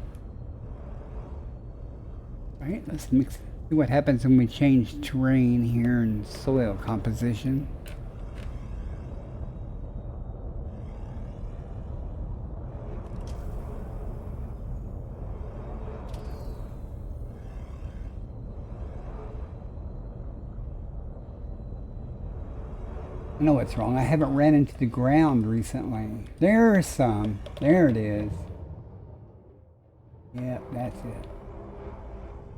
Alright, let's mix. See what happens when we change terrain here and soil composition. I know what's wrong. I haven't ran into the ground recently. There's some. There it is. Yep, that's it.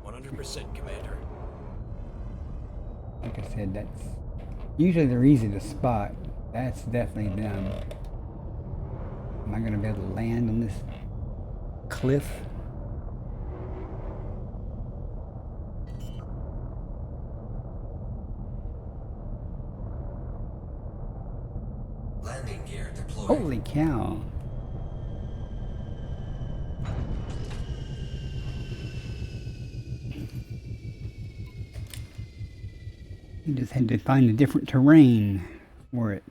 100%, Commander. Like I said, that's usually they're easy to spot. That's definitely them. Am I going to be able to land on this cliff? Landing gear deployed. Holy cow. You just had to find a different terrain for it.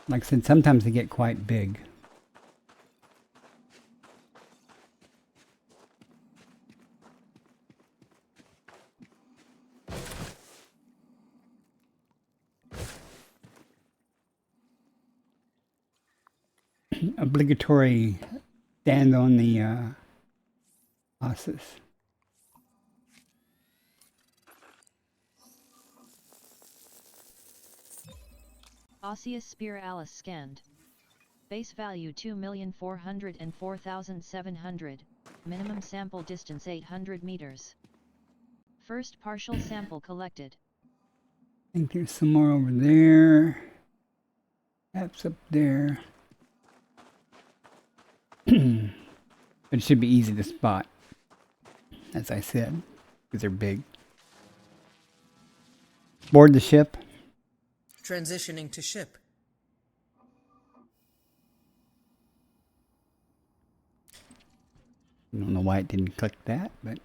Like I said, sometimes they get quite big. Obligatory stand on the osseous. Osseous spiralis scanned. Base value 2,404,700. Minimum sample distance 800 meters. First partial sample collected. I think there's some more over there. Perhaps up there. But it should be easy to spot, as I said, because they're big. Board the ship. Transitioning to ship. I don't know why it didn't click that, but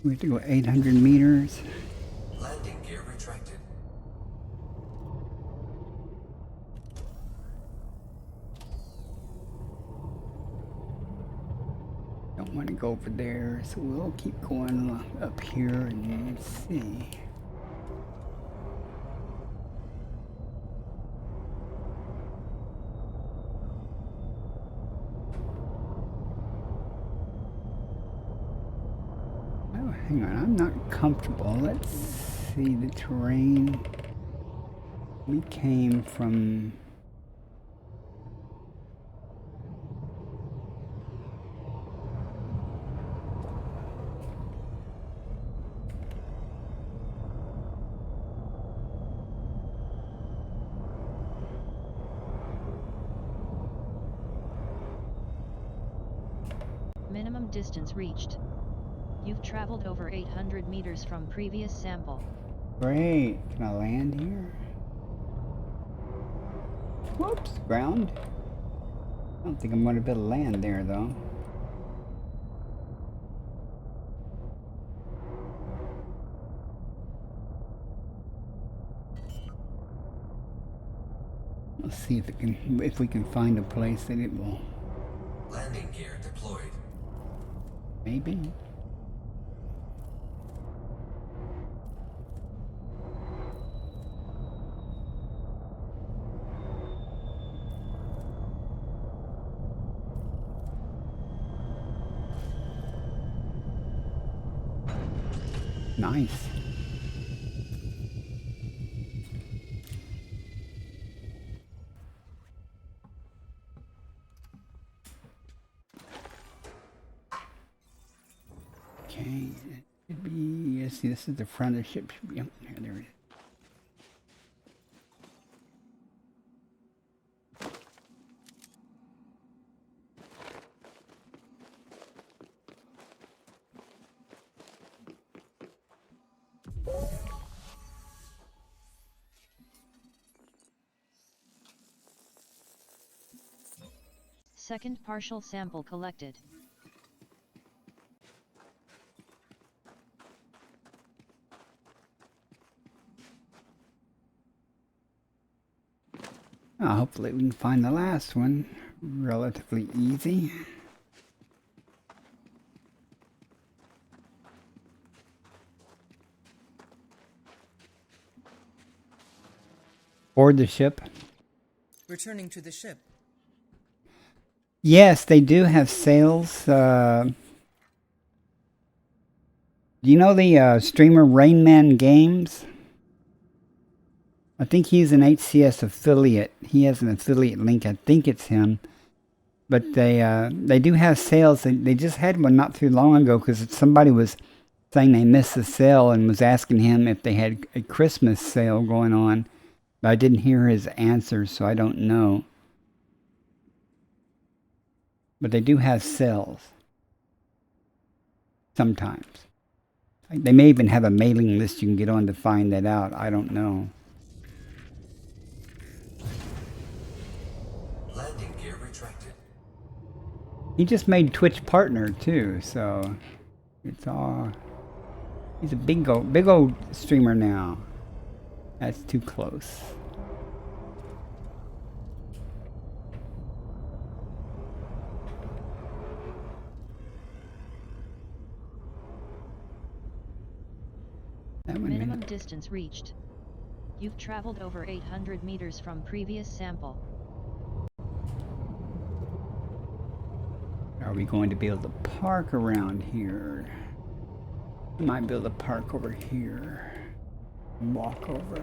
We have to go 800 meters. Landing gear retracted. Don't want to go over there, so we'll keep going up here and see. Oh, hang on, I'm not comfortable. Let's see the terrain. We came from... Minimum distance reached. You've traveled over 800 meters from previous sample. Great. Can I land here? Whoops, ground. I don't think I'm going to be able to land there, though. Let's see if we can find a place that it will. Landing gear deployed. Maybe. Nice. Okay, it should be, let's see, this is the front of the ship. Should be, yep, there it is. Second partial sample collected. Hopefully we can find the last one relatively easy. Board the ship. Returning to the ship. Yes, they do have sails. Do you know the streamer Rain Man Games? I think he's an HCS affiliate. He has an affiliate link. I think it's him. But they do have sales. They just had one not too long ago because somebody was saying they missed the sale and was asking him if they had a Christmas sale going on. But I didn't hear his answer, so I don't know. But they do have sales. Sometimes. They may even have a mailing list you can get on to find that out. I don't know. Landing gear retracted. He just made Twitch partner too, so it's all. He's a big old streamer now. That's too close. Minimum distance reached. You've traveled over 800 meters from previous sample. Are we going to be able to park around here? We might be able to park over here. Walk over.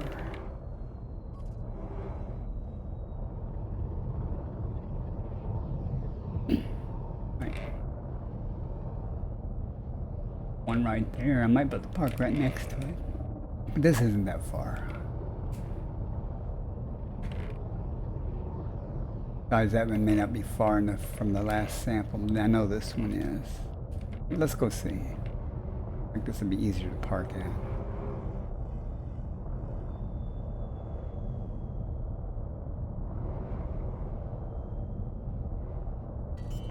Right. One right there. I might be able to park right next to it. But this isn't that far. Besides, that one may not be far enough from the last sample. I know this one is. Let's go see. I think this would be easier to park at.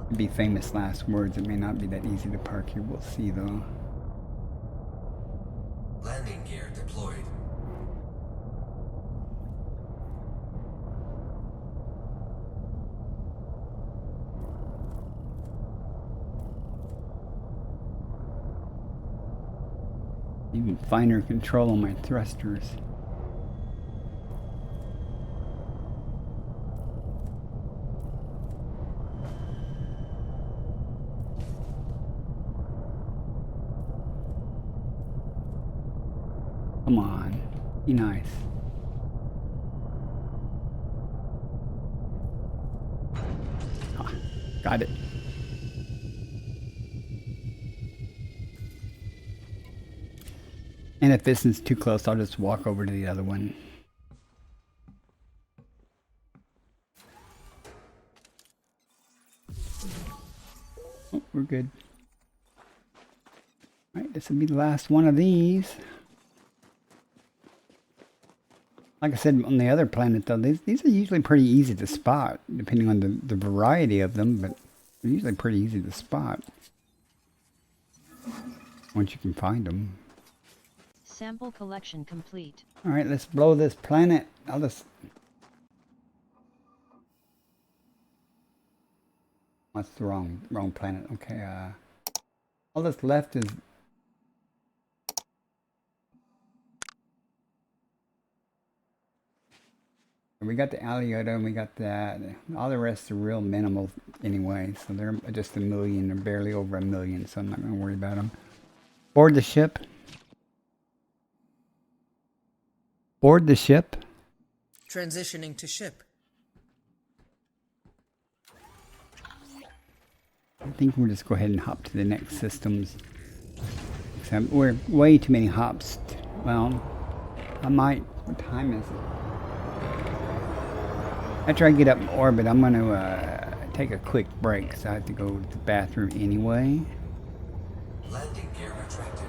It'd be famous last words. It may not be that easy to park here. We'll see though. Landing gear deployed. Even finer control on my thrusters. Come on, be nice. Ah, got it. And if this is too close, I'll just walk over to the other one. Oh, we're good. Alright, this will be the last one of these. Like I said on the other planet though, these are usually pretty easy to spot, depending on the variety of them, but they're usually pretty easy to spot. Once you can find them. Sample collection complete. Alright, let's blow this planet. I'll just... That's the wrong planet. Okay, all that's left is... We got the Aliota and we got that. All the rest are real minimal anyway, so they're just 1 million. They're barely over 1 million, so I'm not going to worry about them. Board the ship. Board the ship. Transitioning to ship. I think we'll just go ahead and hop to the next systems. Except we're way too many hops. Well, I might. What time is it? After I get up in orbit, I'm going to take a quick break, so I have to go to the bathroom anyway. Landing gear retracted.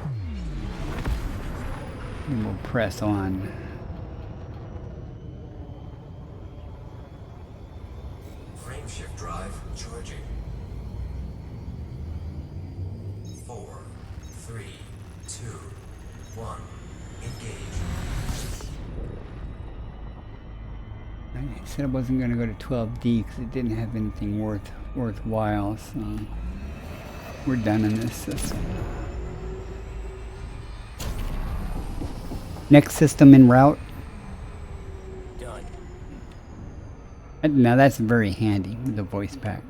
And we'll press on. Frameshift drive charging. 4, 3, 2, 1. Engage. I said I wasn't going to go to 12D because it didn't have anything worthwhile, so we're done in this system. Next system en route. Done. Now that's very handy with the voice pack.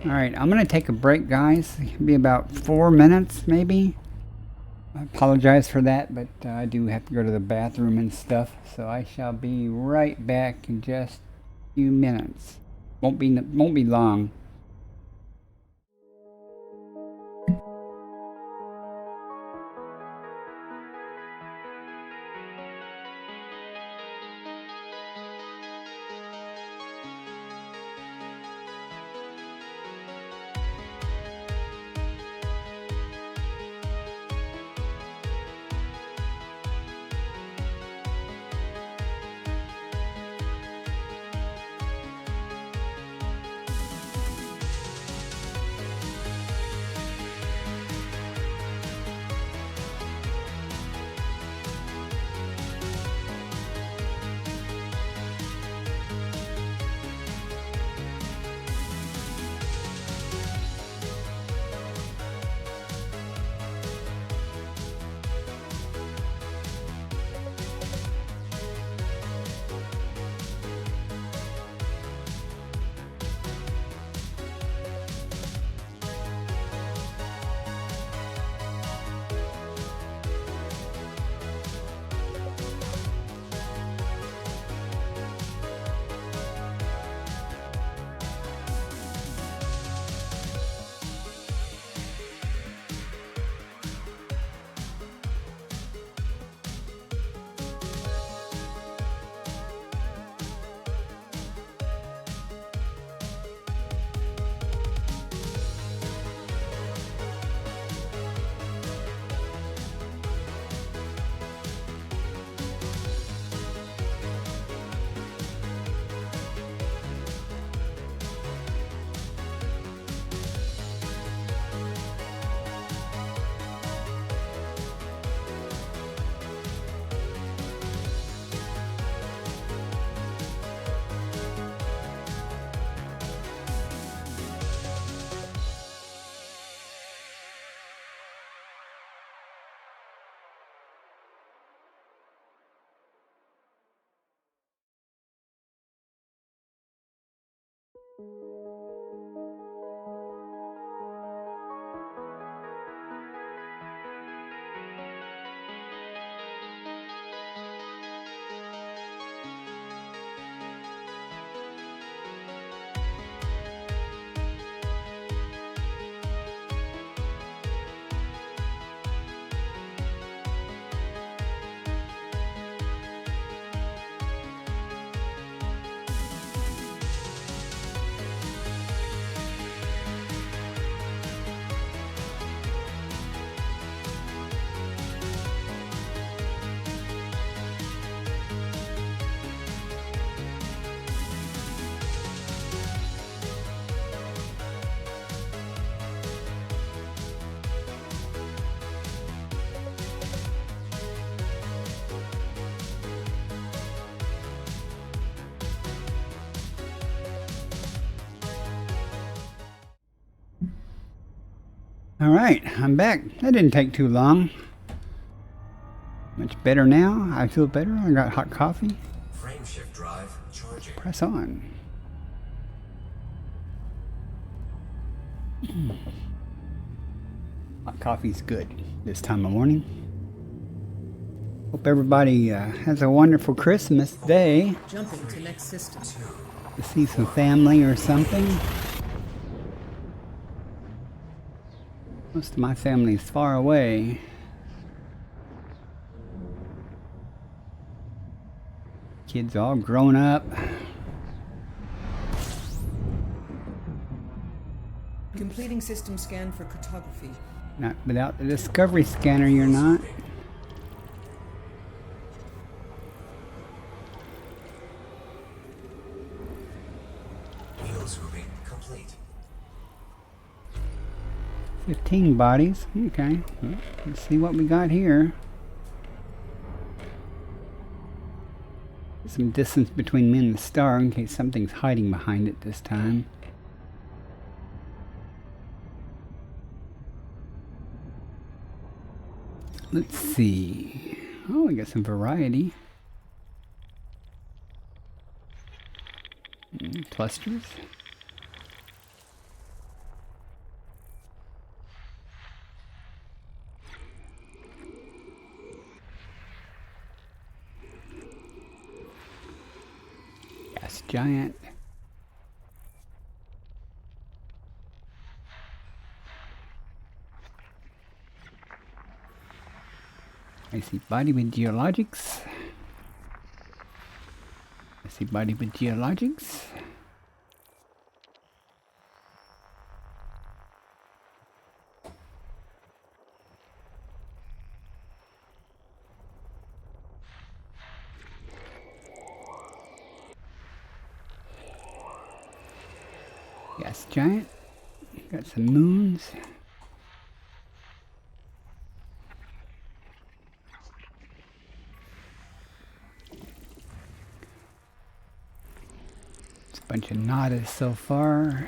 Alright, I'm going to take a break, guys. It'll be about 4 minutes, maybe. I apologize for that, but I do have to go to the bathroom and stuff, so I shall be right back in just a few minutes. Won't be long. All right, I'm back. That didn't take too long. Much better now. I feel better. I got hot coffee. Frameshift drive charging. Press on. Hot coffee's good this time of morning. Hope everybody has a wonderful Christmas day. Jumping to next system. To see some family or something. Most of my family's far away. Kids all grown up. Completing system scan for cartography. Not without the Discovery Scanner, you're not. Fuel scooping complete. 15 bodies. Okay. Well, let's see what we got here. Some distance between me and the star in case something's hiding behind it this time. Let's see. Oh, we got some variety. Clusters. Gas giant. I see body with geologics. I see body with geologics. Gas giant. Got some moons. Bunch of nadas so far.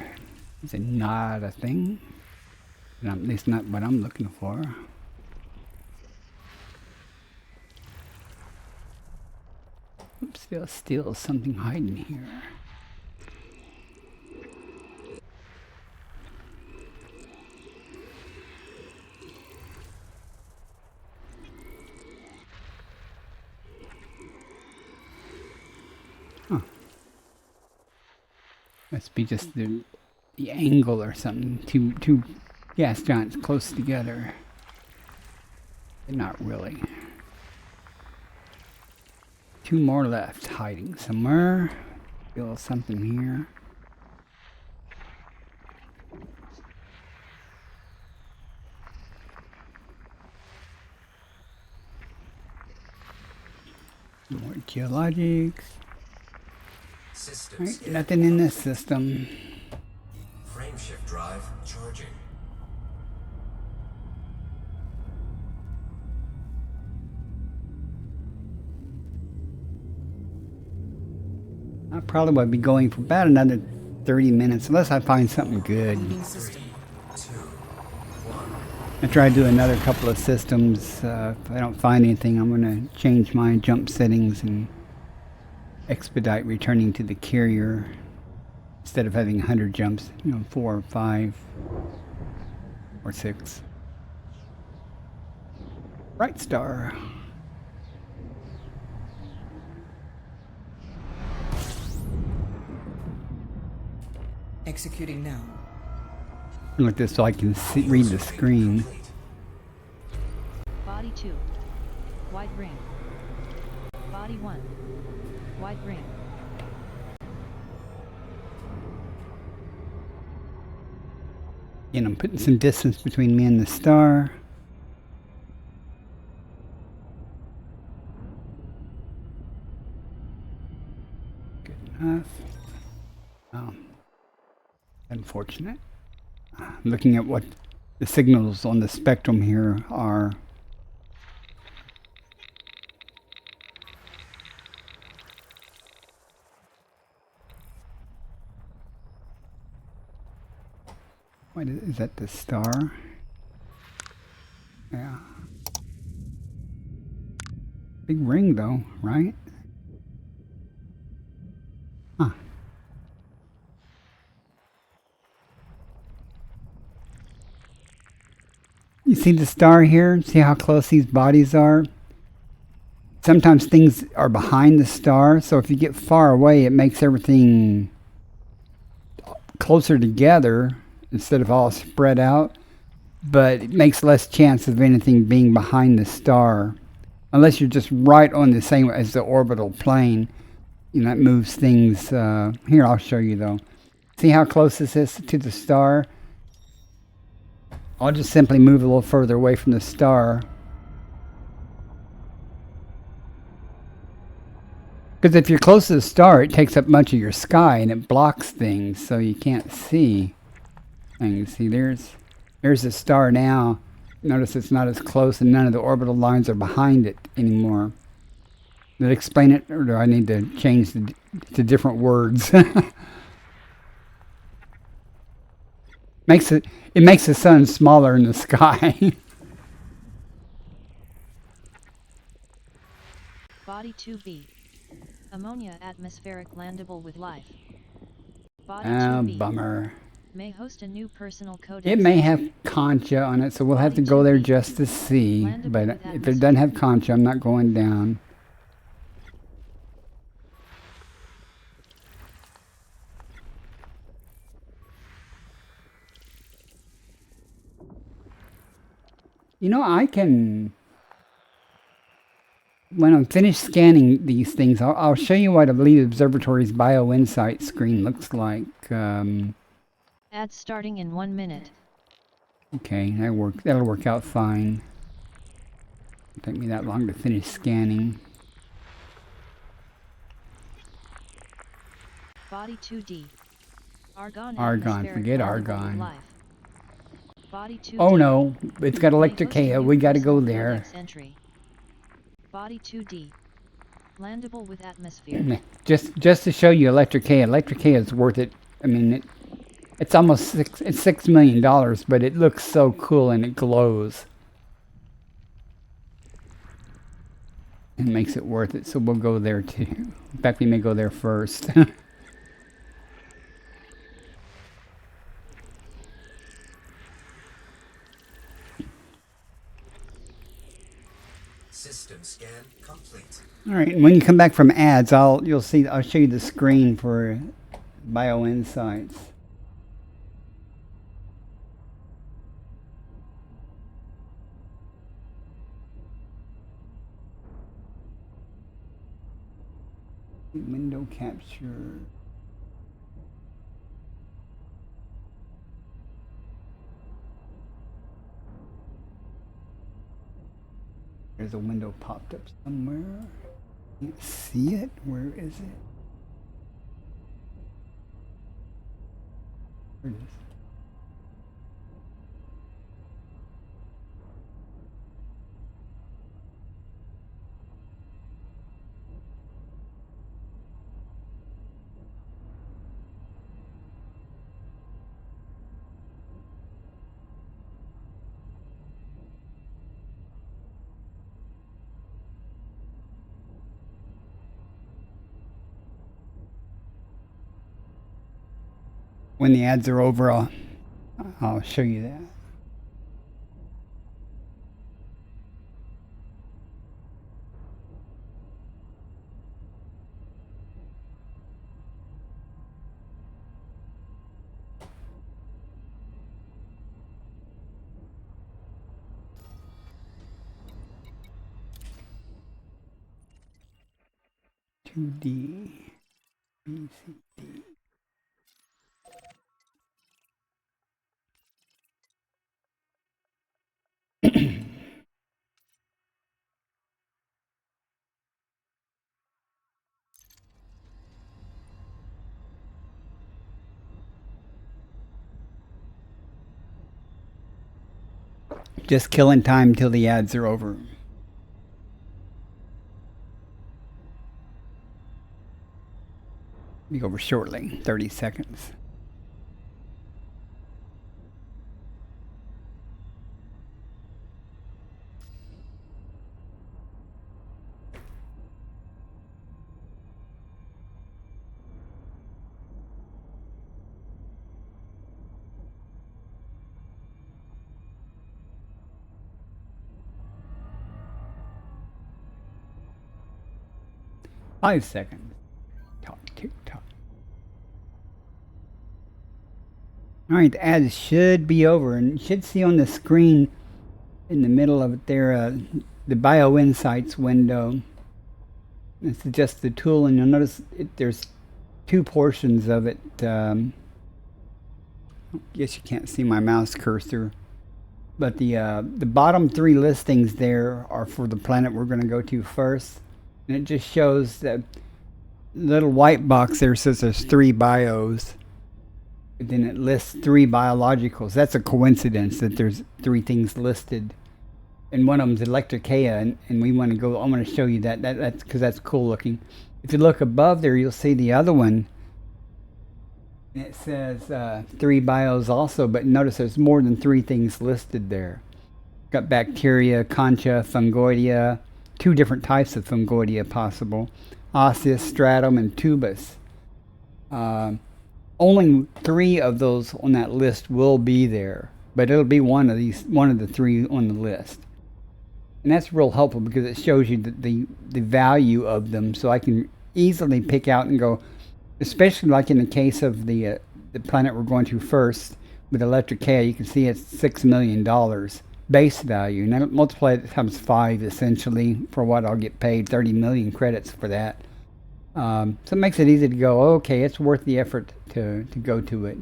It's a nada thing. At least not what I'm looking for. Oops, there's still something hiding here. Huh. Must be just the angle or something. Two gas giants close together. But not really. Two more left, hiding somewhere. Feel something here. More geologics. Right, nothing in this system. Frameshift drive charging. I probably would be going for about another 30 minutes unless I find something good. Leading system. 2, 1. I try to do another couple of systems. If I don't find anything, I'm going to change my jump settings and expedite returning to the carrier. Instead of having 100 jumps, 4 or 5 or 6. Bright star. Executing now. Look at this so I can read the screen. Complete. Body 2. White ring. Body 1. White ring. And I'm putting some distance between me and the star. Good enough. Unfortunate. Looking at what the signals on the spectrum here are. What is that? The star? Yeah. Big ring though, right? Huh. You see the star here? See how close these bodies are? Sometimes things are behind the star, so if you get far away, it makes everything closer together instead of all spread out, but it makes less chance of anything being behind the star. Unless you're just right on the same as the orbital plane, that moves things. Here, I'll show you though. See how close this is to the star? I'll just simply move a little further away from the star. Because if you're close to the star, it takes up much of your sky and it blocks things, so you can't see things. See, there's the star now. Notice it's not as close and none of the orbital lines are behind it anymore. Did I explain it, or do I need to change to different words? It makes the sun smaller in the sky. Body 2B. Ammonia atmospheric landable with life. Body 2B. Bummer. May host a new personal codex. It may have Concha on it, so we'll have to go there just to see. But if it doesn't have Concha, I'm not going down. I can, when I'm finished scanning these things, I'll show you what Elite Observatory's BioInsight screen looks like. Ads starting in 1 minute. Okay, that'll work out fine. It'll take me that long to finish scanning. Body 2D. Argon, forget Argon. Life. Body 2D. Oh no, it's got EliteDangerous. We gotta go there. Entry. Body 2D. Landable with atmosphere. Just to show you EliteDangerous. EliteDangerous is worth it. I mean, it's almost $6 million, but it looks so cool and it glows. It makes it worth it, so we'll go there too. In fact, we may go there first. System scan complete. All right, and when you come back from ads, I'll show you the screen for BioInsights. Window capture. There's a window popped up somewhere. Can't see it. Where is it? There it is. When the ads are over, I'll show you that. D, B, C, D. Just killing time till the ads are over. Be over shortly, 30 seconds. Five seconds. Talk, tick, tock. All right, the ads should be over, and you should see on the screen in the middle of it there the Bio Insights window. This is just the tool, and you'll notice there's two portions of it. I guess you can't see my mouse cursor, but the bottom three listings there are for the planet we're going to go to first, and it just shows that little white box there says there's 3 bios. And then it lists 3 biologicals. That's a coincidence that there's 3 things listed, and one of them's Electricaea, and we want to go. I'm going to show you that's because that's cool looking. If you look above there, you'll see the other one, and it says 3 bios also, but notice there's more than 3 things listed there. Got bacteria, concha, fungoidea, 2 different types of fungoidea possible, osseous, stratum, and tubus. Only 3 of those on that list will be there, but it'll be one of the 3 on the list. And that's real helpful because it shows you the value of them, so I can easily pick out and go, especially like in the case of the planet we're going to first with Electricaea. You can see it's $6 million base value, and then multiply it times 5 essentially for what I'll get paid, 30 million credits for that. So it makes it easy to go, okay, it's worth the effort to go to it.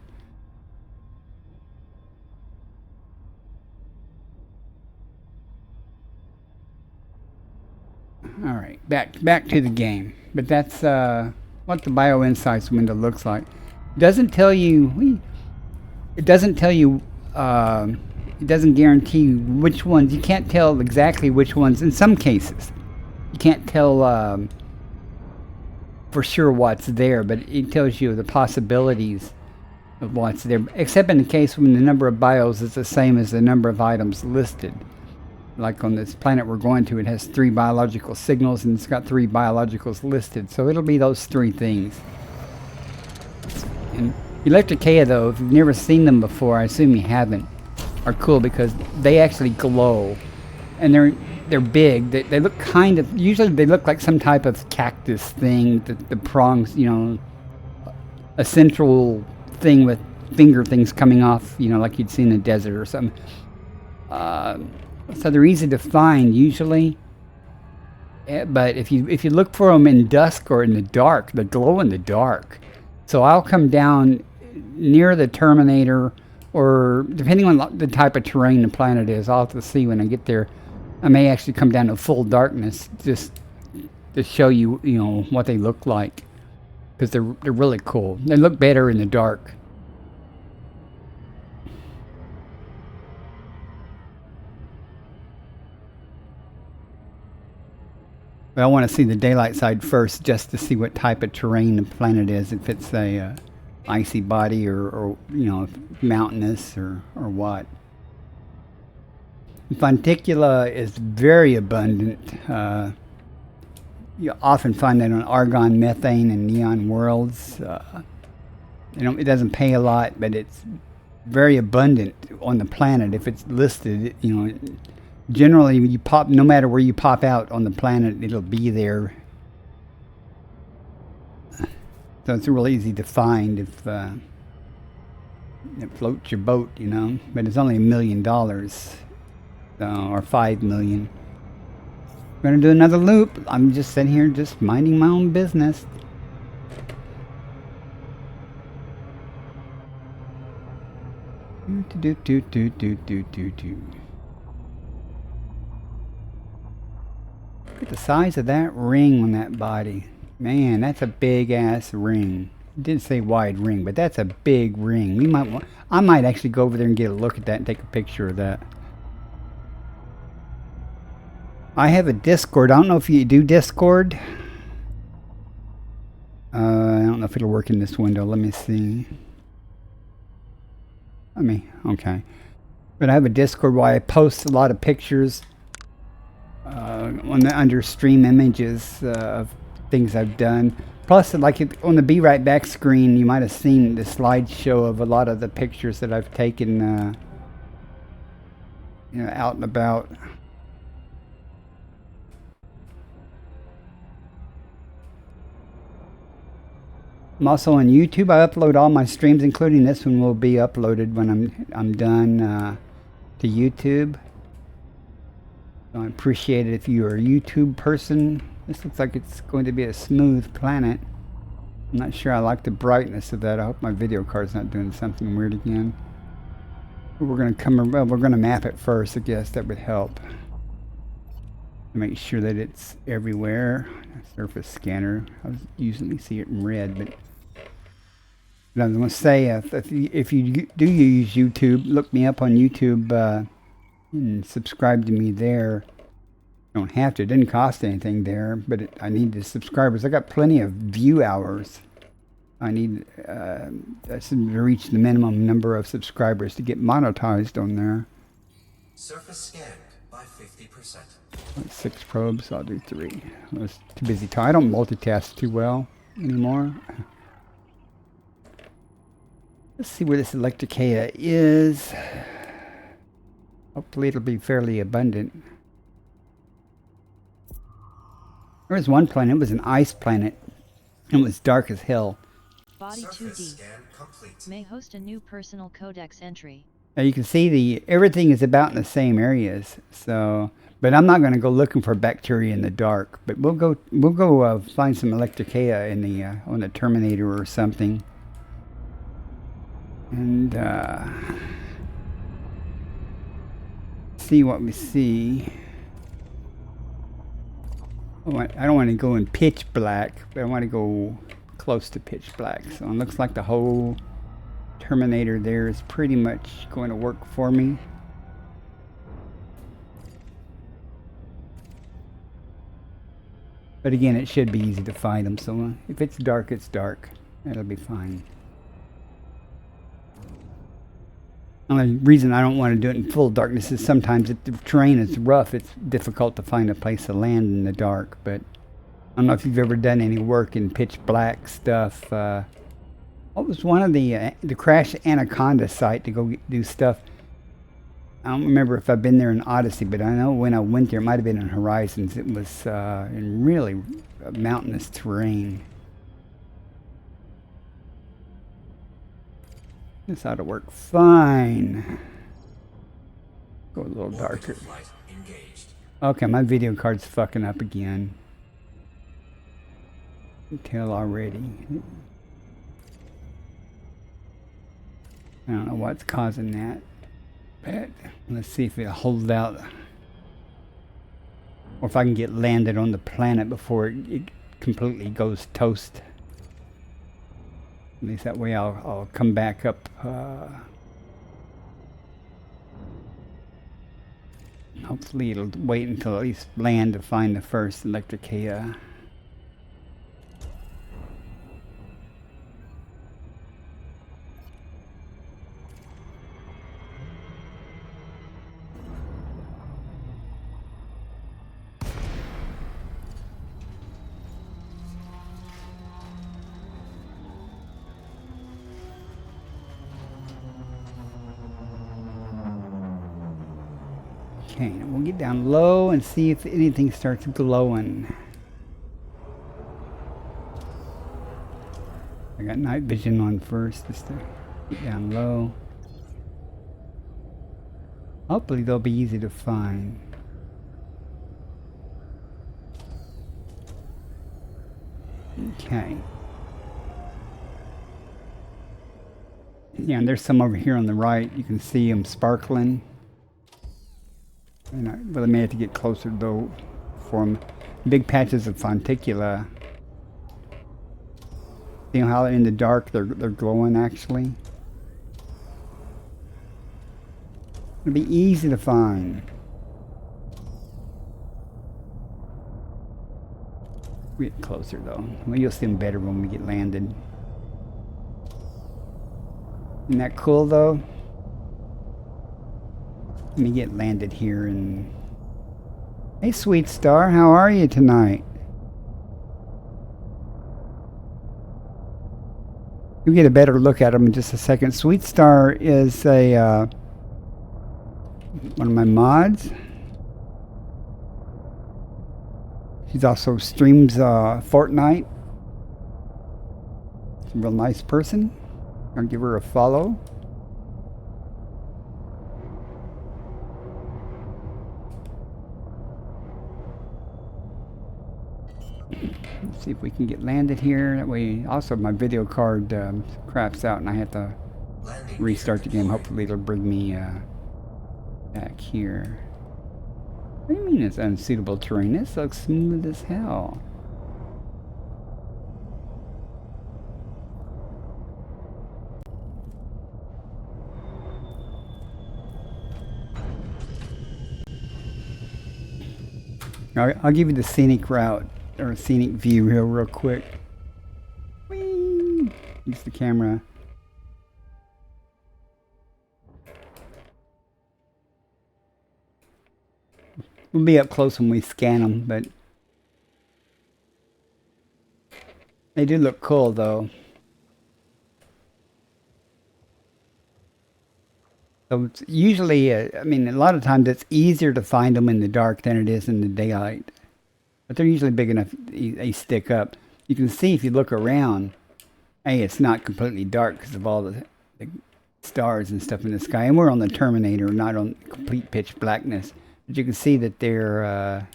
All right, back to the game. But that's what the Bio Insights window looks like. It doesn't tell you. It doesn't tell you. It doesn't guarantee which ones. You can't tell exactly which ones. In some cases, you can't tell for sure what's there, but it tells you the possibilities of what's there. Except in the case when the number of bios is the same as the number of items listed. Like on this planet we're going to, it has 3 biological signals, and it's got 3 biologicals listed. So it'll be those 3 things. And Electricaea, though, if you've never seen them before, I assume you haven't, are cool because they actually glow, and they're big. They look kind of, usually they look like some type of cactus thing. The prongs, a central thing with finger things coming off, like you'd see in the desert or something. So they're easy to find usually, but if you look for them in dusk or in the dark, they glow in the dark. So I'll come down near the Terminator, or depending on the type of terrain the planet is, I'll have to see when I get there. I may actually come down to full darkness just to show you, what they look like, because they're really cool. They look better in the dark. But I want to see the daylight side first, just to see what type of terrain the planet is. If it's a icy body, or mountainous, or what. Fonticula is very abundant. You often find that on argon, methane, and neon worlds. It doesn't pay a lot, but it's very abundant on the planet if it's listed. Generally you pop, no matter where you pop out on the planet, it'll be there. So it's real easy to find if it floats your boat, But it's only $1 million, or 5 million. We're gonna do another loop. I'm just sitting here, just minding my own business. Look at the size of that ring on that body. Man, that's a big ass ring. It didn't say wide ring, but that's a big ring. I might actually go over there and get a look at that and take a picture of that. I have a Discord. I don't know if you do Discord. I don't know if it'll work in this window. Let me see. Okay. But I have a Discord where I post a lot of pictures under stream images of things I've done. Plus, like on the Be Right Back screen, you might have seen the slideshow of a lot of the pictures that I've taken, out and about. I'm also on YouTube. I upload all my streams, including this one will be uploaded when I'm done to YouTube. So I appreciate it if you're a YouTube person. This looks like it's going to be a smooth planet. I'm not sure I like the brightness of that. I hope my video card's not doing something weird again. We're going to map it first. I guess that would help. Make sure that it's everywhere. Surface scanner. I usually see it in red, but I was going to say, if you do use YouTube, look me up on YouTube and subscribe to me there. You don't have to. It didn't cost anything there, but I need the subscribers. I got plenty of view hours. I need to reach the minimum number of subscribers to get monetized on there. Surface scanned by 50%. 6 probes. I'll do 3. I was too busy. I don't multitask too well anymore. Let's see where this Electricaea is. Hopefully it'll be fairly abundant. There was one planet. It was an ice planet. It was dark as hell. Body Surface 2D. scan complete. May host a new personal codex entry. Now you can see everything is about in the same areas. So, but I'm not going to go looking for bacteria in the dark. But we'll go find some Electricaea in the on the Terminator or something. And see what we see. I don't want to go in pitch black, but I want to go close to pitch black. So it looks like the whole Terminator there is pretty much going to work for me. But again, it should be easy to find them. So if it's dark, it's dark. That'll be fine. The only reason I don't want to do it in full darkness is sometimes if the terrain is rough, it's difficult to find a place to land in the dark. But I don't know if you've ever done any work in pitch black stuff. What was one of the Crash Anaconda site to go do stuff? I don't remember if I've been there in Odyssey, but I know when I went there, it might have been in Horizons. It was in really mountainous terrain. This ought to work fine. Go a little darker. Flight engaged. Okay, my video card's fucking up again. You can tell already. I don't know what's causing that. But let's see if it'll hold out. Or if I can get landed on the planet before it completely goes toast. At least that way I'll come back up. Hopefully it'll wait until at least land to find the first Electricaea. Okay, we'll get down low and see if anything starts glowing. I got night vision on first, just to get down low. Hopefully they'll be easy to find. Okay. Yeah, and there's some over here on the right. You can see them sparkling. But I may have to get closer though for them. Big patches of fonticula. See how in the dark they're glowing actually? It'll be easy to find. We get closer though. Well, you'll see them better when we get landed. Isn't that cool though? Let me get landed here and... Hey Sweet Star, how are you tonight? You'll get a better look at them in just a second. Sweet Star is a one of my mods. She's also streams Fortnite. She's a real nice person. I'll give her a follow. Let's see if we can get landed here. That way, also my video card craps out and I have to restart the game. Hopefully it'll bring me back here. What do you mean it's unsuitable terrain? This looks smooth as hell. I'll give you the scenic route or scenic view here real quick. Whee! Use the camera. We'll be up close when we scan them, but they do look cool though. So it's usually, I mean, a lot of times it's easier to find them in the dark than it is in the daylight. But they're usually big enough they stick up. You can see if you look around, hey, it's not completely dark because of all the stars and stuff in the sky. And we're on the Terminator, not on complete pitch blackness. But you can see that they're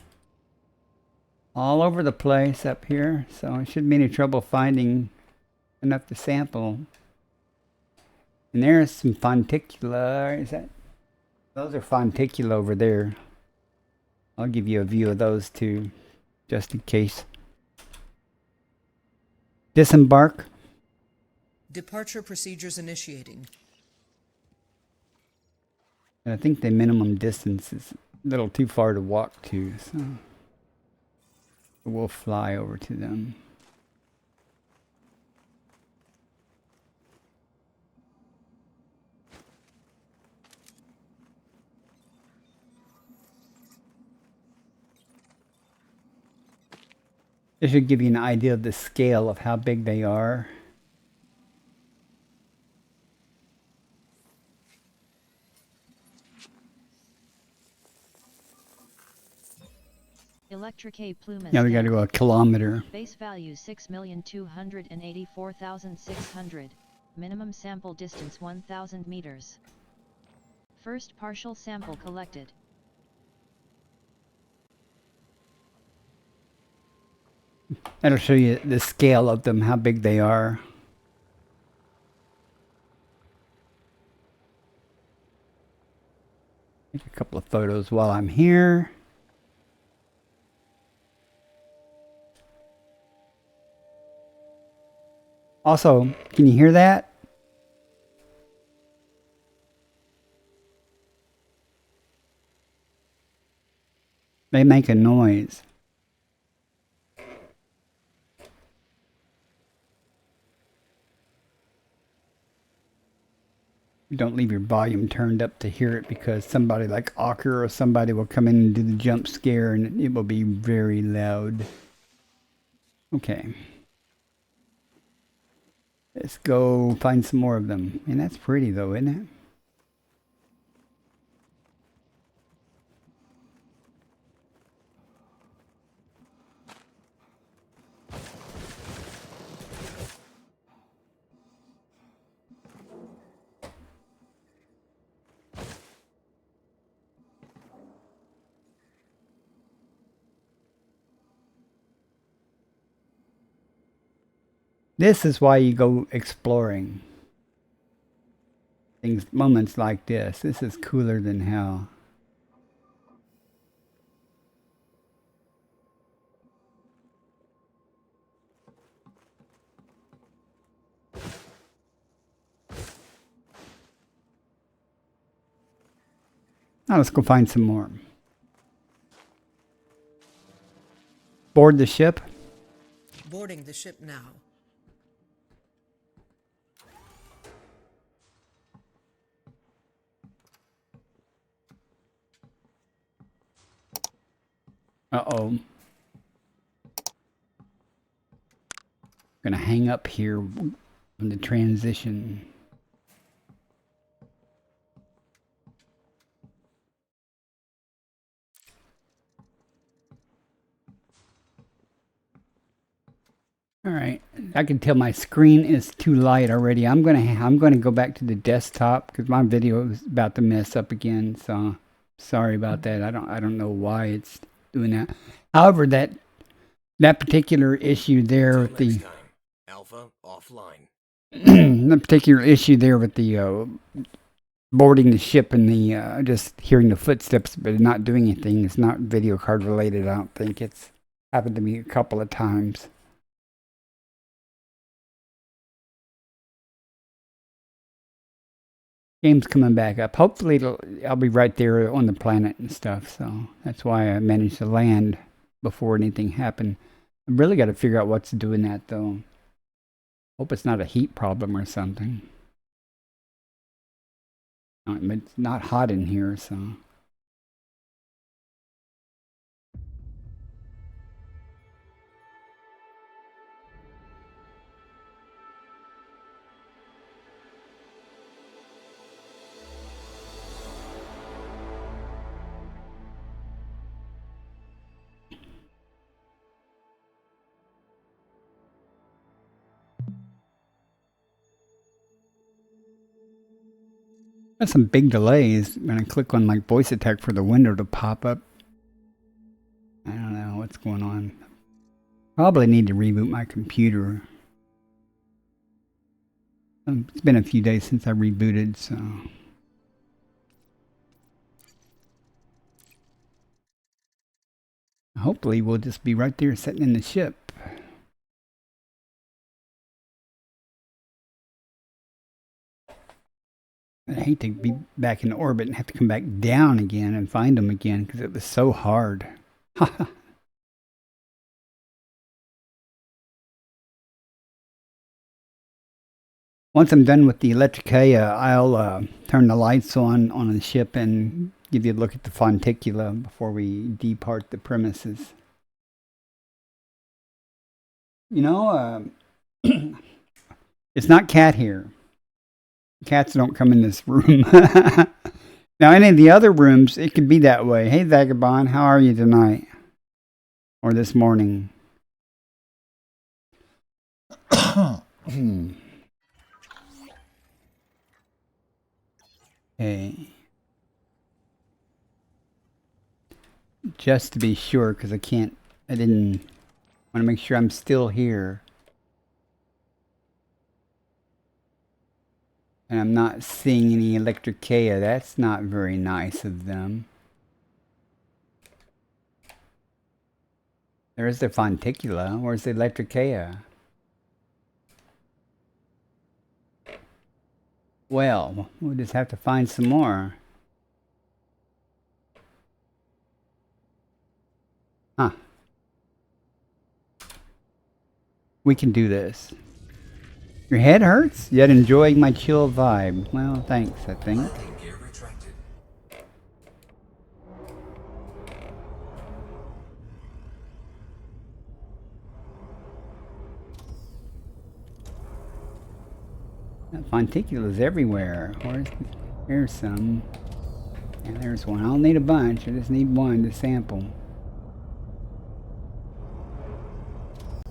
all over the place up here. So it shouldn't be any trouble finding enough to sample. And there's some fonticula. Is that? Those are fonticula over there. I'll give you a view of those too, just in case. Disembark. Departure procedures initiating. And I think the minimum distance is a little too far to walk to, so we'll fly over to them. This should give you an idea of the scale of how big they are. Electric plume. Now we got to go a kilometer. Base value 6,284,600. Minimum sample distance 1,000 meters. First partial sample collected. That'll show you the scale of them, how big they are. Take a couple of photos while I'm here. Also, can you hear that? They make a noise. Don't leave your volume turned up to hear it, because somebody like Ocker or somebody will come in and do the jump scare and it will be very loud. Okay. Let's go find some more of them. And that's pretty though, isn't it? This is why you go exploring. Moments like this. This is cooler than hell. Now let's go find some more. Board the ship. Boarding the ship now. Uh-oh. Gonna hang up here in the transition. All right, I can tell my screen is too light already. I'm gonna go back to the desktop because my video is about to mess up again. So sorry about that. I don't know why it's doing that. However, that particular issue there with the Alpha offline. that particular issue there with the boarding the ship and the just hearing the footsteps but not doing anything. It's not video card related. I don't think. It's happened to me a couple of times. Game's coming back up. Hopefully I'll be right there on the planet and stuff. So that's why I managed to land before anything happened. I really got to figure out what's doing that though. Hope it's not a heat problem or something. It's not hot in here, so. There's some big delays when I click on like voice attack for the window to pop up. I don't know what's going on. Probably need to reboot my computer. It's been a few days since I rebooted, so. Hopefully we'll just be right there sitting in the ship. I hate to be back in orbit and have to come back down again and find them again because it was so hard. Once I'm done with the Electrica, I'll turn the lights on the ship and give you a look at the Fonticula before we depart the premises. You know, it's not Cat here. Cats don't come in this room. Now, any of the other rooms, it could be that way. Hey, Vagabond, how are you tonight? Or this morning? Okay. Just to be sure, because I didn't want to make sure I'm still here. And I'm not seeing any Electrica. That's not very nice of them. There's the Fonticula. Where's the Electrica? Well, we'll just have to find some more. Huh. We can do this. Your head hurts? Yet enjoying my chill vibe. Well, thanks, I think. Landing gear retracted. Fonticula's everywhere. Here's some. And there's one. I don't need a bunch. I just need one to sample.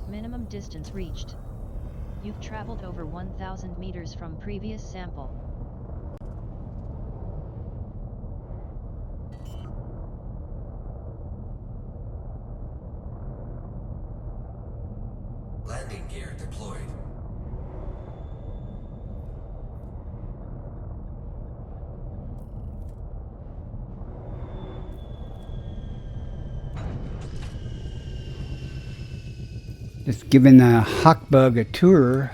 Minimum distance reached. You've traveled over 1,000 meters from previous sample. Landing gear deployed. Just giving the Hawkbug a tour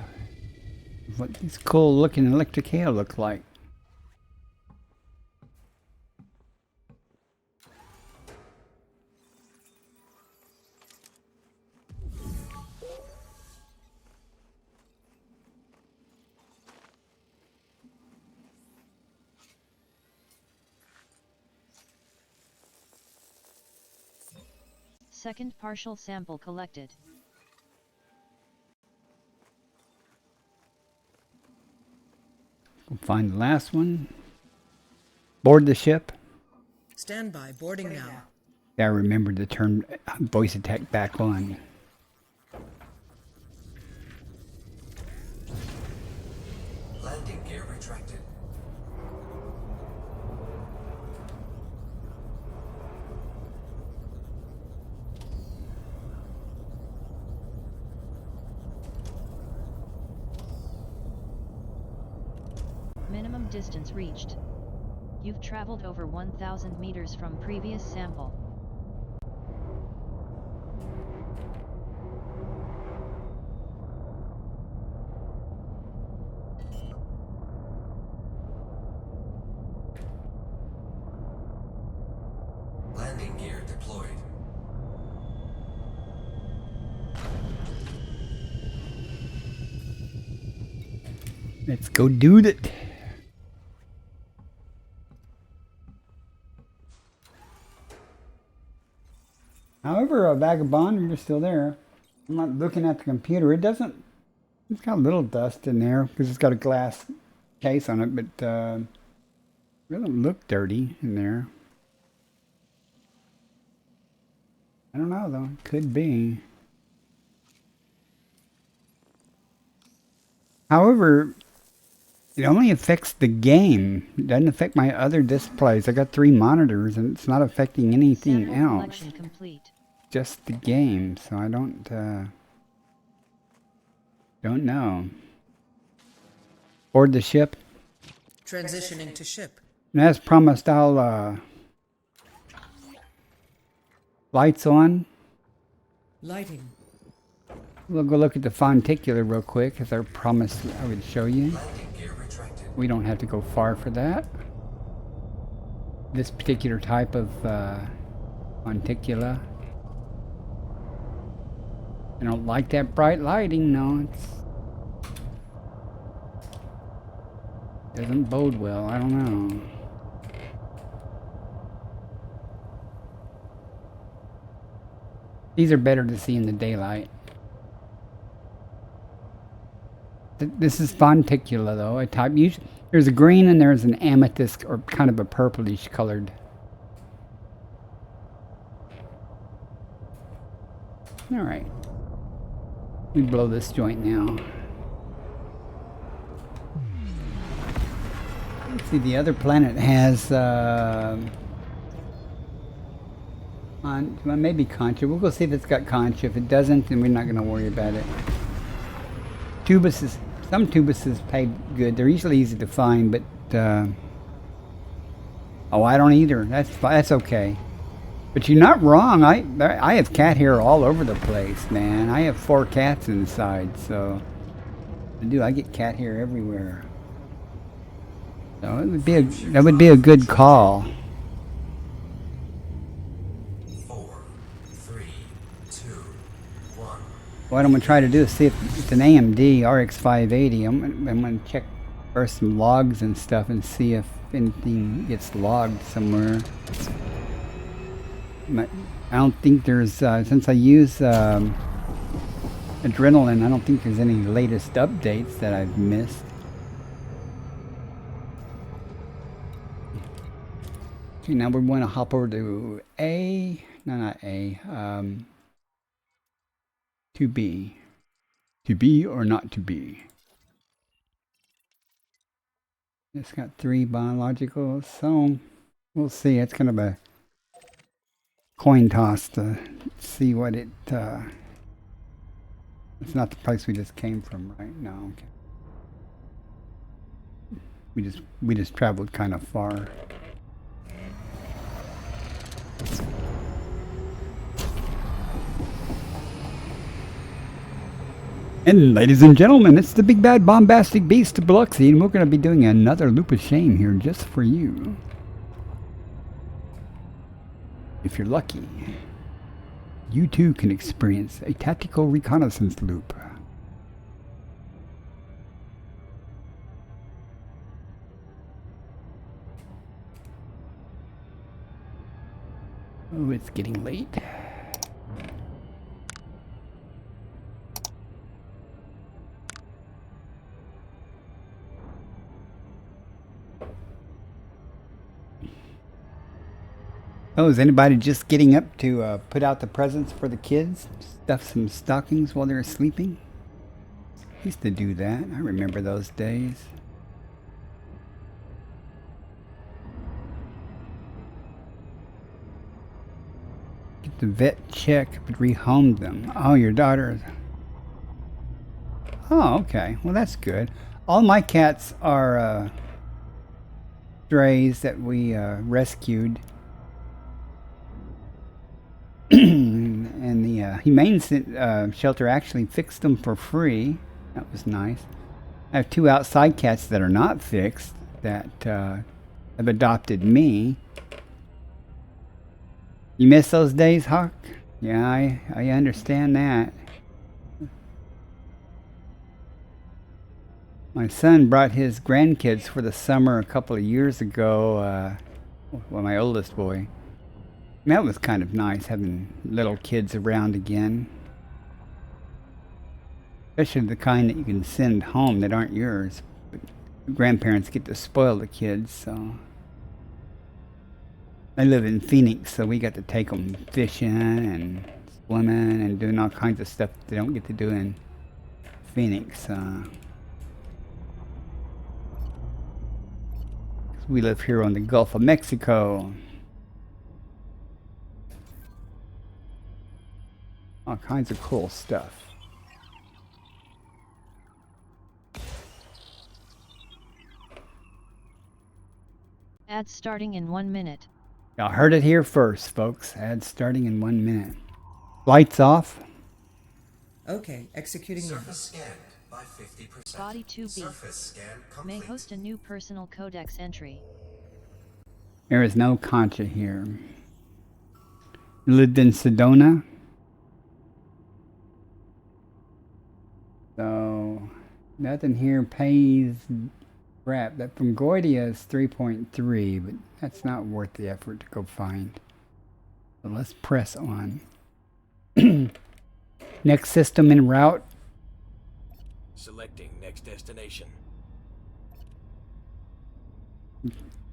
of what this cool looking electric hail looks like. Second partial sample collected. We'll find the last one. Board the ship. Stand by. Boarding now. Yeah, I remembered to turn voice attack back on. Landing gear retracted. Minimum distance reached. You've traveled over 1,000 meters from previous sample. Landing gear deployed. Let's go do it. However, Vagabond, you're still there. I'm not looking at the computer. It doesn't. It's got a little dust in there because it's got a glass case on it, but it doesn't look dirty in there. I don't know though. It could be. However, it only affects the game. It doesn't affect my other displays. I got 3 monitors, and it's not affecting anything Sample else. collection complete. Just the game, so I don't know. Board the ship. Transitioning to ship. And as promised, I'll lights on. Lighting. We'll go look at the fonticular real quick, as I promised I would show you. Landing gear retracted. We don't have to go far for that. This particular type of fonticula. I don't like that bright lighting, no. It doesn't bode well, I don't know. These are better to see in the daylight. This is fonticula though, a type. There's a green and there's an amethyst or kind of a purplish colored. Alright. We blow this joint now. Let's see, the other planet has maybe concha. We'll go see if it's got concha. If it doesn't, then we're not going to worry about it. Tubuses, some tubuses pay good. They're usually easy to find, but oh, I don't either. That's okay. But you're not wrong. I have cat hair all over the place, man. I have 4 cats inside, so I get cat hair everywhere. So it would be that would be a good call. 4, 3, 2, 1. What I'm gonna try to do is see if it's an AMD RX 580. I'm gonna check first some logs and stuff and see if anything gets logged somewhere. I don't think there's, since I use Adrenaline, I don't think there's any latest updates that I've missed. Okay, now we want to hop over to not A, to B. To be or not to be. It's got 3 biologicals, so we'll see. It's kind of a coin toss to see what it it's not the place we just came from, right? No, okay. We just traveled kind of far. And ladies and gentlemen, it's the big bad bombastic beast Biloxi, and we're going to be doing another loop of shame here just for you. If you're lucky, you too can experience a tactical reconnaissance loop. Oh, it's getting late. Oh, is anybody just getting up to put out the presents for the kids? Stuff some stockings while they're sleeping? Used to do that. I remember those days. Get the vet check, but rehomed them. Oh, your daughter. Oh, okay. Well, that's good. All my cats are strays that we rescued. And the humane shelter actually fixed them for free. That was nice. I have 2 outside cats that are not fixed that have adopted me. You miss those days, Hawk? Yeah, I understand that. My son brought his grandkids for the summer a couple of years ago. Well, my oldest boy. And that was kind of nice, having little kids around again. Especially the kind that you can send home that aren't yours. But grandparents get to spoil the kids, so. I live in Phoenix, so we got to take them fishing and swimming and doing all kinds of stuff they don't get to do in Phoenix. We live here on the Gulf of Mexico. All kinds of cool stuff. Ads starting in 1 minute. Y'all heard it here first, folks. Ads starting in 1 minute. Lights off. Okay, executing now. Surface scanned by 50%. Body 2B Surface scan may complete. host a new personal codex entry. There is no Concha here. You lived in Sedona. So, nothing here pays crap. That from Goitia is 3.3, but that's not worth the effort to go find. So let's press on. Next system en route. Selecting next destination.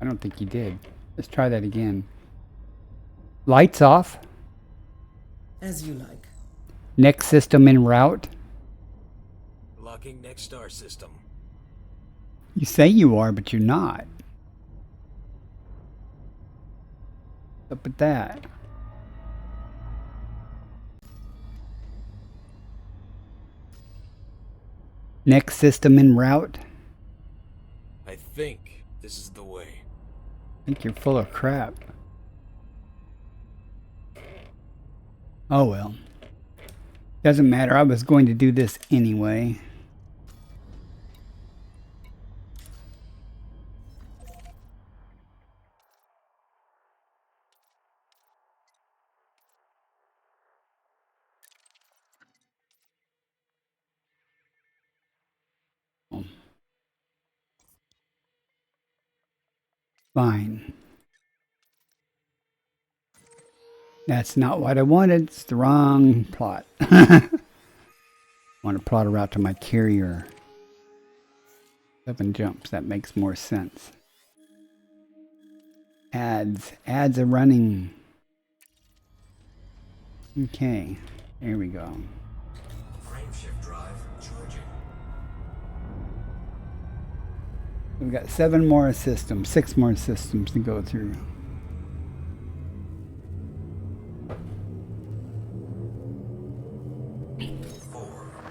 I don't think you did. Let's try that again. Lights off. As you like. Next system en route. Locking next star system. You say you are, but you're not. What's up with that? Next system en route. I think this is the way. I think you're full of crap. Oh well. Doesn't matter. I was going to do this anyway. Fine. That's not what I wanted. It's the wrong plot. I want to plot a route to my carrier. 7 jumps. That makes more sense. Ads. Ads are running. Okay. Here we go. Frameshift drive charging. We've got 7 more systems. 6 more systems to go through.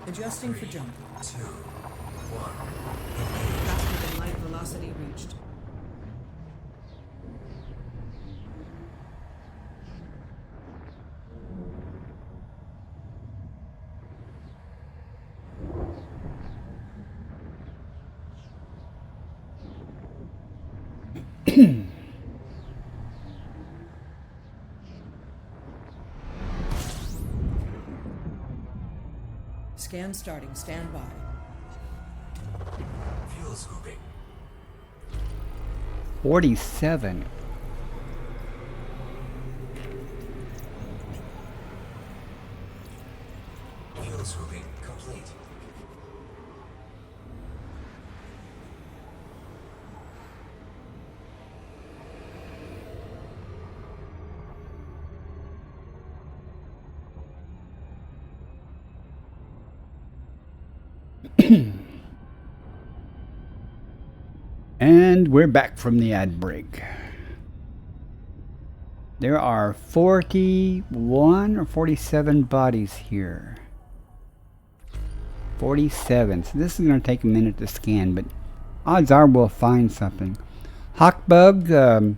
Adjusting for jump. 2, 1. Faster than light velocity reached. Scan starting. Stand by. Fuel scooping. 47. Fuel scooping complete. And we're back from the ad break. There are 41 or 47 bodies here. 47. So this is going to take a minute to scan, but odds are we'll find something. Hawkbug,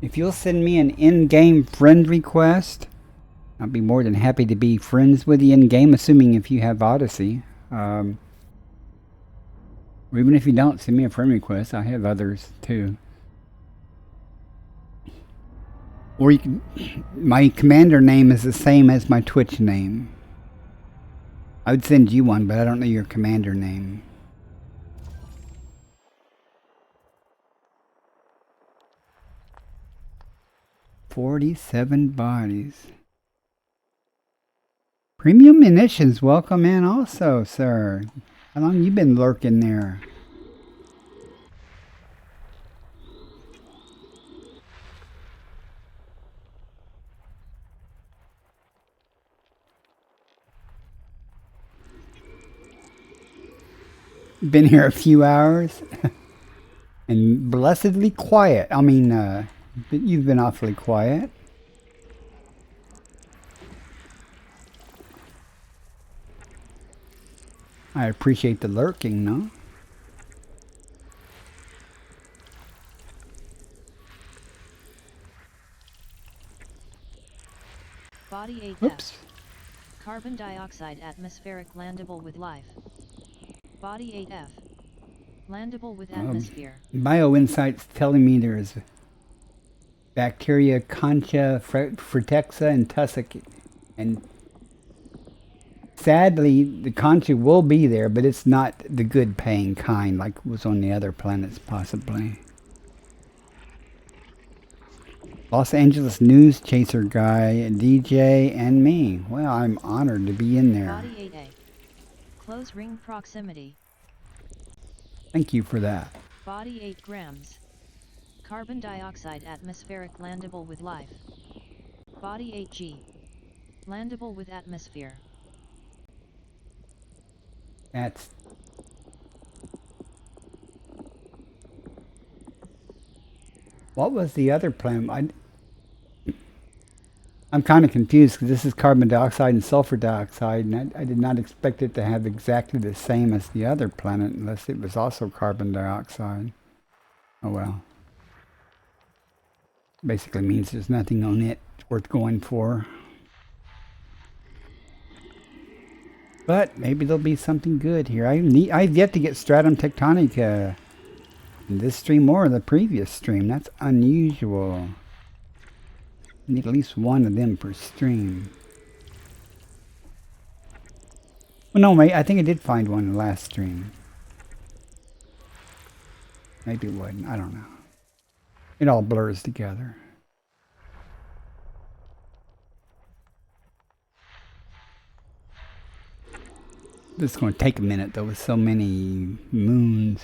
if you'll send me an in-game friend request, I'll be more than happy to be friends with you in-game, assuming if you have Odyssey. Or even if you don't, send me a friend request. I have others too. Or you can, my commander name is the same as my Twitch name. I would send you one, but I don't know your commander name. "47 bodies. Premium Munitions, welcome in also, sir. How long you been lurking there? Been here a few hours and blessedly quiet. I mean, you've been awfully quiet. I appreciate the lurking, no? Body 8F. Oops. Carbon dioxide atmospheric landable with life. Body 8F. Landable with atmosphere. BioInsight's telling me there's bacteria, concha, fretexa, and tussock. And sadly, the concha will be there, but it's not the good paying kind like was on the other planets, possibly. Los Angeles News Chaser guy, DJ, and me. Well, I'm honored to be in there. Body 8A. Close ring proximity. Thank you for that. Body 8 grams. Carbon dioxide atmospheric landable with life. Body 8G. Landable with atmosphere. That's... What was the other plan? I'm kind of confused because this is carbon dioxide and sulfur dioxide, and I did not expect it to have exactly the same as the other planet unless it was also carbon dioxide. Oh well. Basically means there's nothing on it worth going for. But maybe there'll be something good here. I've yet to get stratum tectonic in this stream or the previous stream. That's unusual. Need at least one of them per stream. Well, no, mate, I think I did find one in the last stream. Maybe it wasn't. I don't know. It all blurs together. This is going to take a minute, though, with so many moons.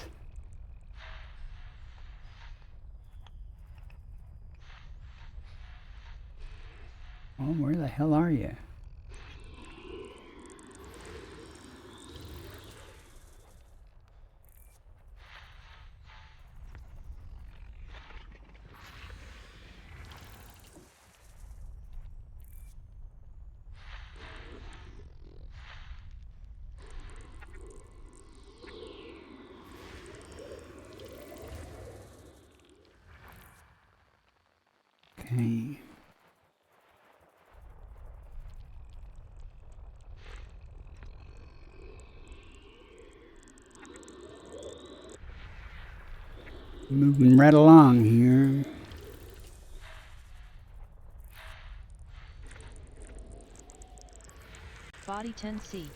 Oh, where the hell are you? Okay. Moving right along here. Body 10C.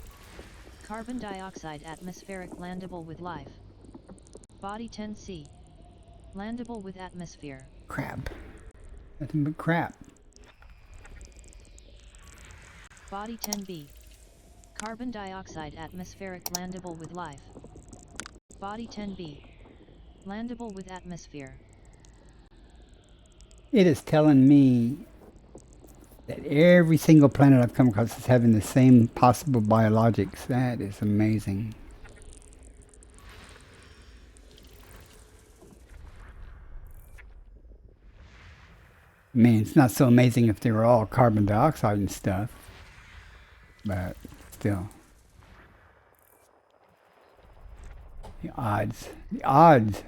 Carbon dioxide atmospheric landable with life. Body 10C. Landable with atmosphere. Crap. Nothing but crap. Body 10B. Carbon dioxide atmospheric landable with life. Body 10B. Landable with atmosphere. It is telling me that every single planet I've come across is having the same possible biologics. That is amazing. I mean, it's not so amazing if they were all carbon dioxide and stuff, but still. The odds. The odds.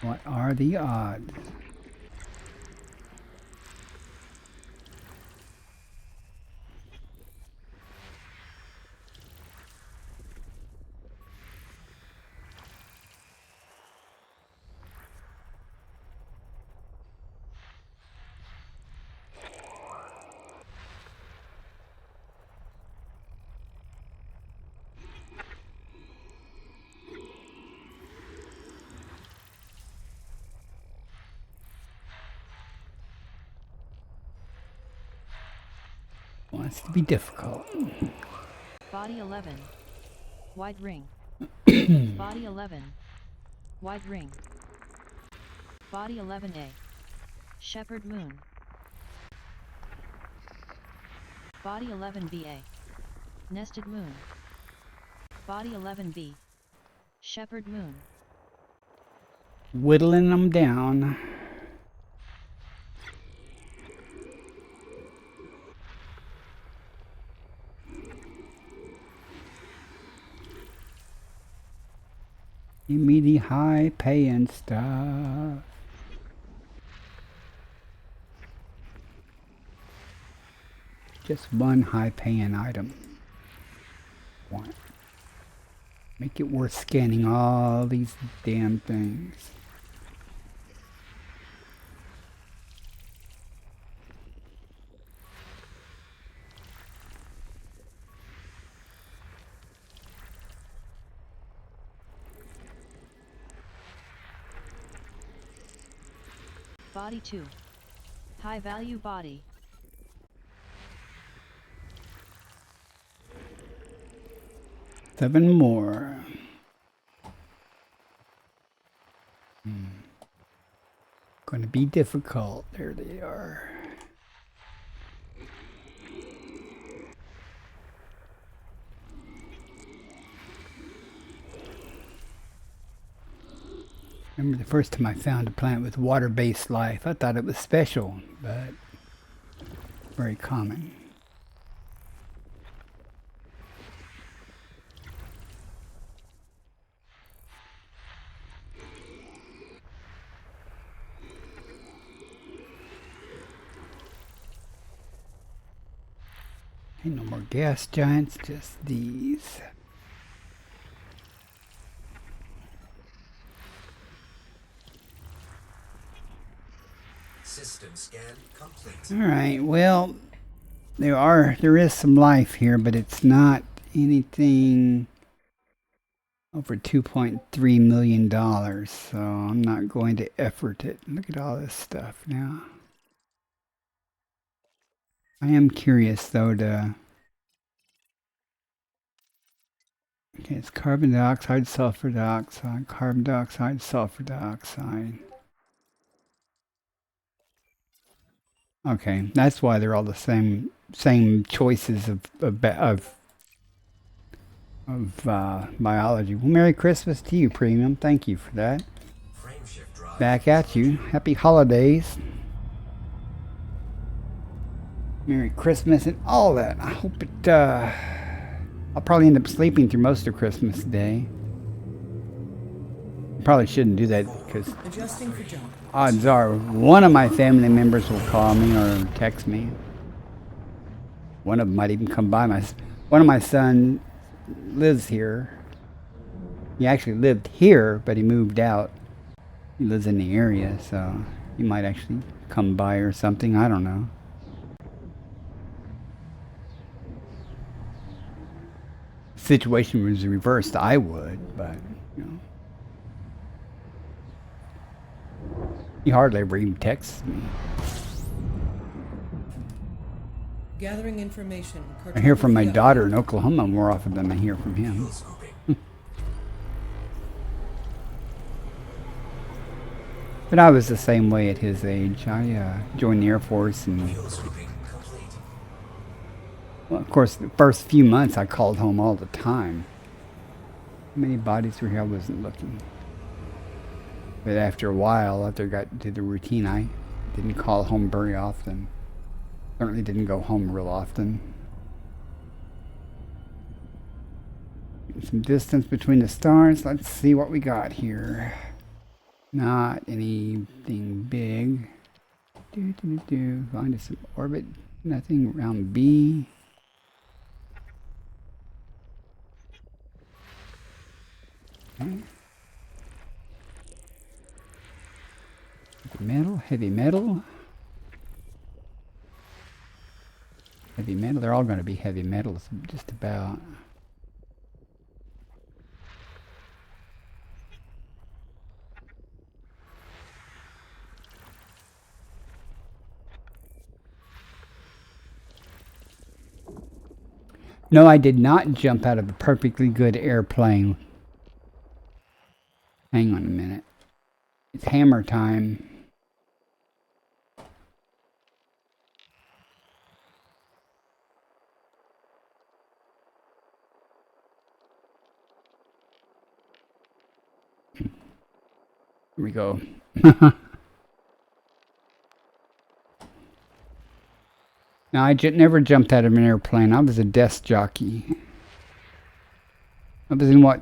What are the odds? Wants to be difficult. Body 11. Wide ring. Body 11. Wide ring. Body 11A. Shepherd moon. Body 11BA. Nested moon. Body 11B. Shepherd moon. Whittling them down. Give me the high paying stuff. Just one high paying item. One. Make it worth scanning all these damn things. Body 2. High value body. Seven more. Gonna be difficult. There they are. Remember the first time I found a plant with water-based life. I thought it was special, but very common. Ain't no more gas giants, just these. System scan complete. All right, well, there is some life here, but it's not anything over $2.3 million, so I'm not going to effort it. Look at all this stuff now. I am curious, though, to... Okay, it's carbon dioxide, sulfur dioxide, carbon dioxide, sulfur dioxide. Okay, that's why they're all the same choices of biology. Well, Merry Christmas to you, Premium. Thank you for that. Frame shift drive. Back at you. Happy holidays. Merry Christmas and all that. I hope it, I'll probably end up sleeping through most of Christmas Day. Probably shouldn't do that because Adjusting for jump. odds are one of my family members will call me or text me. One of them might even come by. One of my sons lives here. He actually lived here, but he moved out. He lives in the area, so he might actually come by or something. I don't know. If the situation was reversed, I would, but, you know. He hardly ever even texts me. Gathering information. I hear from my Cartography daughter in Oklahoma more often than I hear from him. Fuel scooping. But I was the same way at his age. I joined the Air Force, and Fuel scooping complete. well, of course, the first few months I called home all the time. How many bodies were here? I wasn't looking. But after a while, after I got into the routine, I didn't call home very often. Certainly didn't go home real often. Some distance between the stars. Let's see what we got here. Not anything big. Find us some orbit. Nothing around B. Okay. Metal, heavy metal. Heavy metal, they're all going to be heavy metals, just about. No, I did not jump out of a perfectly good airplane. Hang on a minute. It's hammer time. Here we go. Now, I never jumped out of an airplane. I was a desk jockey. I was in what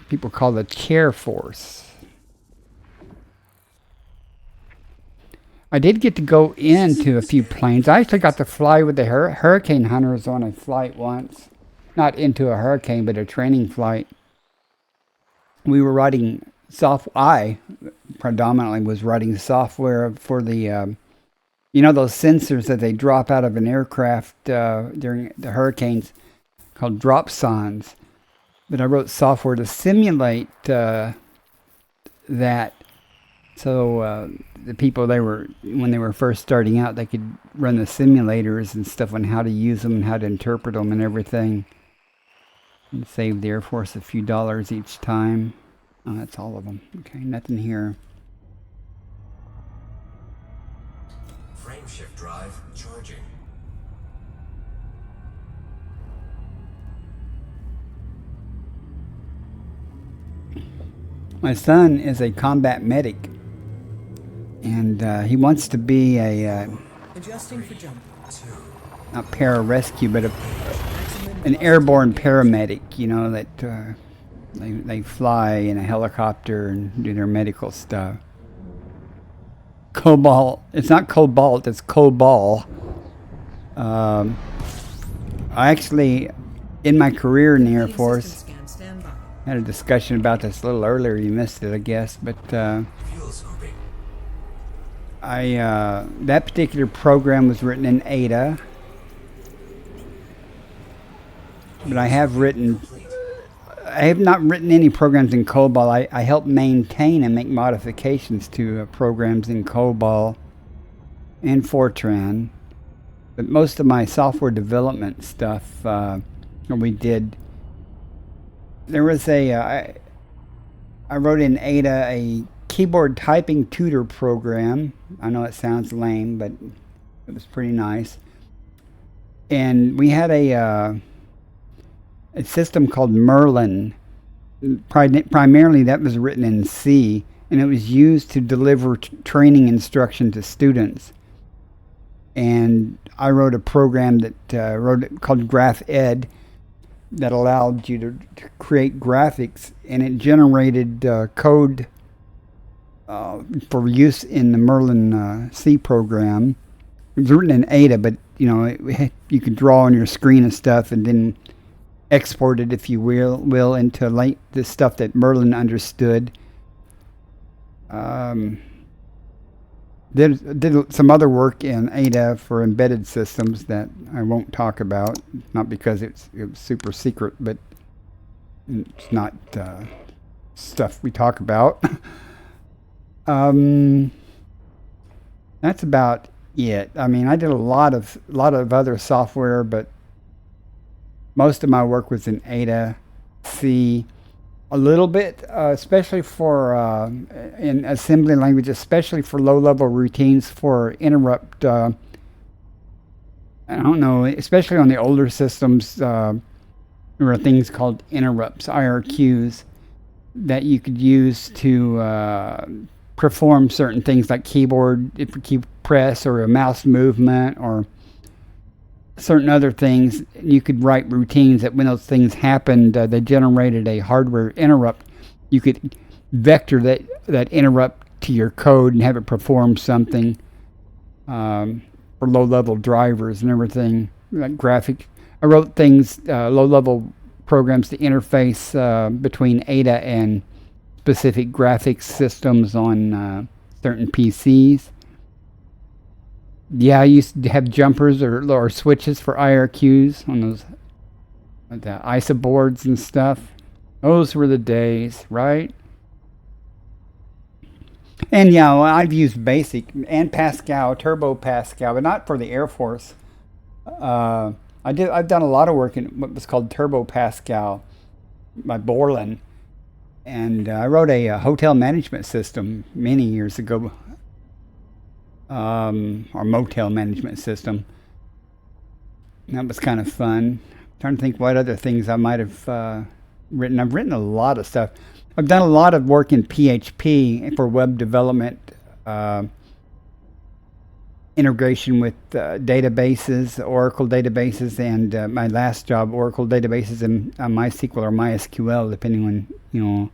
people call the chair force. I did get to go into a few planes. I actually got to fly with the hurricane hunters on a flight once. Not into a hurricane, but a training flight. We were writing I predominantly was writing software for the, you know, those sensors that they drop out of an aircraft during the hurricanes called drop sondes. But I wrote software to simulate that. So the people when they were first starting out, they could run the simulators and stuff on how to use them and how to interpret them and everything. And save the Air Force a few dollars each time. Oh, that's all of them. Okay, nothing here. Frame shift drive charging. My son is a combat medic, and he wants to be a Adjusting for jump. not pararescue, but an airborne paramedic. You know that they fly in a helicopter and do their medical stuff. Cobalt. It's not cobalt. It's cobalt. I actually, in my career in the Air Force, System scan, stand by. had a discussion about this a little earlier. You missed it, I guess, but. Fuel scooping. That particular program was written in Ada, but I have not written any programs in COBOL. I help maintain and make modifications to programs in COBOL and Fortran, but most of my software development stuff we did. There was I wrote in Ada a keyboard typing tutor program. I know it sounds lame, but it was pretty nice. And we had a system called Merlin. Primarily that was written in C, and it was used to deliver training instruction to students. And I wrote a program called GraphEd that allowed you to create graphics, and it generated code for use in the Merlin C program. It was written in Ada, but you could draw on your screen and stuff, and then export it, if you will into the stuff that Merlin understood. Did some other work in Ada for embedded systems that I won't talk about, not because it was super secret, but it's not stuff we talk about. That's about it. I mean, I did a lot of other software, but most of my work was in Ada, C, a little bit, especially for in assembly language, especially for low-level routines for interrupt. I don't know, especially on the older systems, there were things called interrupts, IRQs, that you could use to perform certain things like keyboard press or a mouse movement or certain other things. You could write routines that when those things happened, they generated a hardware interrupt. You could vector that interrupt to your code and have it perform something for low-level drivers and everything, like graphic. I wrote things, low-level programs to interface between Ada and specific graphics systems on certain PCs. Yeah, I used to have jumpers or switches for IRQs on those the ISA boards and stuff. Those were the days, right? And yeah, well, I've used BASIC and Pascal, Turbo Pascal, but not for the Air Force. I've done a lot of work in what was called Turbo Pascal by Borland, and I wrote a hotel management system many years ago. Or motel management system. That was kind of fun. I'm trying to think what other things I might have written. I've written a lot of stuff. I've done a lot of work in PHP for web development, integration with databases, Oracle databases, and my last job, Oracle databases and MySQL or MySQL, depending on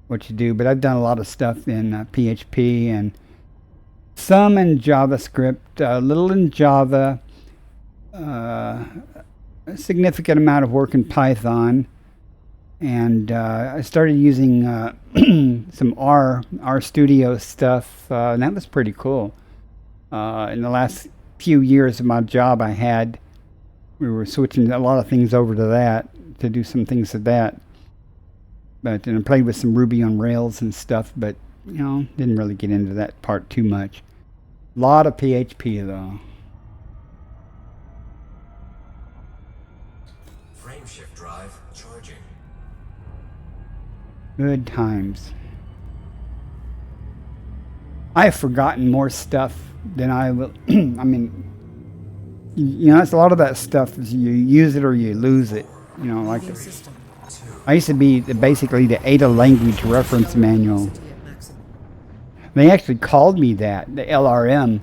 what you do. But I've done a lot of stuff in PHP and some in JavaScript, a little in Java, a significant amount of work in Python, and I started using some R Studio stuff, and that was pretty cool. In the last few years of my job I had, we were switching a lot of things over to that, to do some things with that. But and I played with some Ruby on Rails and stuff, but didn't really get into that part too much. A lot of PHP though. Frameshift drive charging. Good times. I've forgotten more stuff than I will. I mean, it's a lot of that stuff is you use it or you lose it. Like Leading system. I used to be basically the Ada language reference manual. Velocity at maximum. They actually called me that, the LRM.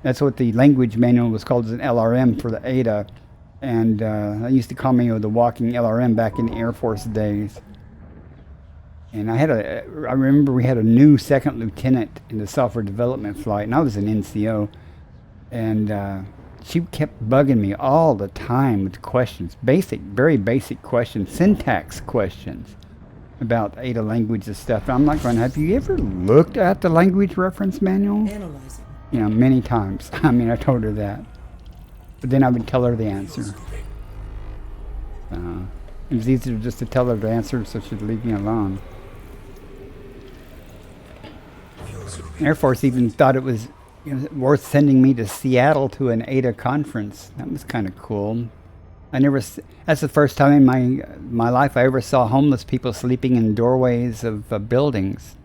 That's what the language manual was called, as an LRM for the Ada. And they used to call me the walking LRM back in the Air Force days. And I remember we had a new second lieutenant in the software development flight, and I was an NCO. And she kept bugging me all the time with questions, very basic questions, syntax questions about Ada language and stuff. And I'm like going, have you ever looked at the language reference manual? Analyzing. Many times. I mean, I told her that. But then I would tell her the answer. It was easier just to tell her the answer so she'd leave me alone. Air Force even thought it was worth sending me to Seattle to an Ada conference. That was kind of cool. That's the first time in my life I ever saw homeless people sleeping in doorways of buildings.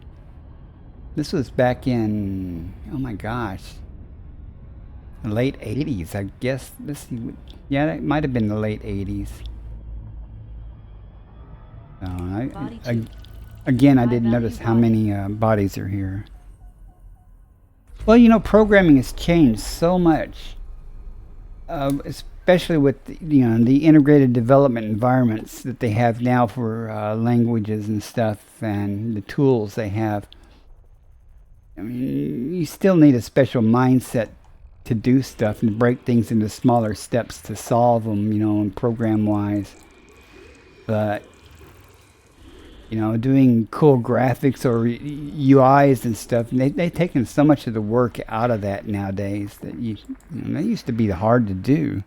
This was back in, oh my gosh, the late 80s, I guess. Let's see. Yeah, it might have been the late 80s. Again, I didn't notice how many bodies are here. Well, programming has changed so much, especially with the integrated development environments that they have now for languages and stuff, and the tools they have. I mean, you still need a special mindset to do stuff and break things into smaller steps to solve them, you know, and program-wise. But, you know, doing cool graphics or UIs and stuff, they've taken so much of the work out of that nowadays that you know, that used to be hard to do.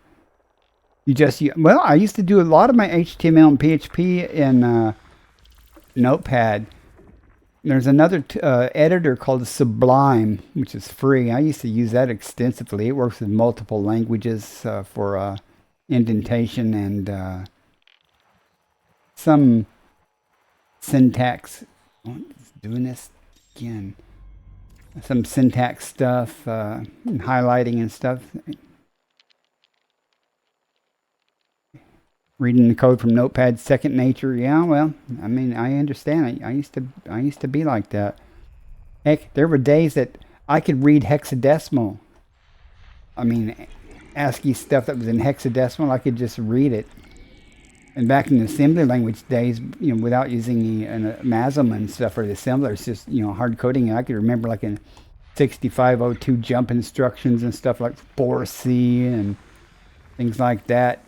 Well, I used to do a lot of my HTML and PHP in Notepad. There's another editor called Sublime, which is free. I used to use that extensively. It works with multiple languages for indentation and some syntax. Oh, it's doing this again. Some syntax stuff, and highlighting and stuff. Reading the code from Notepad's second nature. Yeah, well, I mean, I understand. I used to be like that. Heck, there were days that I could read hexadecimal. I mean, ASCII stuff that was in hexadecimal, I could just read it. And back in the assembly language days, you know, without using the MASM and stuff or the assembler, it's just, you know, hard coding. I could remember like in 6502 jump instructions and stuff like FORC and things like that.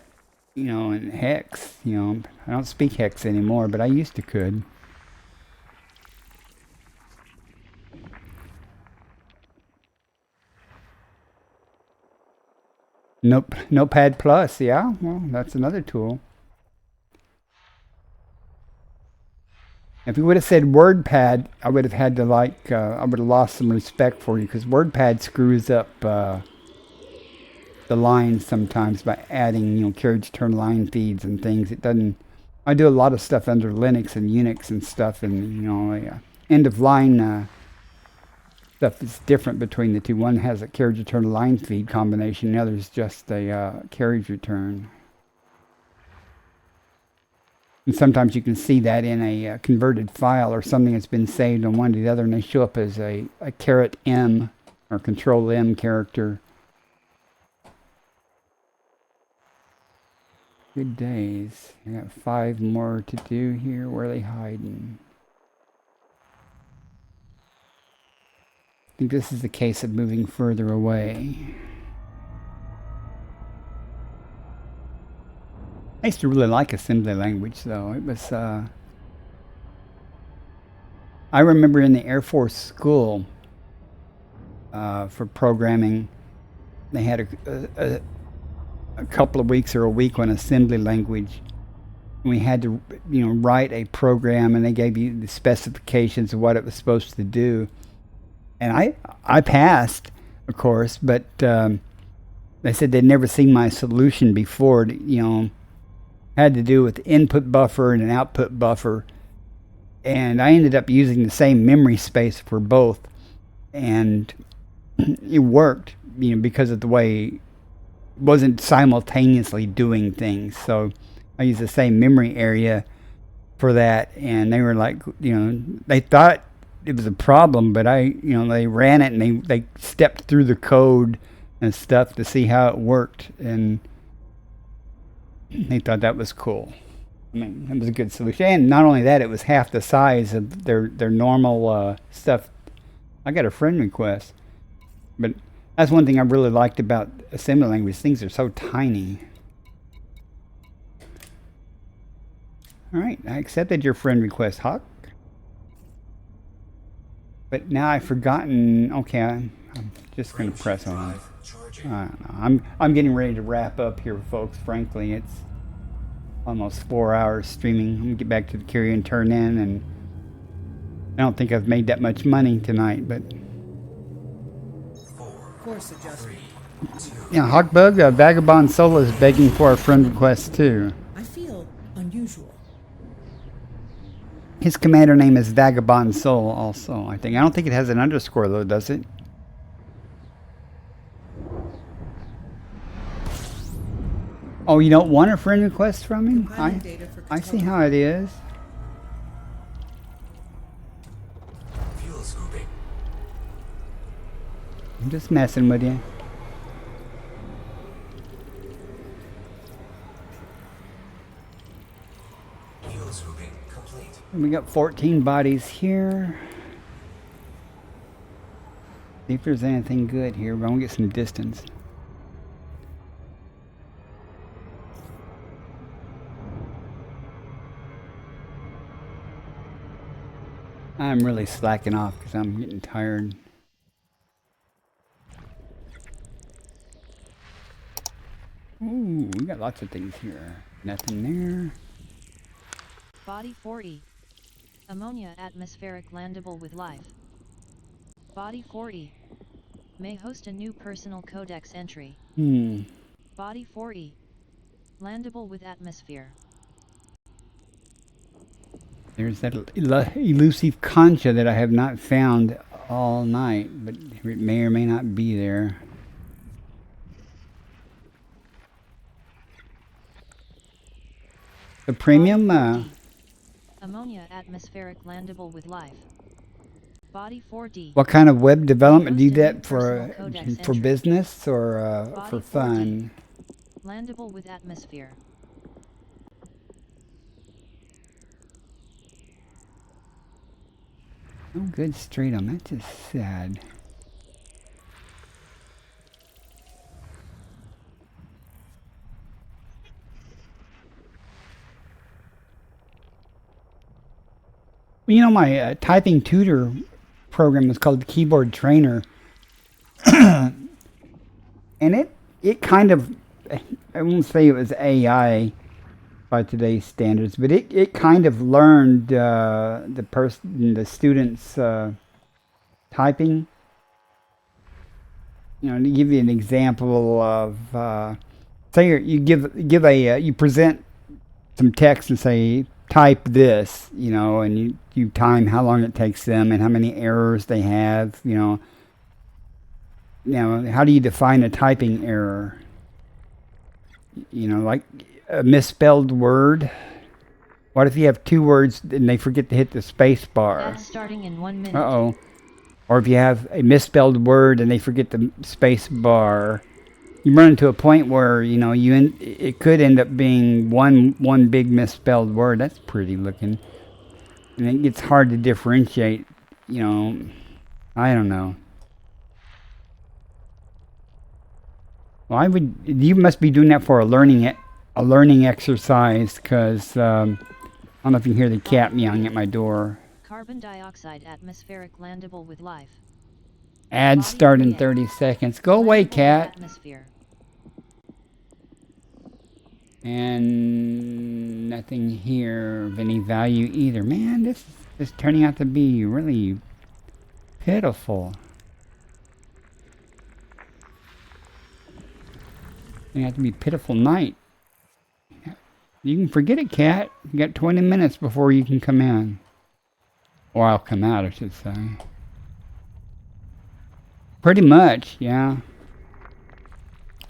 You know, and hex, you know, I don't speak hex anymore, but I used to could. Notepad Plus, yeah, well, that's another tool. If you would have said WordPad, I would have had to I would have lost some respect for you, because WordPad screws up the lines sometimes by adding, you know, carriage turn line feeds and things. It doesn't. I do a lot of stuff under Linux and Unix and stuff, and you know, end of line stuff is different between the two. One has a carriage return line feed combination, the other is just a carriage return. And sometimes you can see that in a converted file or something that's been saved on one to the other, and they show up as a caret M or control M character. Good days. I got 5 more to do here. Where are they hiding? I think this is the case of moving further away. I used to really like assembly language, though. It was, I remember in the Air Force school for programming, they had a couple of weeks or a week on assembly language. We had to, you know, write a program, and they gave you the specifications of what it was supposed to do. And I passed, of course, but they said they'd never seen my solution before. You know, had to do with input buffer and an output buffer, and I ended up using the same memory space for both, and it worked, you know, because of the way wasn't simultaneously doing things. So I used the same memory area for that, and they were like, you know, they thought it was a problem, but they ran it and they stepped through the code and stuff to see how it worked, and they thought that was cool. I mean, it was a good solution. And not only that, it was half the size of their normal stuff. I got a friend request, but that's one thing I really liked about assembly language. Things are so tiny. All right, I accepted your friend request, Hawk. But now I've forgotten. Okay, I'm just going to press on. I don't know. I'm getting ready to wrap up here, folks. Frankly, it's almost 4 hours streaming. I'm going to get back to the carrier and turn in, and I don't think I've made that much money tonight, but Course adjustment. yeah, Hawkbug, Vagabond Soul is begging for a friend request too. I feel unusual. His commander name is Vagabond Soul also, I think. I don't think it has an underscore though, does it? Oh, you don't want a friend request from him? Compiling data for I see cartography. how it is. Fuel scooping. I'm just messing with you. Fuel scooping complete. And we got 14 bodies here. See if there's anything good here. We're gonna get some distance. I'm really slacking off because I'm getting tired. Ooh, we got lots of things here. Nothing there. Body 4E. Ammonia atmospheric landable with life. Body 4E. May host a new personal codex entry. Body 4E. Landable with atmosphere. There's that elusive concha that I have not found all night, but it may or may not be there. The premium, Ammonia atmospheric landable with life. Body 4D. what kind of web development do you do Hosted new that personal for codex for entry. business or for Body 4D. fun? Landable with atmosphere. No good straight on. That's just sad. Well, you know, my typing tutor program is called Keyboard Trainer, and it kind of, I won't say it was AI by today's standards, but it kind of learned the students typing. You know, to give you an example of, say you you present some text and say type this, you know, and you time how long it takes them and how many errors they have, you know. Now, how do you define a typing error? You know, like a misspelled word. What if you have two words and they forget to hit the space bar? That's starting in 1 minute. Uh-oh. Or if you have a misspelled word and they forget the space bar, you run into a point where, you know, it could end up being one big misspelled word. That's pretty looking. And it gets hard to differentiate, you know. I don't know. Well, you must be doing that for a learning exercise, because I don't know if you can hear the cat meowing at my door. Carbon dioxide atmospheric landable with life. Ads start in 30 seconds. Go away, cat. Atmosphere. And nothing here of any value either. Man, this is turning out to be really pitiful. Turning out to be a pitiful night. You can forget it, cat. You got 20 minutes before you can come in. Or I'll come out, I should say. Pretty much, yeah.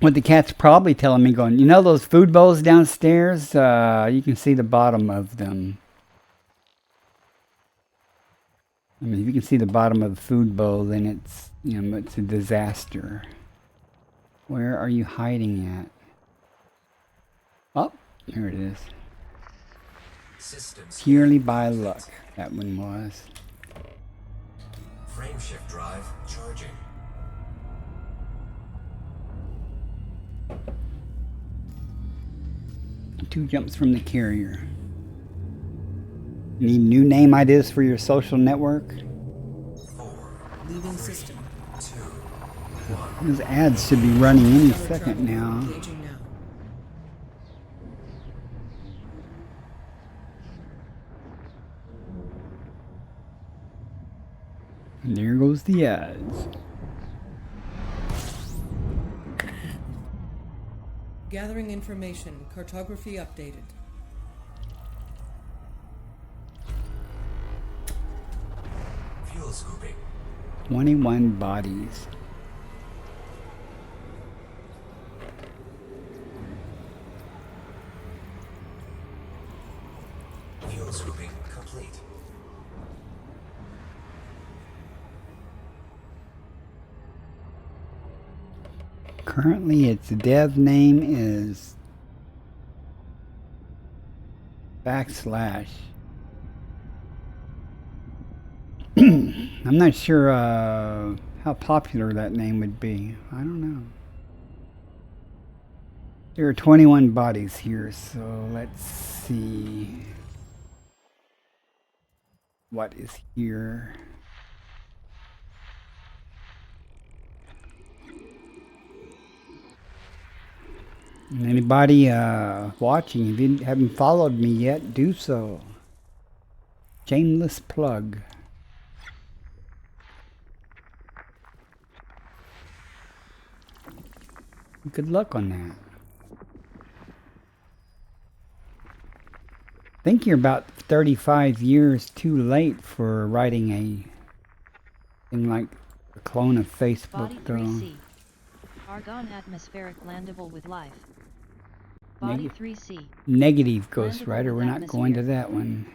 What the cat's probably telling me, going, you know those food bowls downstairs? You can see the bottom of them. I mean, if you can see the bottom of the food bowl, then it's, you know, it's a disaster. Where are you hiding at? Oh, here it is. Systems. Purely by luck, that one was. Frame shift drive charging. Two jumps from the carrier. Need new name ideas for your social network? 4, Leaving system. 2, 1. Those ads should be running any second now. Engaging now. And there goes the ads. Gathering information. Cartography updated. Fuel scooping. 21 bodies. Fuel scooping complete. Currently, its dev name is /. I'm not sure how how popular that name would be. I don't know. There are 21 bodies here, so let's see what is here. And anybody watching, if you haven't followed me yet, do so. Shameless plug. Good luck on that. I think you're about 35 years too late for writing a thing like a clone of Facebook, Body though. 3C. Argon atmospheric landable with life. Body 3C. Negative, Ghost Landable Rider. with We're not going to atmosphere. that one.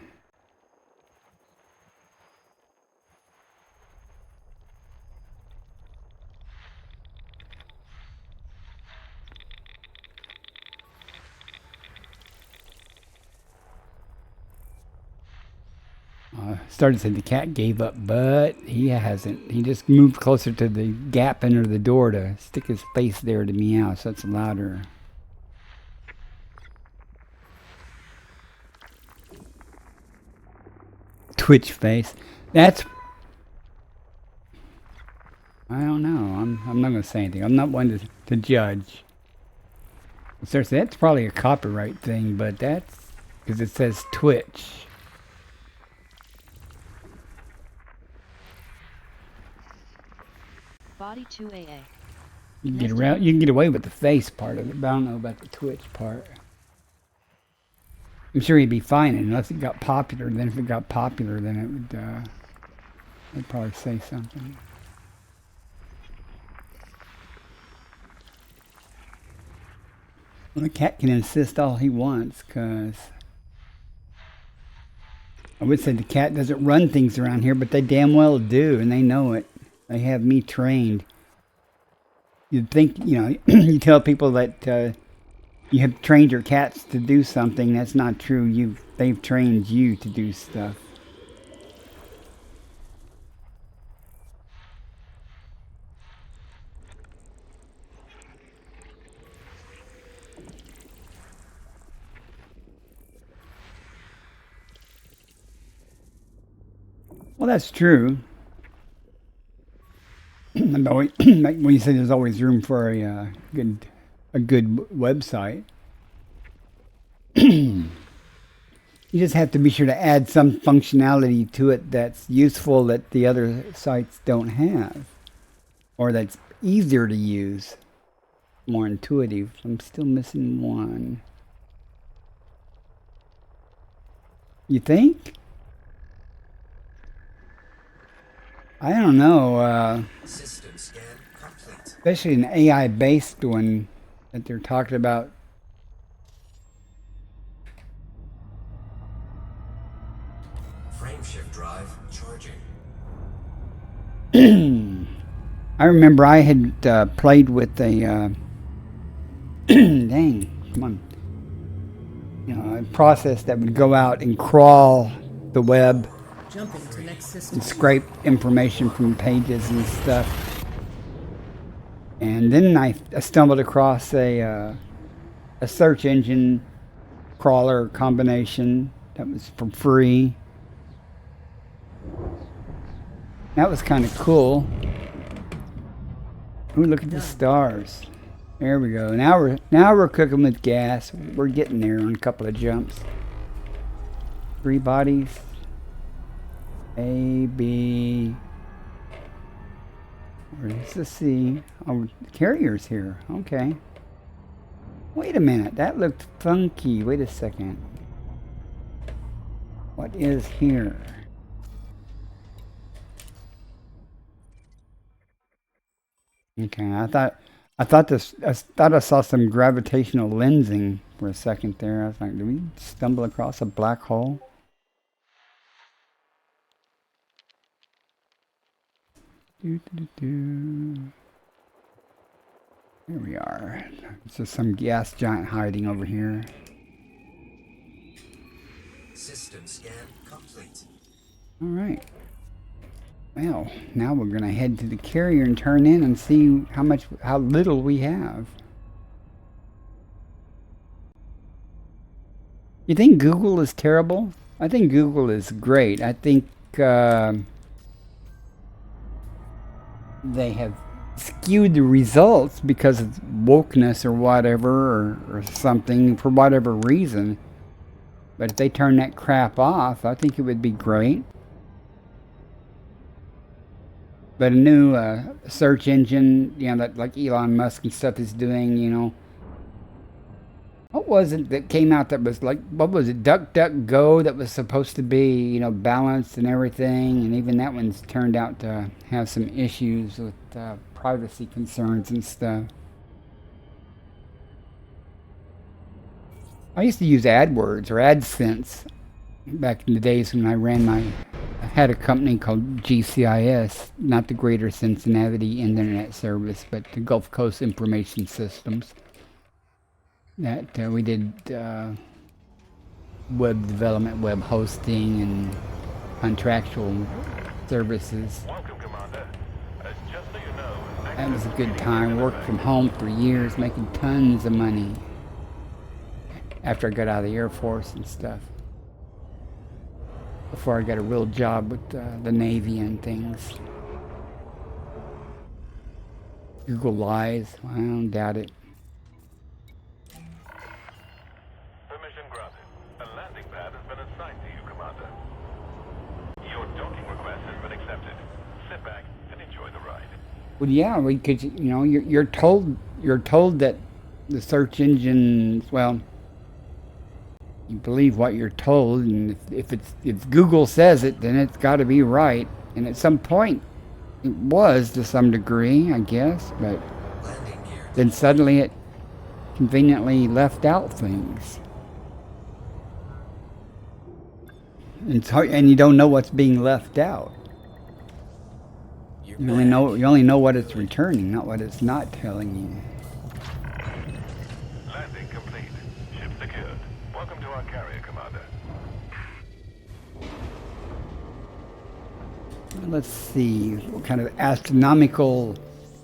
Started to say the cat gave up, but he hasn't. He just moved closer to the gap under the door to stick his face there to meow, so it's louder. Twitch face. That's... I don't know. I'm not going to say anything. I'm not one to judge. Seriously, that's probably a copyright thing, but that's... because it says Twitch. Body 2AA. You can get around. You can get away with the face part of it, but I don't know about the Twitch part. I'm sure he'd be fine unless it got popular. Then if it got popular, then it would. They'd probably say something. Well, the cat can insist all he wants, cause I would say the cat doesn't run things around here, but they damn well do, and they know it. They have me trained. You'd think, you know, you tell people that you have trained your cats to do something. That's not true. They've trained you to do stuff. Well, that's true. When you say there's always room for a good website, you just have to be sure to add some functionality to it that's useful that the other sites don't have, or that's easier to use, more intuitive. I'm still missing one. You think? I don't know. System scan complete. Especially an AI-based one that they're talking about. Frameshift drive charging. I remember I had played with a dang, come on, you know, a process that would go out and crawl the web Jumping to next system. and scrape information from pages and stuff. And then I stumbled across a search engine crawler combination that was for free. That was kind of cool. Ooh, look at the stars. There we go. Now we're cooking with gas. We're getting there on a couple of jumps. 3 bodies. A, B. Where's the C? Oh, the carrier's here. Okay. Wait a minute. That looked funky. Wait a second. What is here? Okay, I thought I saw some gravitational lensing for a second there. I was like, did we stumble across a black hole? Here we are. There's just some gas giant hiding over here. System scan complete. All right. Well, now we're going to head to the carrier and turn in and see how little we have. You think Google is terrible? I think Google is great. I think they have skewed the results because of wokeness or whatever, or something, for whatever reason. But if they turn that crap off, I think it would be great. But a new search engine, you know, that like Elon Musk and stuff is doing, you know. What was it that came out that was like, what was it, DuckDuckGo, that was supposed to be, you know, balanced and everything, and even that one's turned out to have some issues with privacy concerns and stuff. I used to use AdWords or AdSense back in the days when I had a company called GCIS, not the Greater Cincinnati Internet Service, but the Gulf Coast Information Systems. That we did web development, web hosting, and contractual services. That was a good time. Worked from home for years, making tons of money after I got out of the Air Force and stuff. Before I got a real job with the Navy and things. Google lies. I don't doubt it. Permission granted. A landing pad has been assigned to you, Commander. Your docking request has been accepted. Sit back and enjoy the ride. Well, yeah, we could. You know, you're told that the search engines. Well, you believe what you're told, and if Google says it, then it's got to be right. And at some point, it was to some degree, I guess. But then suddenly it conveniently left out things. And you don't know what's being left out. You only know what it's returning, not what it's not telling you. Landing complete. Ship secured. Welcome to our carrier, Commander. Let's see what kind of astronomical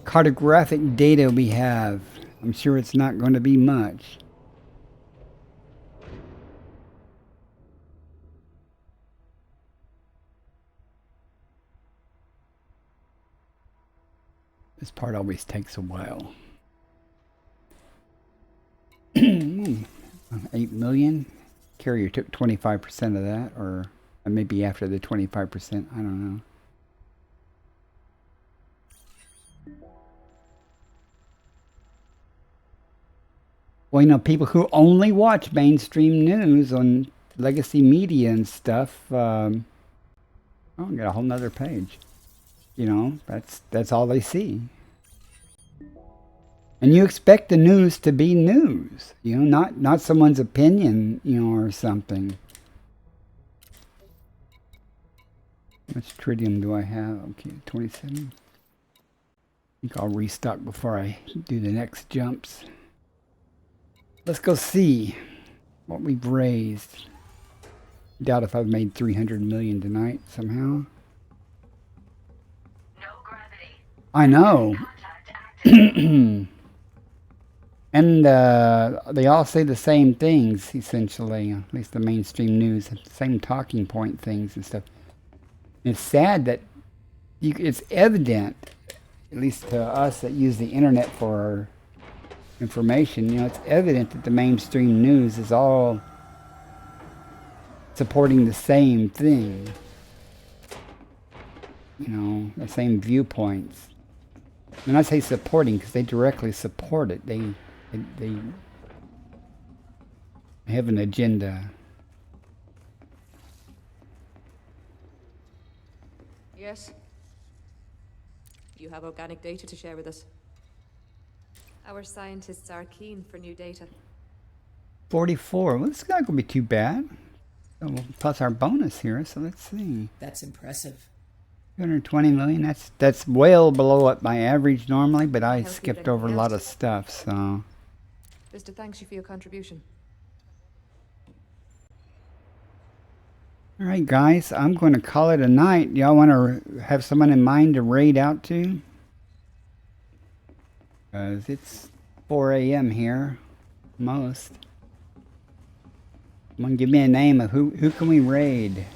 cartographic data we have. I'm sure it's not going to be much. This part always takes a while. 8 million. Carrier took 25% of that, or maybe after the 25%. I don't know. Well, you know, people who only watch mainstream news on legacy media and stuff, oh, I got a whole nother page. You know, that's all they see. And you expect the news to be news, you know, not someone's opinion, you know, or something. How much tritium do I have? Okay, 27. I think I'll restock before I do the next jumps. Let's go see what we've raised. Doubt if I've made 300 million tonight somehow. No gravity. I know. And they all say the same things, essentially, at least the mainstream news, the same talking point things and stuff. And it's sad that it's evident, at least to us that use the internet for our information, you know, it's evident that the mainstream news is all supporting the same thing. You know, the same viewpoints. And I say supporting because they directly support it. They have an agenda. Yes? You have organic data to share with us? Our scientists are keen for new data. 44. Well, it's not going to be too bad. Plus our bonus here, so let's see. That's impressive. 220 million. That's well below what my average normally, but I Help you skipped with over a anything lot else? of stuff, so. Vista thanks you for your contribution. All right, guys, I'm going to call it a night. Y'all want to have someone in mind to raid out to? Because it's 4 a.m. here, most. Someone give me a name of who can we raid?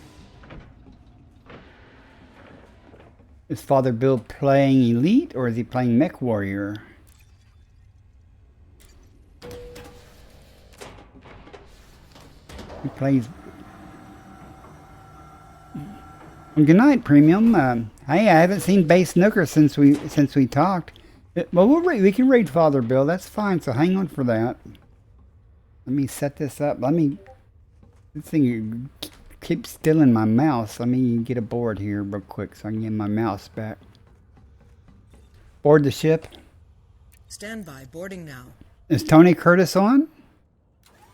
Is Father Bill playing Elite or is he playing Mech Warrior? He plays. Well, good night, Premium. Hey, I haven't seen Base Snooker since we talked. Well, we can raid Father Bill. That's fine. So hang on for that. Let me set this up. This thing keeps stealing my mouse. Let me get a board here real quick so I can get my mouse back. Board the ship. Stand by. Boarding now. Is Tony Curtis on?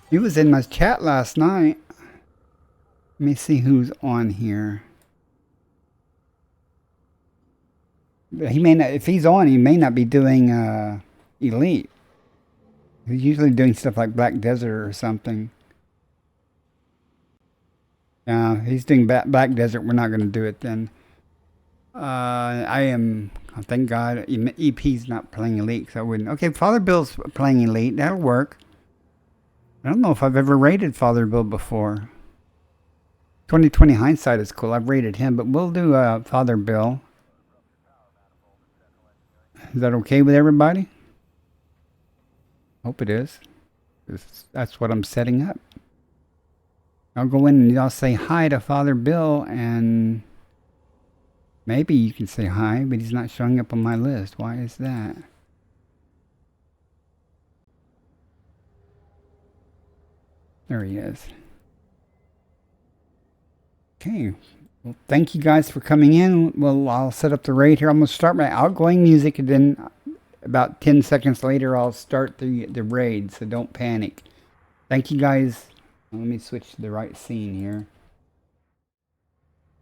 He was in my chat last night. Let me see who's on here. He may not. If he's on, he may not be doing Elite. He's usually doing stuff like Black Desert or something. He's doing Black Desert. We're not going to do it then. Thank God, EP's not playing Elite, so I wouldn't. Okay, Father Bill's playing Elite. That'll work. I don't know if I've ever rated Father Bill before. 2020 hindsight is cool. I've rated him, but we'll do Father Bill. Is that okay with everybody? Hope it is. That's what I'm setting up. I'll go in and I'll say hi to Father Bill, and maybe you can say hi, but he's not showing up on my list. Why is that? There he is. Okay. Well, thank you guys for coming in. Well, I'll set up the raid here. I'm going to start my outgoing music, and then about 10 seconds later, I'll start the raid, so don't panic. Thank you guys. Let me switch to the right scene here.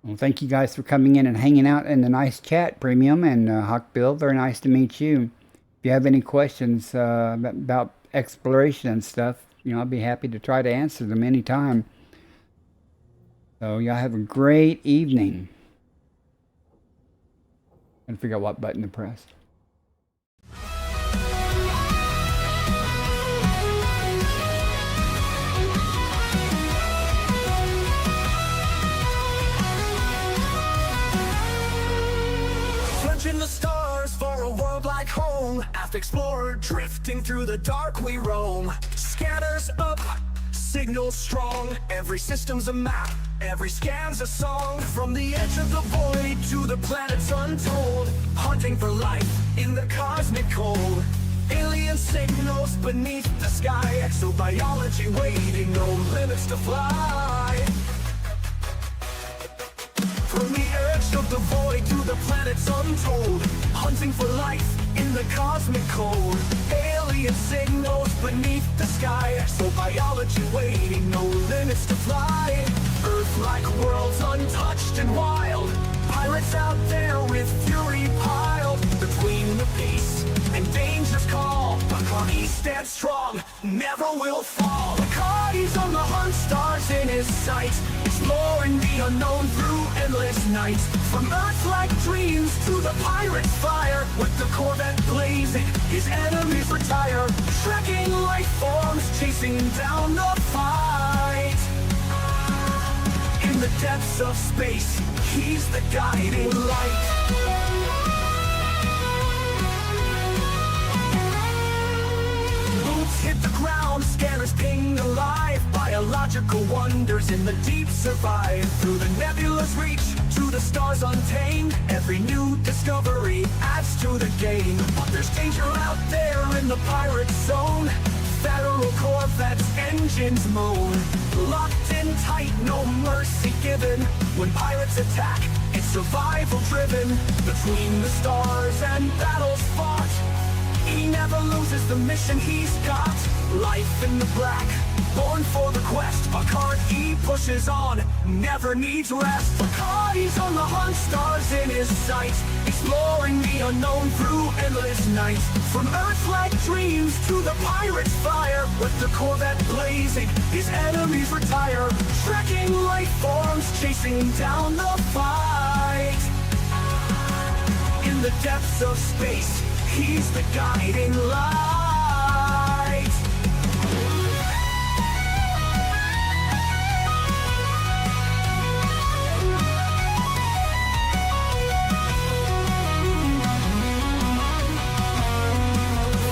Well, thank you guys for coming in and hanging out in the nice chat, Premium and Hawk Bill. Very nice to meet you. If you have any questions about exploration and stuff, I'll be happy to try to answer them anytime. So y'all have a great evening. And figure out what button to press. Searching the stars for a world like home. Aft explorer drifting through the dark we roam. Scanners up, signals strong. Every system's a map, every scan's a song. From the edge of the void to the planets untold, hunting for life in the cosmic cold. Alien signals beneath the sky, exobiology waiting, no limits to fly. From the edge of the void to the planets untold, hunting for life in the cosmic cold. Alien signals beneath the sky, exobiology waiting, no limits to fly. Earth-like worlds untouched and wild, pirates out there with fury piled. Between the peace and danger's call, Bacardi stands strong, never will fall. Bacardi's on the hunt, stars in his sight, exploring the unknown through endless nights. From Earth-like dreams to the pirate's fire, with the Corvette blazing, his enemies retire. Tracking life forms, chasing down the fight. In the depths of space, he's the guiding light. Hit the ground, scanners ping alive. Biological wonders in the deep survive. Through the nebula's reach, to the stars untamed, every new discovery adds to the game. But there's danger out there in the pirate zone. Federal Corvettes, engines moan. Locked in tight, no mercy given. When pirates attack, it's survival driven. Between the stars and battles fought, he never loses the mission he's got. Life in the black, born for the quest. Bacardi pushes on, never needs rest. Bacardi's on the hunt, stars in his sights, exploring the unknown through endless nights. From Earth-like dreams to the pirate's fire, with the Corvette blazing, his enemies retire. Trekking life forms, chasing down the fight. In the depths of space, he's the guiding light.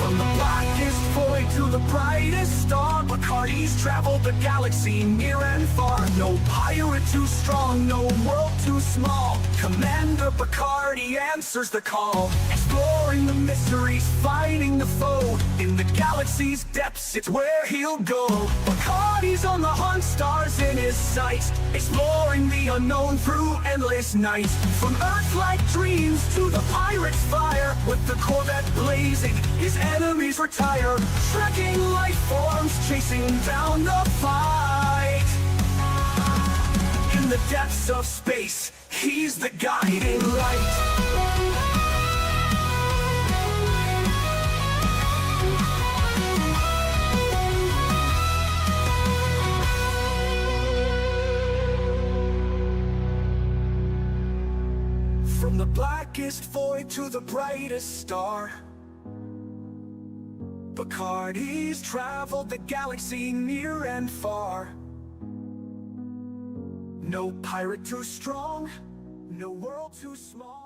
From the blackest void to the brightest star, Bacardi's traveled the galaxy near and far. No pirate too strong, no world too small. Commander Bacardi answers the call. Exploring the mysteries, fighting the foe. In the galaxy's depths, it's where he'll go. Bacardi's on the hunt, stars in his sights, exploring the unknown through endless nights. From Earth-like dreams to the pirate's fire, with the Corvette blazing, his enemies retire. Trekking life forms, chasing down the fight. In the depths of space, he's the guiding light. From the blackest void to the brightest star, Bacardi's traveled the galaxy near and far. No pirate too strong, no world too small.